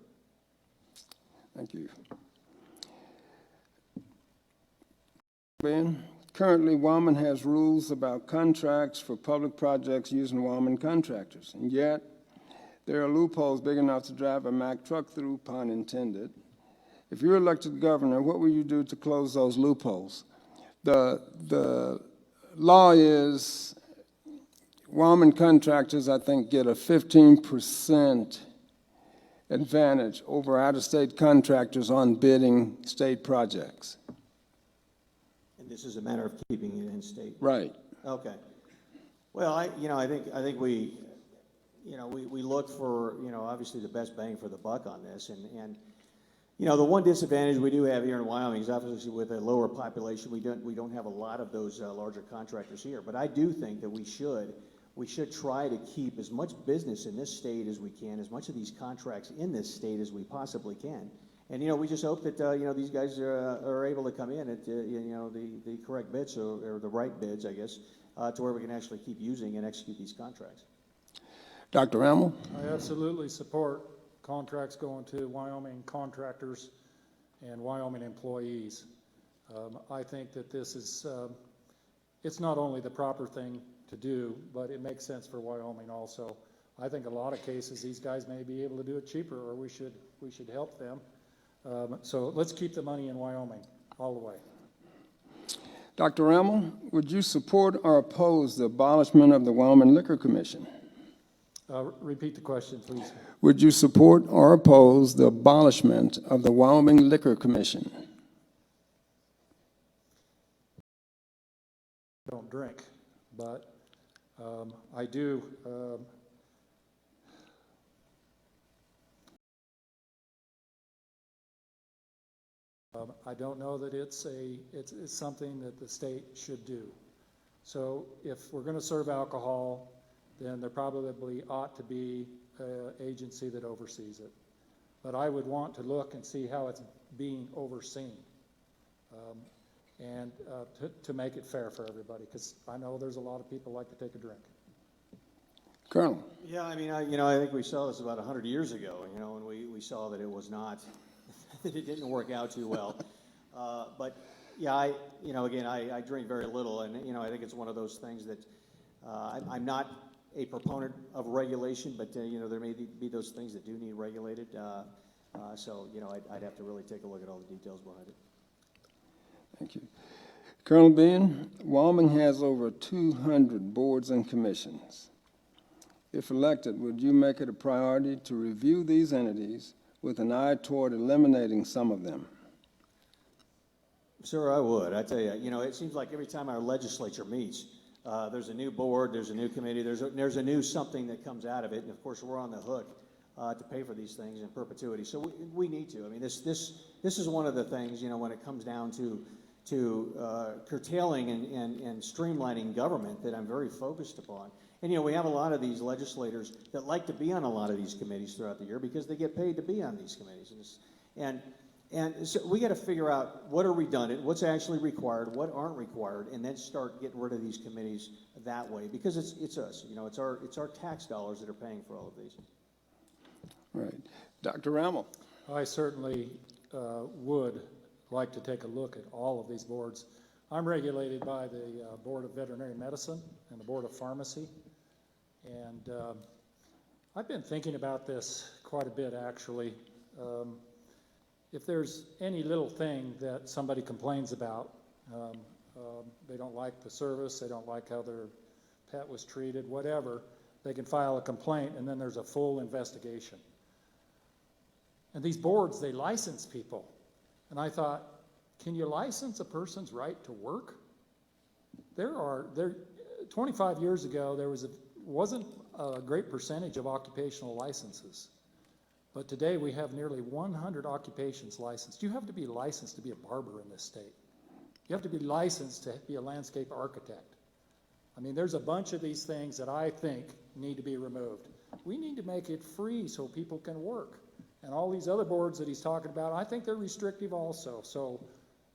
Thank you. Ben, currently Wyoming has rules about contracts for public projects using Wyoming contractors, and yet there are loopholes big enough to drive a Mack truck through, pun intended. If you're elected governor, what will you do to close those loopholes? The law is Wyoming contractors, I think, get a 15% advantage over out-of-state contractors on bidding state projects. And this is a matter of keeping it in state. Right. Okay. Well, I think we look for obviously the best bang for the buck on this, and the one disadvantage we do have here in Wyoming is obviously with a lower population, we don't have a lot of those larger contractors here. But I do think that we should try to keep as much business in this state as we can, as much of these contracts in this state as we possibly can. And we just hope that these guys are able to come in at the correct bids or the right bids, I guess, to where we can actually keep using and execute these contracts. Dr. Ramel? I absolutely support contracts going to Wyoming contractors and Wyoming employees. I think that this is, it's not only the proper thing to do, but it makes sense for Wyoming also. I think a lot of cases these guys may be able to do it cheaper, or we should help them. So let's keep the money in Wyoming all the way. Dr. Ramel, would you support or oppose the abolishment of the Wyoming Liquor Commission? Repeat the question, please. Would you support or oppose the abolishment of the Wyoming Liquor Commission? Don't drink, but I do. I don't know that it's something that the state should do. So if we're going to serve alcohol, then there probably ought to be an agency that oversees it. But I would want to look and see how it's being overseen, and to make it fair for everybody, because I know there's a lot of people like to take a drink. Colonel? Yeah, I mean, I think we saw this about 100 years ago, and we saw that it was not, that it didn't work out too well. But yeah, I drink very little, and I think it's one of those things that I'm not a proponent of regulation, but there may be those things that do need regulated. So I'd have to really take a look at all the details behind it. Thank you. Colonel Bean, Wyoming has over 200 boards and commissions. If elected, would you make it a priority to review these entities with an eye toward eliminating some of them? Sir, I would. I tell you, it seems like every time our legislature meets, there's a new board, there's a new committee, there's a new something that comes out of it, and of course we're on the hook to pay for these things in perpetuity. So we need to. I mean, this is one of the things, when it comes down to curtailing and streamlining government that I'm very focused upon. And we have a lot of these legislators that like to be on a lot of these committees throughout the year because they get paid to be on these committees. And so we got to figure out what are redundant, what's actually required, what aren't required, and then start getting rid of these committees that way, because it's us, it's our tax dollars that are paying for all of these. Right. Dr. Rammel? I certainly would like to take a look at all of these boards. I'm regulated by the Board of Veterinary Medicine and the Board of Pharmacy, and I've been thinking about this quite a bit, actually. If there's any little thing that somebody complains about, they don't like the service, they don't like how their pet was treated, whatever, they can file a complaint, and then there's a full investigation. And these boards, they license people. And I thought, can you license a person's right to work? 25 years ago, there wasn't a great percentage of occupational licenses. But today we have nearly 100 occupations licensed. You have to be licensed to be a barber in this state. You have to be licensed to be a landscape architect. I mean, there's a bunch of these things that I think need to be removed. We need to make it free so people can work. And all these other boards that he's talking about, I think they're restrictive also. So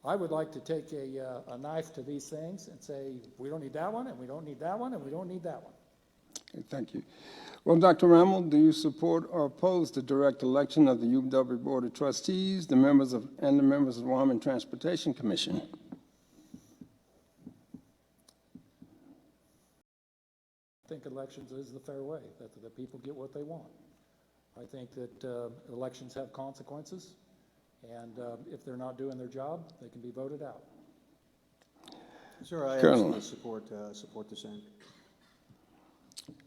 I would like to take a knife to these things and say, we don't need that one, and we don't need that one, and we don't need that one. Okay, thank you. Well, Dr. Rammel, do you support or oppose the direct election of the UW Board of Trustees, the members of the Wyoming Transportation Commission? I think elections is the fair way, that the people get what they want. I think that elections have consequences, and if they're not doing their job, they can be voted out. Sir, I Colonel. absolutely support the same.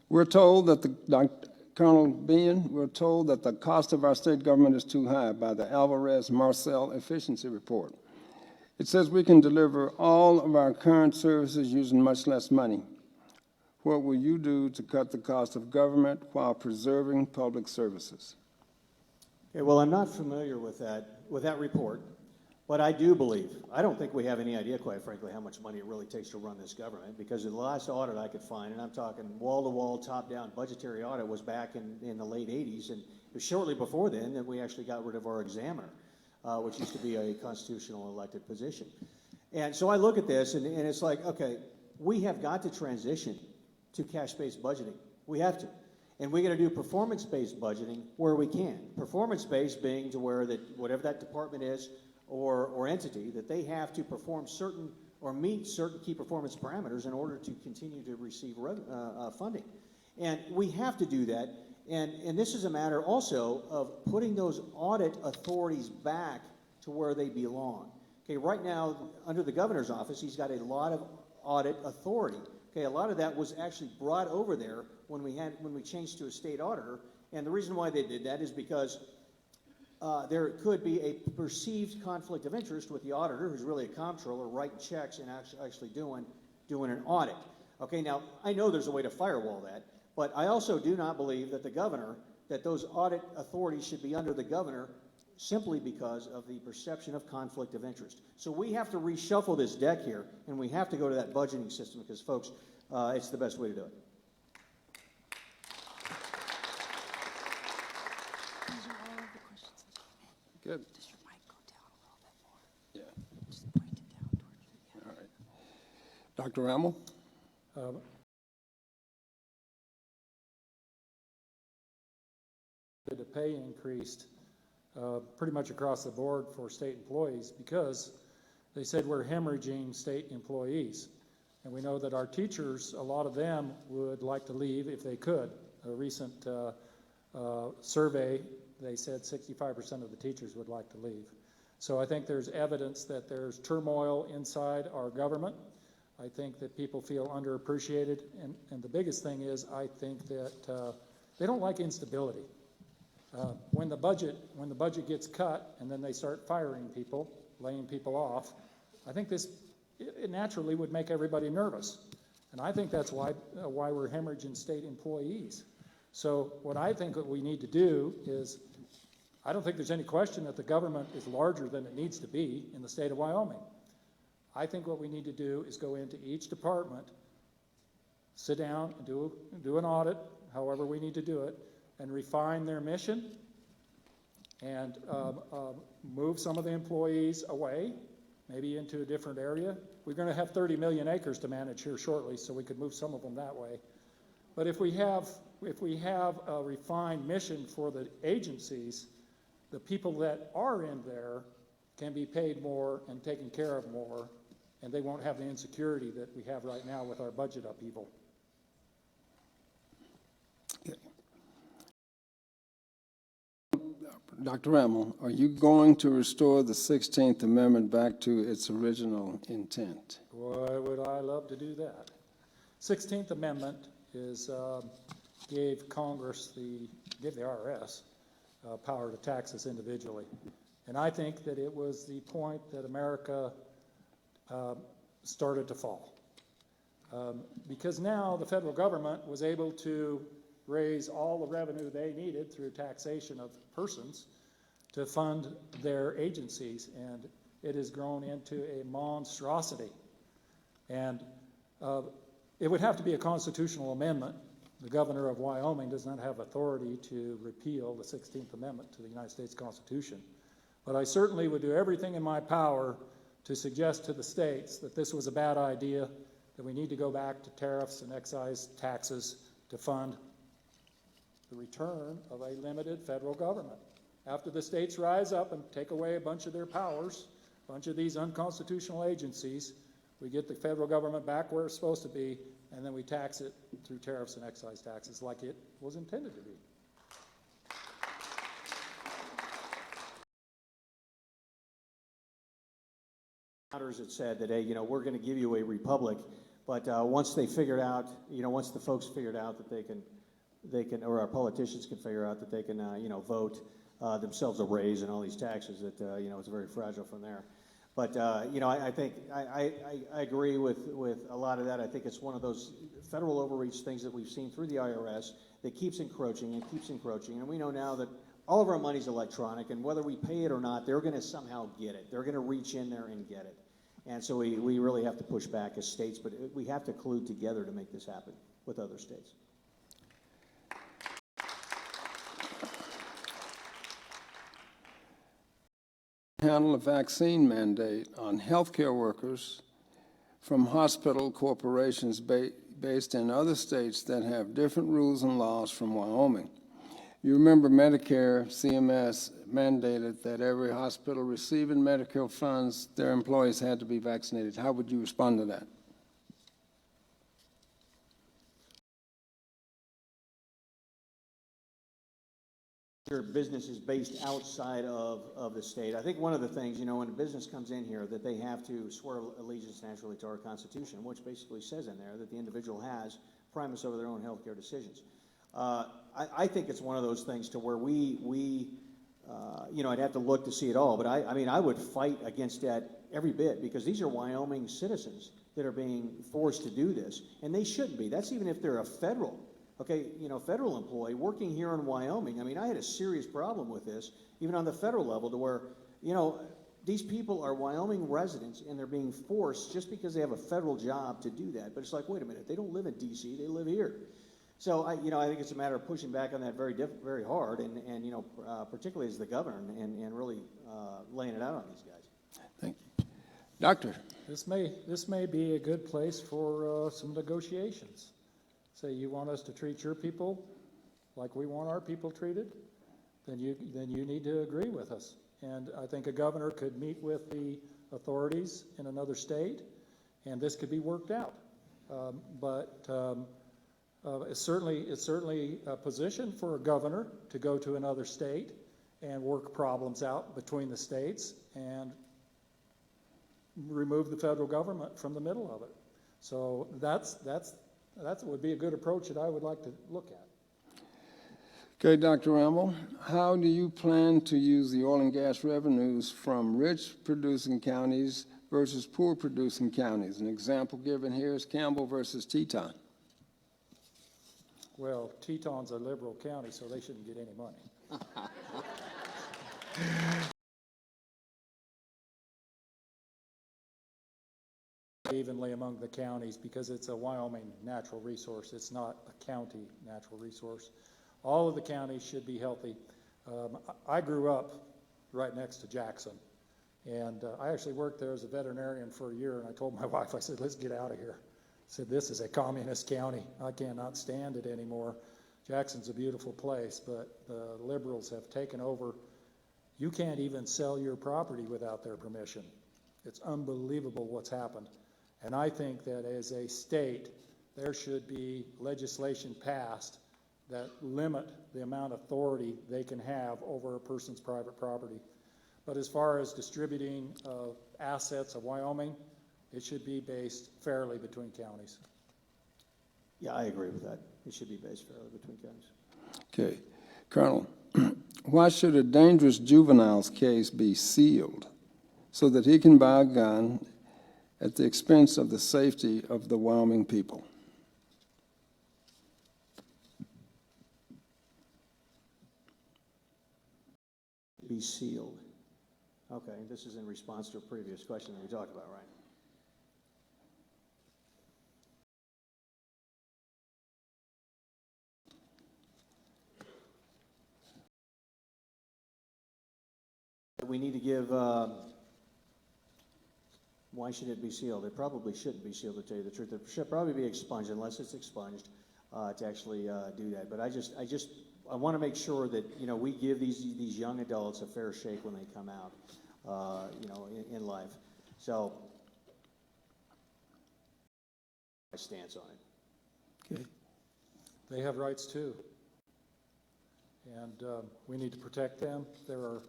We're told that Colonel Bean, we're told that the cost of our state government is too high by the Alvarez-Marcel Efficiency Report. It says we can deliver all of our current services using much less money. What will you do to cut the cost of government while preserving public services? Okay, well, I'm not familiar with that report, but I do believe, I don't think we have any idea, quite frankly, how much money it really takes to run this government, because the last audit I could find, and I'm talking wall-to-wall, top-down budgetary audit, was back in the late 80s, and it was shortly before then that we actually got rid of our examiner, which used to be a constitutional elected position. And so I look at this, and it's like, okay, we have got to transition to cash-based budgeting. We have to. And we're going to do performance-based budgeting where we can. Performance-based being to where that whatever that department is or entity, that they have to perform certain or meet certain key performance parameters in order to continue to receive funding. And we have to do that. And this is a matter also of putting those audit authorities back to where they belong. Okay, right now, under the governor's office, he's got a lot of audit authority. Okay, a lot of that was actually brought over there when we changed to a state auditor, and the reason why they did that is because there could be a perceived conflict of interest with the auditor, who's really a comptroller, writing checks and actually doing an audit. Okay, now I know there's a way to firewall that, but I also do not believe that that those audit authorities should be under the governor simply because of the perception of conflict of interest. So we have to reshuffle this deck here, and we have to go to that budgeting system because, folks, it's the best way to do it. These are all of the questions. Good. Does your mic go down a little bit more? Yeah. Just point it down towards you. All right. Dr. Rammel? The pay increased pretty much across the board for state employees because they said we're hemorrhaging state employees. And we know that our teachers, a lot of them would like to leave if they could. A recent survey, they said 65% of the teachers would like to leave. So I think there's evidence that there's turmoil inside our government. I think that people feel underappreciated. And the biggest thing is I think that they don't like instability. When the budget gets cut and then they start firing people, laying people off, I think it naturally would make everybody nervous. And I think that's why we're hemorrhaging state employees. So what I think that we need to do is, I don't think there's any question that the government is larger than it needs to be in the state of Wyoming. I think what we need to do is go into each department, sit down and do an audit, however we need to do it, and refine their mission and move some of the employees away, maybe into a different area. We're going to have 30 million acres to manage here shortly, so we could move some of them that way. But if we have a refined mission for the agencies, the people that are in there can be paid more and taken care of more, and they won't have the insecurity that we have right now with our budget upheaval. Dr. Rammel, are you going to restore the 16th Amendment back to its original intent? Boy, would I love to do that. 16th Amendment gave Congress, gave the IRS power to tax us individually. And I think that it was the point that America started to fall. Because now the federal government was able to raise all the revenue they needed through taxation of persons to fund their agencies, and it has grown into a monstrosity. And it would have to be a constitutional amendment. The governor of Wyoming does not have authority to repeal the 16th Amendment to the United States Constitution. But I certainly would do everything in my power to suggest to the states that this was a bad idea, that we need to go back to tariffs and excise taxes to fund the return of a limited federal government. After the states rise up and take away a bunch of their powers, a bunch of these unconstitutional agencies, we get the federal government back where it's supposed to be, and then we tax it through tariffs and excise taxes like it was intended to be. It said that, hey, we're going to give you a republic, but once they figured out, once the folks figured out that they can, or our politicians can figure out that they can, vote themselves a raise and all these taxes, that it's very fragile from there. But I think I agree with a lot of that. I think it's one of those federal overreach things that we've seen through the IRS that keeps encroaching and keeps encroaching, and we know now that all of our money's electronic, and whether we pay it or not, they're going to somehow get it. They're going to reach in there and get it. And so we really have to push back as states, but we have to collude together to make this happen with other states. Handle a vaccine mandate on healthcare workers from hospital corporations based in other states that have different rules and laws from Wyoming. You remember Medicare, CMS mandated that every hospital receiving Medicare funds, their employees had to be vaccinated. How would you respond to that? your business is based outside of the state. I think one of the things, you know, when a business comes in here, that they have to swear allegiance naturally to our Constitution, which basically says in there that the individual has primacy over their own healthcare decisions. I think it's one of those things to where you know, I'd have to look to see it all, but I mean, I would fight against that every bit, because these are Wyoming citizens that are being forced to do this, and they shouldn't be. That's even if they're a federal employee working here in Wyoming. I mean, I had a serious problem with this, even on the federal level, to where, you know, these people are Wyoming residents and they're being forced just because they have a federal job to do that. But it's like, wait a minute, they don't live in D.C., they live here. So, I think it's a matter of pushing back on that very hard, and you know, particularly as the governor, and really laying it out on these guys. Thank you. Doctor? This may be a good place for some negotiations. Say, you want us to treat your people like we want our people treated, then you need to agree with us. And I think a governor could meet with the authorities in another state, and this could be worked out. It's certainly a position for a governor to go to another state and work problems out between the states and remove the federal government from the middle of it. So that would be a good approach that I would like to look at. Okay, Dr. Ramble, how do you plan to use the oil and gas revenues from rich producing counties versus poor producing counties? An example given here is Campbell versus Teton. Well, Teton's a liberal county, so they shouldn't get any money. Evenly among the counties, because it's a Wyoming natural resource. It's not a county natural resource. All of the counties should be healthy. I grew up right next to Jackson, and I actually worked there as a veterinarian for a year, and I told my wife, I said, let's get out of here. I said, this is a communist county. I cannot stand it anymore. Jackson's a beautiful place, but the liberals have taken over. You can't even sell your property without their permission. It's unbelievable what's happened. And I think that as a state, there should be legislation passed that limit the amount of authority they can have over a person's private property. But as far as distributing assets of Wyoming, it should be based fairly between counties. Yeah, I agree with that. It should be based fairly between counties. Okay. Colonel, why should a dangerous juvenile's case be sealed so that he can buy a gun at the expense of the safety of the Wyoming people? Be sealed. Okay, this is in response to a previous question that we talked about, right? We need to give, why should it be sealed? It probably shouldn't be sealed, to tell you the truth. It should probably be expunged, unless it's expunged, to actually do that. But I want to make sure that, you know, we give these young adults a fair shake when they come out, you know, in life. So, my stance on it. Okay. They have rights too, and we need to protect them. They're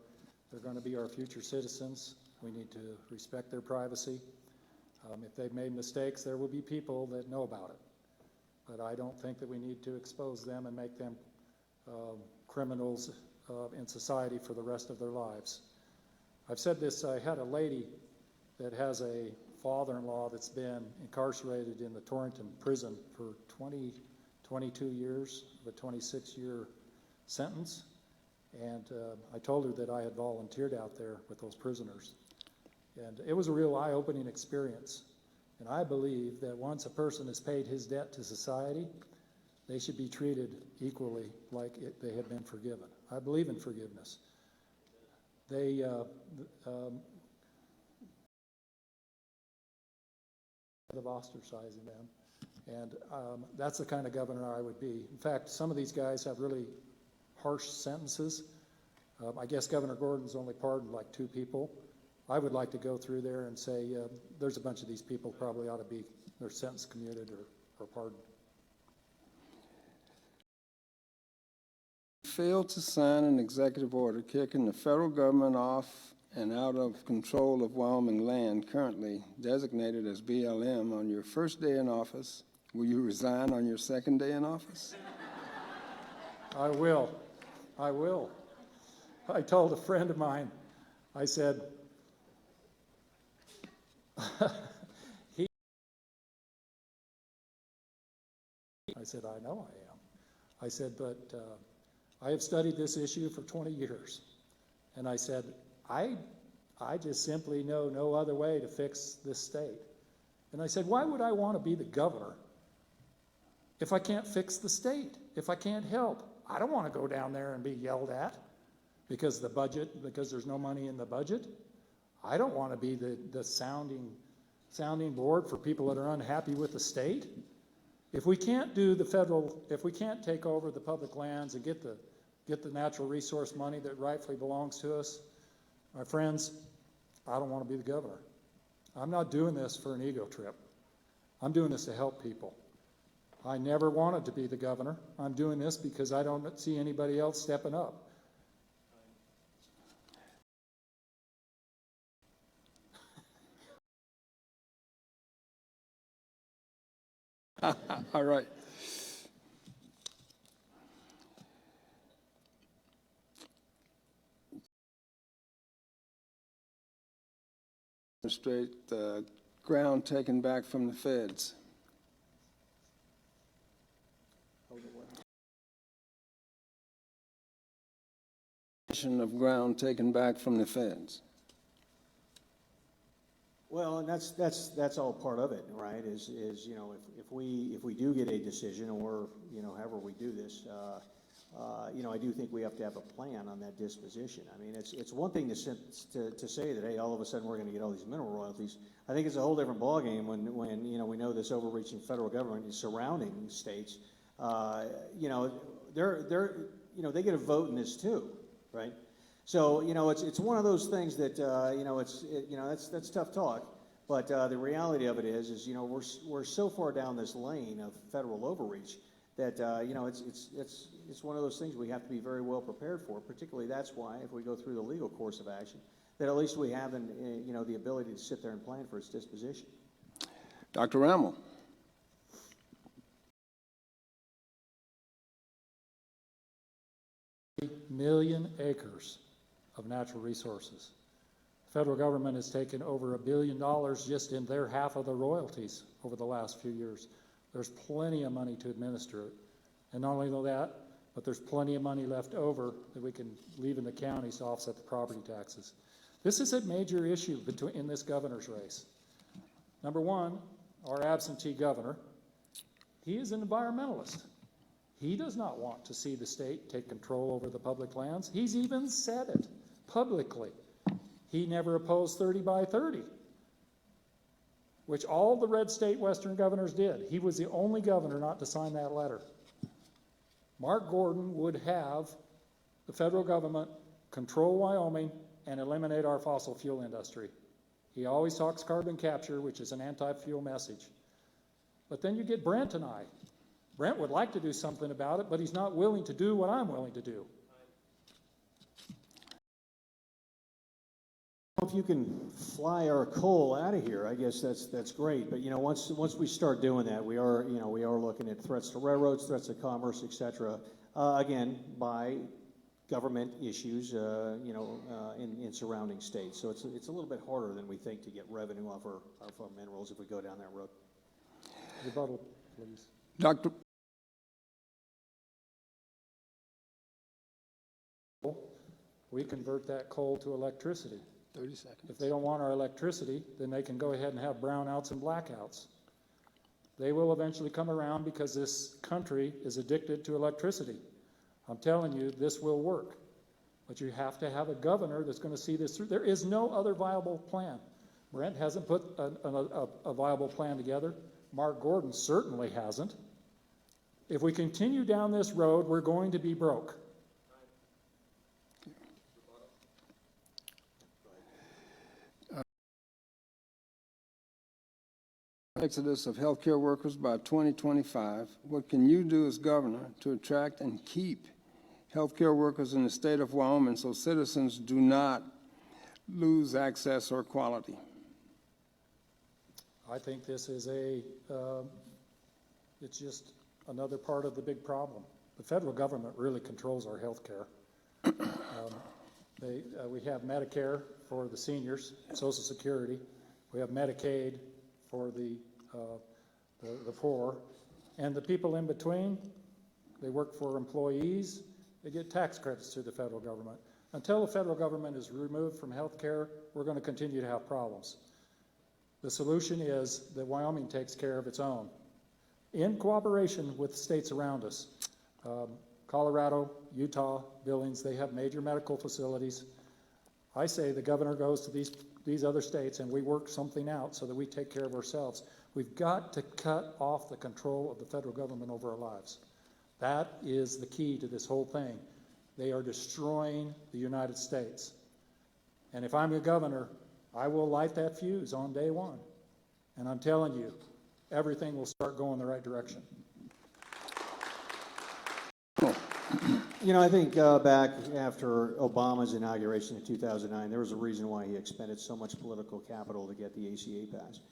going to be our future citizens. We need to respect their privacy. If they've made mistakes, there will be people that know about it. But I don't think that we need to expose them and make them criminals in society for the rest of their lives. I've said this, I had a lady that has a father-in-law that's been incarcerated in the Torrington prison for 22 years, of a 26-year sentence. And I told her that I had volunteered out there with those prisoners. And it was a real eye-opening experience. And I believe that once a person has paid his debt to society, they should be treated equally like they have been forgiven. I believe in forgiveness. They of ostracizing them. And that's the kind of governor I would be. In fact, some of these guys have really harsh sentences. I guess Governor Gordon's only pardoned like 2 people. I would like to go through there and say, there's a bunch of these people probably ought to be their sentence commuted or pardoned. failed to sign an executive order kicking the federal government off and out of control of Wyoming land currently designated as BLM on your first day in office, will you resign on your second day in office? I will. I will. I told a friend of mine, I said, I said, I know I am. I said, but I have studied this issue for 20 years. And I said, I just simply know no other way to fix this state. And I said, why would I want to be the governor if I can't fix the state, if I can't help? I don't want to go down there and be yelled at because there's no money in the budget. I don't want to be the sounding board for people that are unhappy with the state. If we can't if we can't take over the public lands and get the natural resource money that rightfully belongs to us, my friends, I don't want to be the governor. I'm not doing this for an ego trip. I'm doing this to help people. I never wanted to be the governor. I'm doing this because I don't see anybody else stepping up. All right. Straight the ground taken back from the feds. Of ground taken back from the feds. Well, and that's all part of it, right? Is you know, if we do get a decision, or you know, however we do this, you know, I do think we have to have a plan on that disposition. I mean, it's one thing to say that, hey, all of a sudden we're going to get all these mineral royalties. I think it's a whole different ballgame when you know, we know this overreaching federal government is surrounding states. You know, you know, they get a vote in this too, right? So, you know, it's one of those things that, you know, you know, that's tough talk, but the reality of it is, you know, we're so far down this lane of federal overreach that, you know, it's one of those things we have to be very well prepared for. Particularly, that's why if we go through the legal course of action, that at least we have, you know, the ability to sit there and plan for its disposition. Dr. Rammel. Million acres of natural resources. The federal government has taken over $1 billion just in their half of the royalties over the last few years. There's plenty of money to administer it. And not only that, but there's plenty of money left over that we can leave in the counties to offset the property taxes. This is a major issue in this governor's race. Number one, our absentee governor, he is an environmentalist. He does not want to see the state take control over the public lands. He's even said it publicly. He never opposed 30 by 30, which all the red state western governors did. He was the only governor not to sign that letter. Mark Gordon would have the federal government control Wyoming and eliminate our fossil fuel industry. He always talks carbon capture, which is an anti-fuel message. But then you get Brent and I. Brent would like to do something about it, but he's not willing to do what I'm willing to do. If you can fly our coal out of here, I guess that's great. But you know, once we start doing that, we are looking at threats to railroads, threats to commerce, etc. Again, by government issues, you know, in surrounding states. So it's a little bit harder than we think to get revenue off our minerals if we go down that road. Rebuttal, please. Dr. We convert that coal to electricity. 30 seconds. If they don't want our electricity, then they can go ahead and have brownouts and blackouts. They will eventually come around because this country is addicted to electricity. I'm telling you, this will work. But you have to have a governor that's going to see this through. There is no other viable plan. Brent hasn't put a viable plan together. Mark Gordon certainly hasn't. If we continue down this road, we're going to be broke. Exodus of healthcare workers by 2025. What can you do as governor to attract and keep healthcare workers in the state of Wyoming so citizens do not lose access or quality? I think this is it's just another part of the big problem. The federal government really controls our health care. We have Medicare for the seniors, Social Security. We have Medicaid for the poor. And the people in between, they work for employees. They get tax credits through the federal government. Until the federal government is removed from health care, we're going to continue to have problems. The solution is that Wyoming takes care of its own, in cooperation with the states around us. Colorado, Utah, Billings, they have major medical facilities. I say the governor goes to these other states and we work something out so that we take care of ourselves. We've got to cut off the control of the federal government over our lives. That is the key to this whole thing. They are destroying the United States. And if I'm the governor, I will light that fuse on day one. And I'm telling you, everything will start going the right direction. You know, I think back after Obama's inauguration in 2009, there was a reason why he expended so much political capital to get the ACA passed.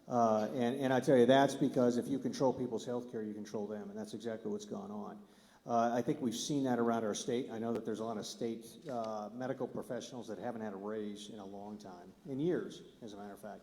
And I tell you, that's because if you control people's health care, you control them, and that's exactly what's gone on. I think we've seen that around our state. I know that there's a lot of state medical professionals that haven't had a raise in a long time, in years, as a matter of fact.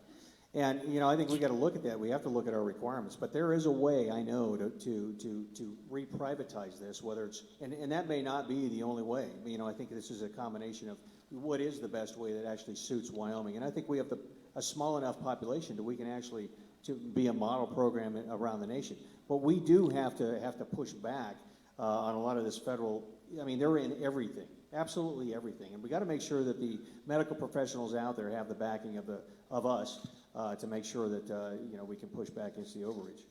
And, you know, I think we got to look at that. We have to look at our requirements. But there is a way, I know, to re-privatize this, whether it's, and that may not be the only way. You know, I think this is a combination of what is the best way that actually suits Wyoming. And I think we have a small enough population that we can actually to be a model program around the nation. But we do have to push back on a lot of this federal, I mean, they're in everything, absolutely everything. And we got to make sure that the medical professionals out there have the backing of us to make sure that, you know, we can push back against the overreach.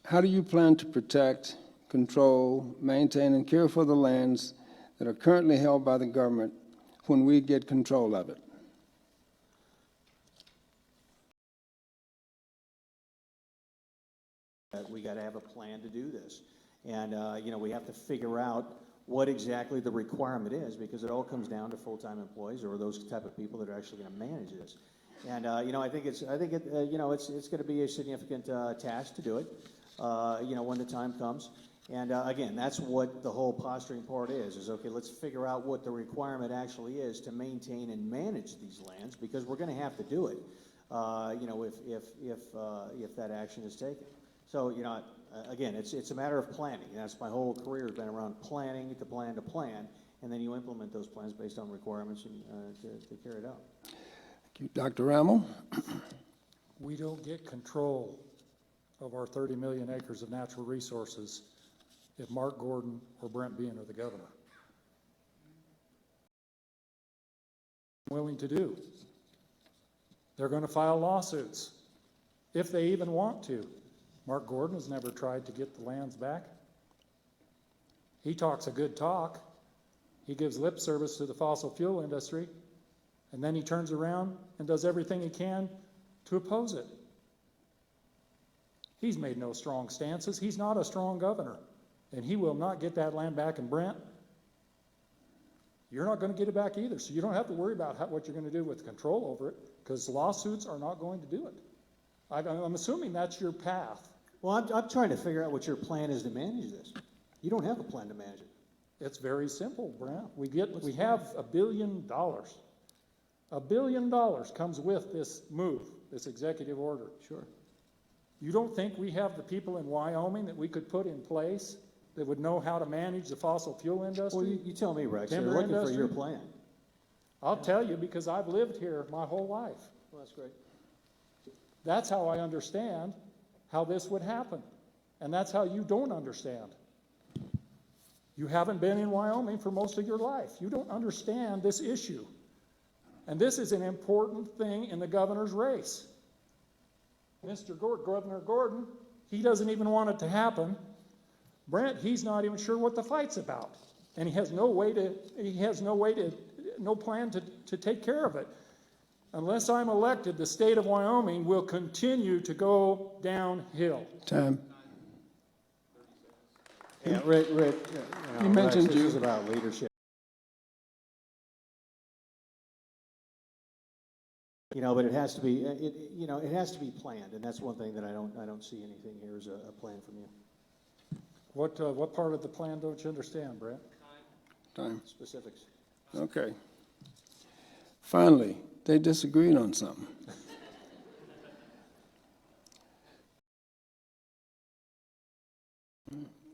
How do you plan to protect, control, maintain, and care for the lands that are currently held by the government when we get control of it? We got to have a plan to do this. And, you know, we have to figure out what exactly the requirement is, because it all comes down to full-time employees or those type of people that are actually going to manage this. And, you know, I think it's going to be a significant task to do it, you know, when the time comes. And, again, that's what the whole posturing part is okay, let's figure out what the requirement actually is to maintain and manage these lands, because we're going to have to do it, you know, if that action is taken. So, you know, again, it's a matter of planning. That's my whole career has been around planning to plan to plan, and then you implement those plans based on requirements and to carry it out. Thank you. Dr. Rammel? We don't get control of our 30 million acres of natural resources if Mark Gordon or Brent Bean are the governor. I'm willing to do. They're going to file lawsuits if they even want to. Mark Gordon has never tried to get the lands back. He talks a good talk. He gives lip service to the fossil fuel industry, and then he turns around and does everything he can to oppose it. He's made no strong stances. He's not a strong governor, and he will not get that land back. And Brent, you're not going to get it back either, so you don't have to worry about what you're going to do with control over it, because lawsuits are not going to do it. I'm assuming that's your path. Well, I'm trying to figure out what your plan is to manage this. You don't have a plan to manage it. It's very simple, Brent. We have $1 billion. $1 billion comes with this move, this executive order. Sure. You don't think we have the people in Wyoming that we could put in place that would know how to manage the fossil fuel industry? Well, you tell me, Rex. They're timber looking industry? for your plan. I'll tell you, because I've lived here my whole life. Well, that's great. That's how I understand how this would happen. And that's how you don't understand. You haven't been in Wyoming for most of your life. You don't understand this issue. And this is an important thing in the governor's race. Governor Gordon, he doesn't even want it to happen. Brent, he's not even sure what the fight's about. And he has no plan to take care of it. Unless I'm elected, the state of Wyoming will continue to go downhill. Time. Yeah, Rick, You mentioned Rex, this you. is about leadership. But it has to be, it has to be planned, and that's one thing that I don't see anything here as a plan from you. What part of the plan don't you understand, Brent? Time. Specifics. Okay. Finally, they disagreed on something.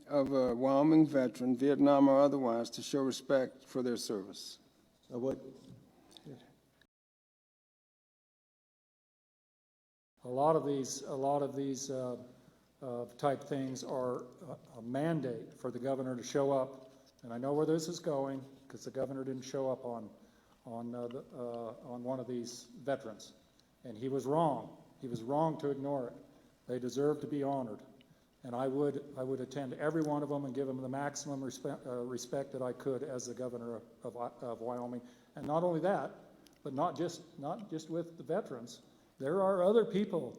Of a Wyoming veteran, Vietnam or otherwise, to show respect for their service. What? A lot of these type things are a mandate for the governor to show up, and I know where this is going because the governor didn't show up on one of these veterans, and he was wrong. He was wrong to ignore it. They deserve to be honored, and I would attend every one of them and give them the maximum respect that I could as the governor of Wyoming. And not only that, but not just with the veterans. There are other people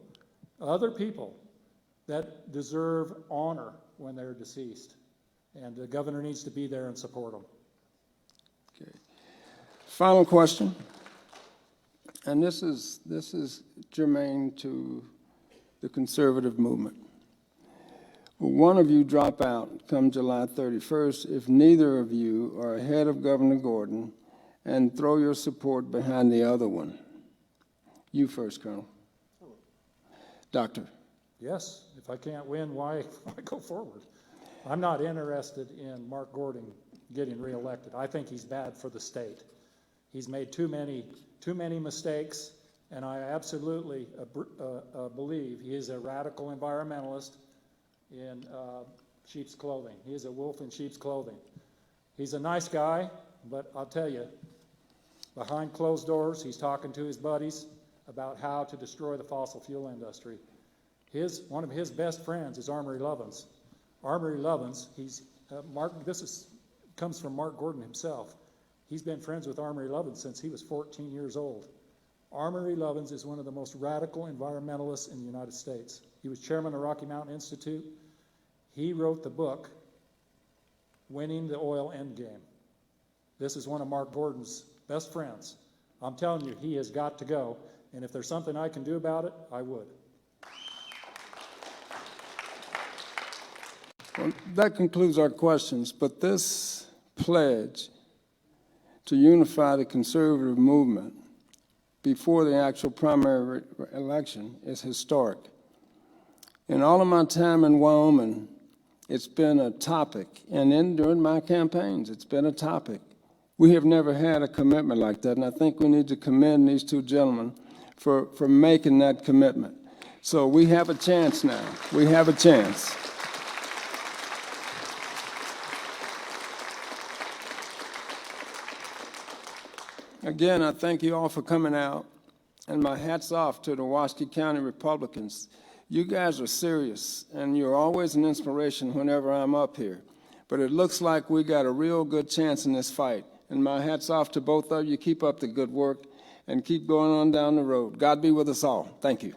that deserve honor when they're deceased, and the governor needs to be there and support them. Okay. Final question, and this is germane to the conservative movement. Will one of you drop out come July 31st if neither of you are ahead of Governor Gordon and throw your support behind the other one? You first, Colonel. Doctor. Yes, if I can't win, why go forward? I'm not interested in Mark Gordon getting reelected. I think he's bad for the state. He's made too many mistakes, and I absolutely believe he is a radical environmentalist in sheep's clothing. He is a wolf in sheep's clothing. He's a nice guy, but I'll tell you, behind closed doors, he's talking to his buddies about how to destroy the fossil fuel industry. One of his best friends is Armory Lovins. Armory Lovins, comes from Mark Gordon himself. He's been friends with Armory Lovins since he was 14 years old. Armory Lovins is one of the most radical environmentalists in the United States. He was chairman of Rocky Mountain Institute. He wrote the book, Winning the Oil Endgame. This is one of Mark Gordon's best friends. I'm telling you, he has got to go. And if there's something I can do about it, I would. Well, that concludes our questions, but this pledge to unify the conservative movement before the actual primary election is historic. In all of my time in Wyoming, it's been a topic, and during my campaigns, it's been a topic. We have never had a commitment like that, and I think we need to commend these two gentlemen for making that commitment. So we have a chance now. We have a chance. Again, I thank you all for coming out, and my hat's off to the Wasatch County Republicans. You guys are serious, and you're always an inspiration whenever I'm up here. But it looks like we got a real good chance in this fight, and my hat's off to both of you. Keep up the good work, and keep going on down the road. God be with us all. Thank you.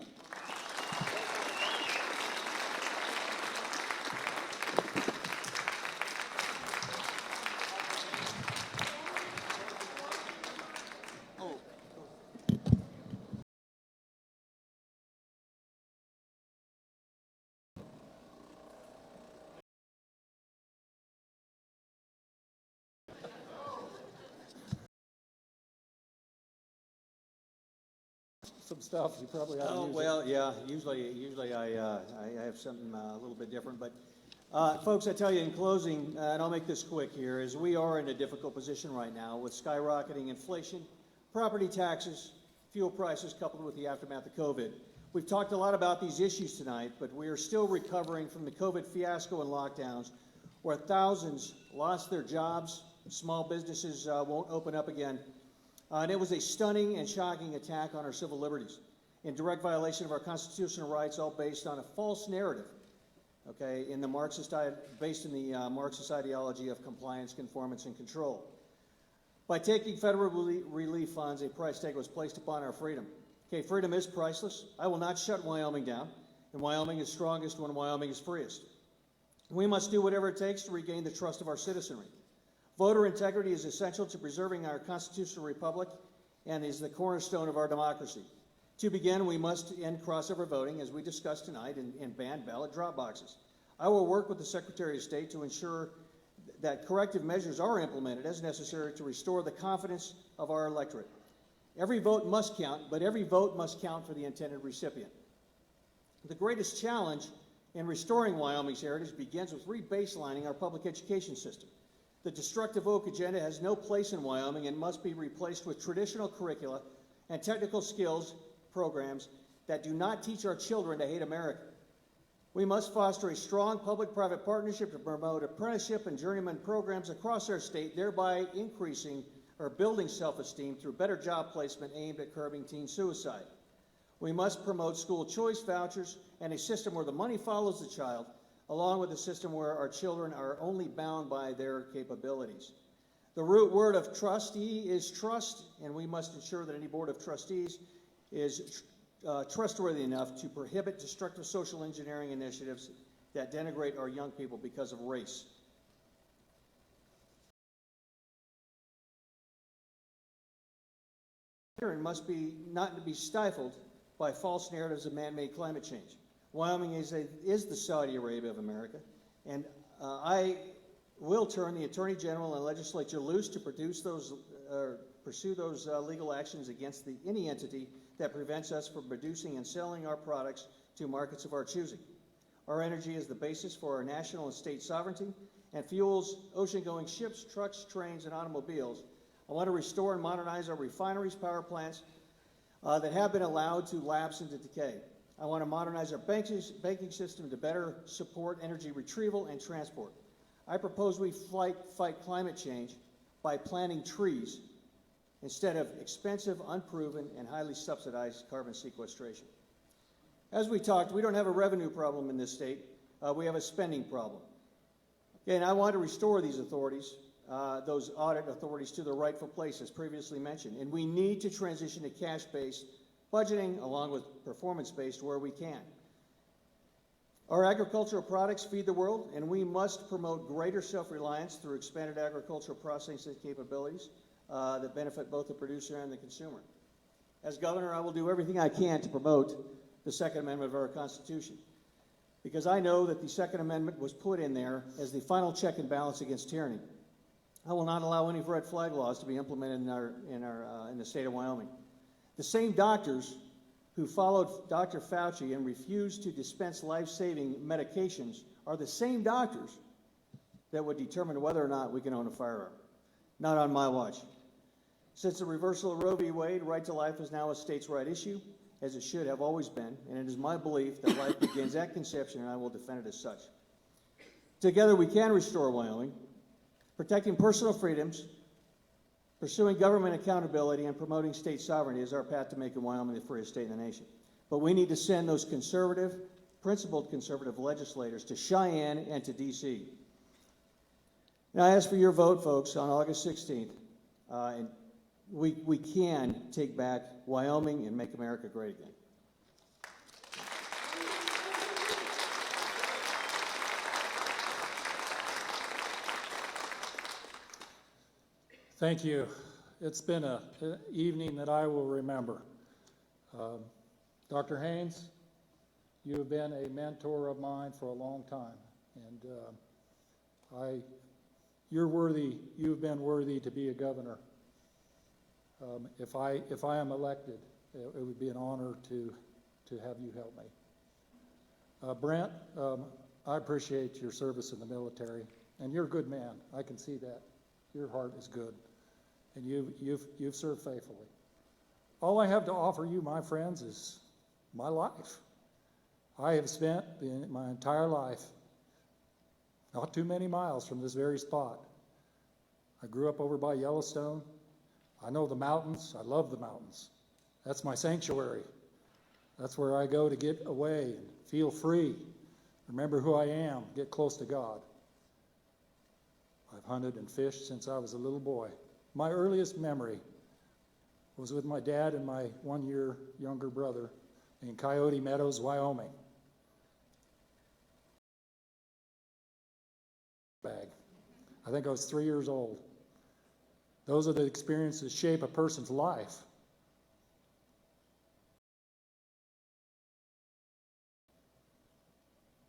Some stuff you probably ought to use. Well, yeah, usually I have something a little bit different, but folks, I tell you in closing, and I'll make this quick here, is we are in a difficult position right now with skyrocketing inflation, property taxes, fuel prices coupled with the aftermath of COVID. We've talked a lot about these issues tonight, but we are still recovering from the COVID fiasco and lockdowns where thousands lost their jobs, small businesses won't open up again. And it was a stunning and shocking attack on our civil liberties in direct violation of our constitutional rights, all based on a false narrative, okay, based in the Marxist ideology of compliance, conformance, and control. By taking federal relief funds, a price tag was placed upon our freedom. Okay, freedom is priceless. I will not shut Wyoming down, and Wyoming is strongest when Wyoming is freest. We must do whatever it takes to regain the trust of our citizenry. Voter integrity is essential to preserving our constitutional republic and is the cornerstone of our democracy. To begin, we must end crossover voting, as we discussed tonight, and ban ballot drop boxes. I will work with the Secretary of State to ensure that corrective measures are implemented as necessary to restore the confidence of our electorate. Every vote must count, but every vote must count for the intended recipient. The greatest challenge in restoring Wyoming's heritage begins with rebaselining our public education system. The destructive woke agenda has no place in Wyoming and must be replaced with traditional curricula and technical skills programs that do not teach our children to hate America. We must foster a strong public-private partnership to promote apprenticeship and journeyman programs across our state, thereby increasing or building self-esteem through better job placement aimed at curbing teen suicide. We must promote school choice vouchers and a system where the money follows the child, along with a system where our children are only bound by their capabilities. The root word of trustee is trust, and we must ensure that any board of trustees is trustworthy enough to prohibit destructive social engineering initiatives that denigrate our young people because of race. Must be not be stifled by false narratives of man-made climate change. Wyoming is the Saudi Arabia of America, and I will turn the Attorney General and Legislature loose to pursue those legal actions against any entity that prevents us from producing and selling our products to markets of our choosing. Our energy is the basis for our national and state sovereignty and fuels ocean-going ships, trucks, trains, and automobiles. I want to restore and modernize our refineries, power plants that have been allowed to lapse into decay. I want to modernize our banking system to better support energy retrieval and transport. I propose we fight climate change by planting trees instead of expensive, unproven, and highly subsidized carbon sequestration. As we talked, we don't have a revenue problem in this state. We have a spending problem. Again, I want to restore these authorities, those audit authorities, to their rightful place, as previously mentioned. And we need to transition to cash-based budgeting along with performance-based where we can. Our agricultural products feed the world, and we must promote greater self-reliance through expanded agricultural processing capabilities that benefit both the producer and the consumer. As governor, I will do everything I can to promote the Second Amendment of our Constitution, because I know that the Second Amendment was put in there as the final check and balance against tyranny. I will not allow any red flag laws to be implemented in the state of Wyoming. The same doctors who followed Dr. Fauci and refused to dispense life-saving medications are the same doctors that would determine whether or not we can own a firearm. Not on my watch. Since the reversal of Roe v. Wade, right to life is now a states' right issue, as it should have always been, and it is my belief that life begins at conception, and I will defend it as such. Together we can restore Wyoming. Protecting personal freedoms, pursuing government accountability, and promoting state sovereignty is our path to making Wyoming the freest state in the nation. But we need to send those principled conservative legislators to Cheyenne and to D.C. Now, I ask for your vote, folks, on August 16th. And we can take back Wyoming and make America great again. Thank you. It's been an evening that I will remember. Dr. Haynes, you have been a mentor of mine for a long time, and you're worthy. You've been worthy to be a governor. If I am elected, it would be an honor to have you help me. Brent, I appreciate your service in the military, and you're a good man. I can see that. Your heart is good, and you've served faithfully. All I have to offer you, my friends, is my life. I have spent my entire life not too many miles from this very spot. I grew up over by Yellowstone. I know the mountains. I love the mountains. That's my sanctuary. That's where I go to get away and feel free, remember who I am, get close to God. I've hunted and fished since I was a little boy. My earliest memory was with my dad and my 1 year younger brother in Coyote Meadows, Wyoming. bag. I think I was 3 years old. Those are the experiences that shape a person's life.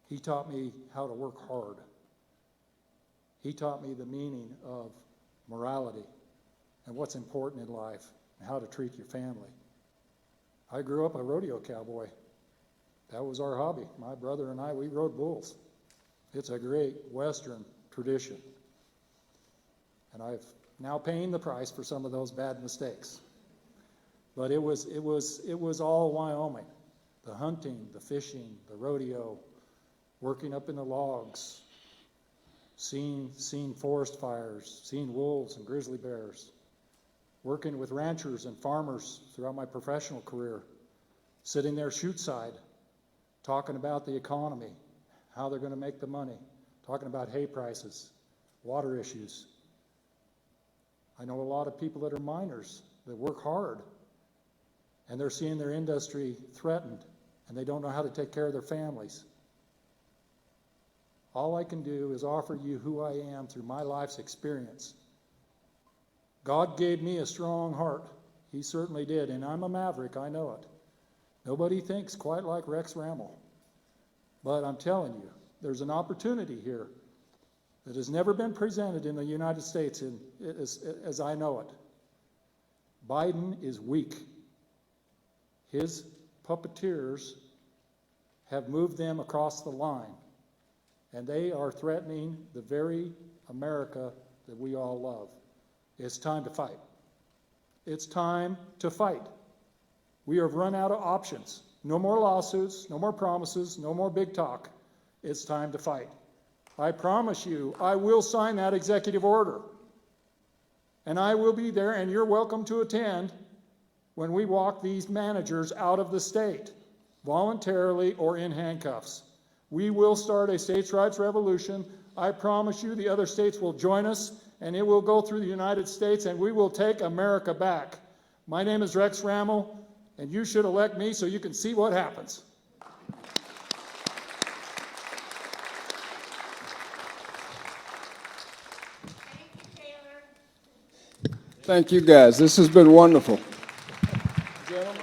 He taught me how to work hard. He taught me the meaning of morality and what's important in life and how to treat your family. I grew up a rodeo cowboy. That was our hobby. My brother and I, we rode bulls. It's a great Western tradition. And I've now paying the price for some of those bad mistakes. But it was all Wyoming. The hunting, the fishing, the rodeo, working up in the logs, seeing forest fires, seeing wolves and grizzly bears, working with ranchers and farmers throughout my professional career, sitting there chute side, talking about the economy, how they're going to make the money, talking about hay prices, water issues. I know a lot of people that are miners that work hard, and they're seeing their industry threatened, and they don't know how to take care of their families. All I can do is offer you who I am through my life's experience. God gave me a strong heart. He certainly did, and I'm a maverick, I know it. Nobody thinks quite like Rex Rammel. But I'm telling you, there's an opportunity here that has never been presented in the United States as I know it. Biden is weak. His puppeteers have moved them across the line, and they are threatening the very America that we all love. It's time to fight. It's time to fight. We have run out of options. No more lawsuits, no more promises, no more big talk. It's time to fight. I promise you, I will sign that executive order. And I will be there, and you're welcome to attend when we walk these managers out of the state, voluntarily or in handcuffs. We will start a states' rights revolution. I promise you the other states will join us, and it will go through the United States, and we will take America back. My name is Rex Rammel, and you should elect me so you can see what happens. Thank you, guys. This has been wonderful. Gentlemen.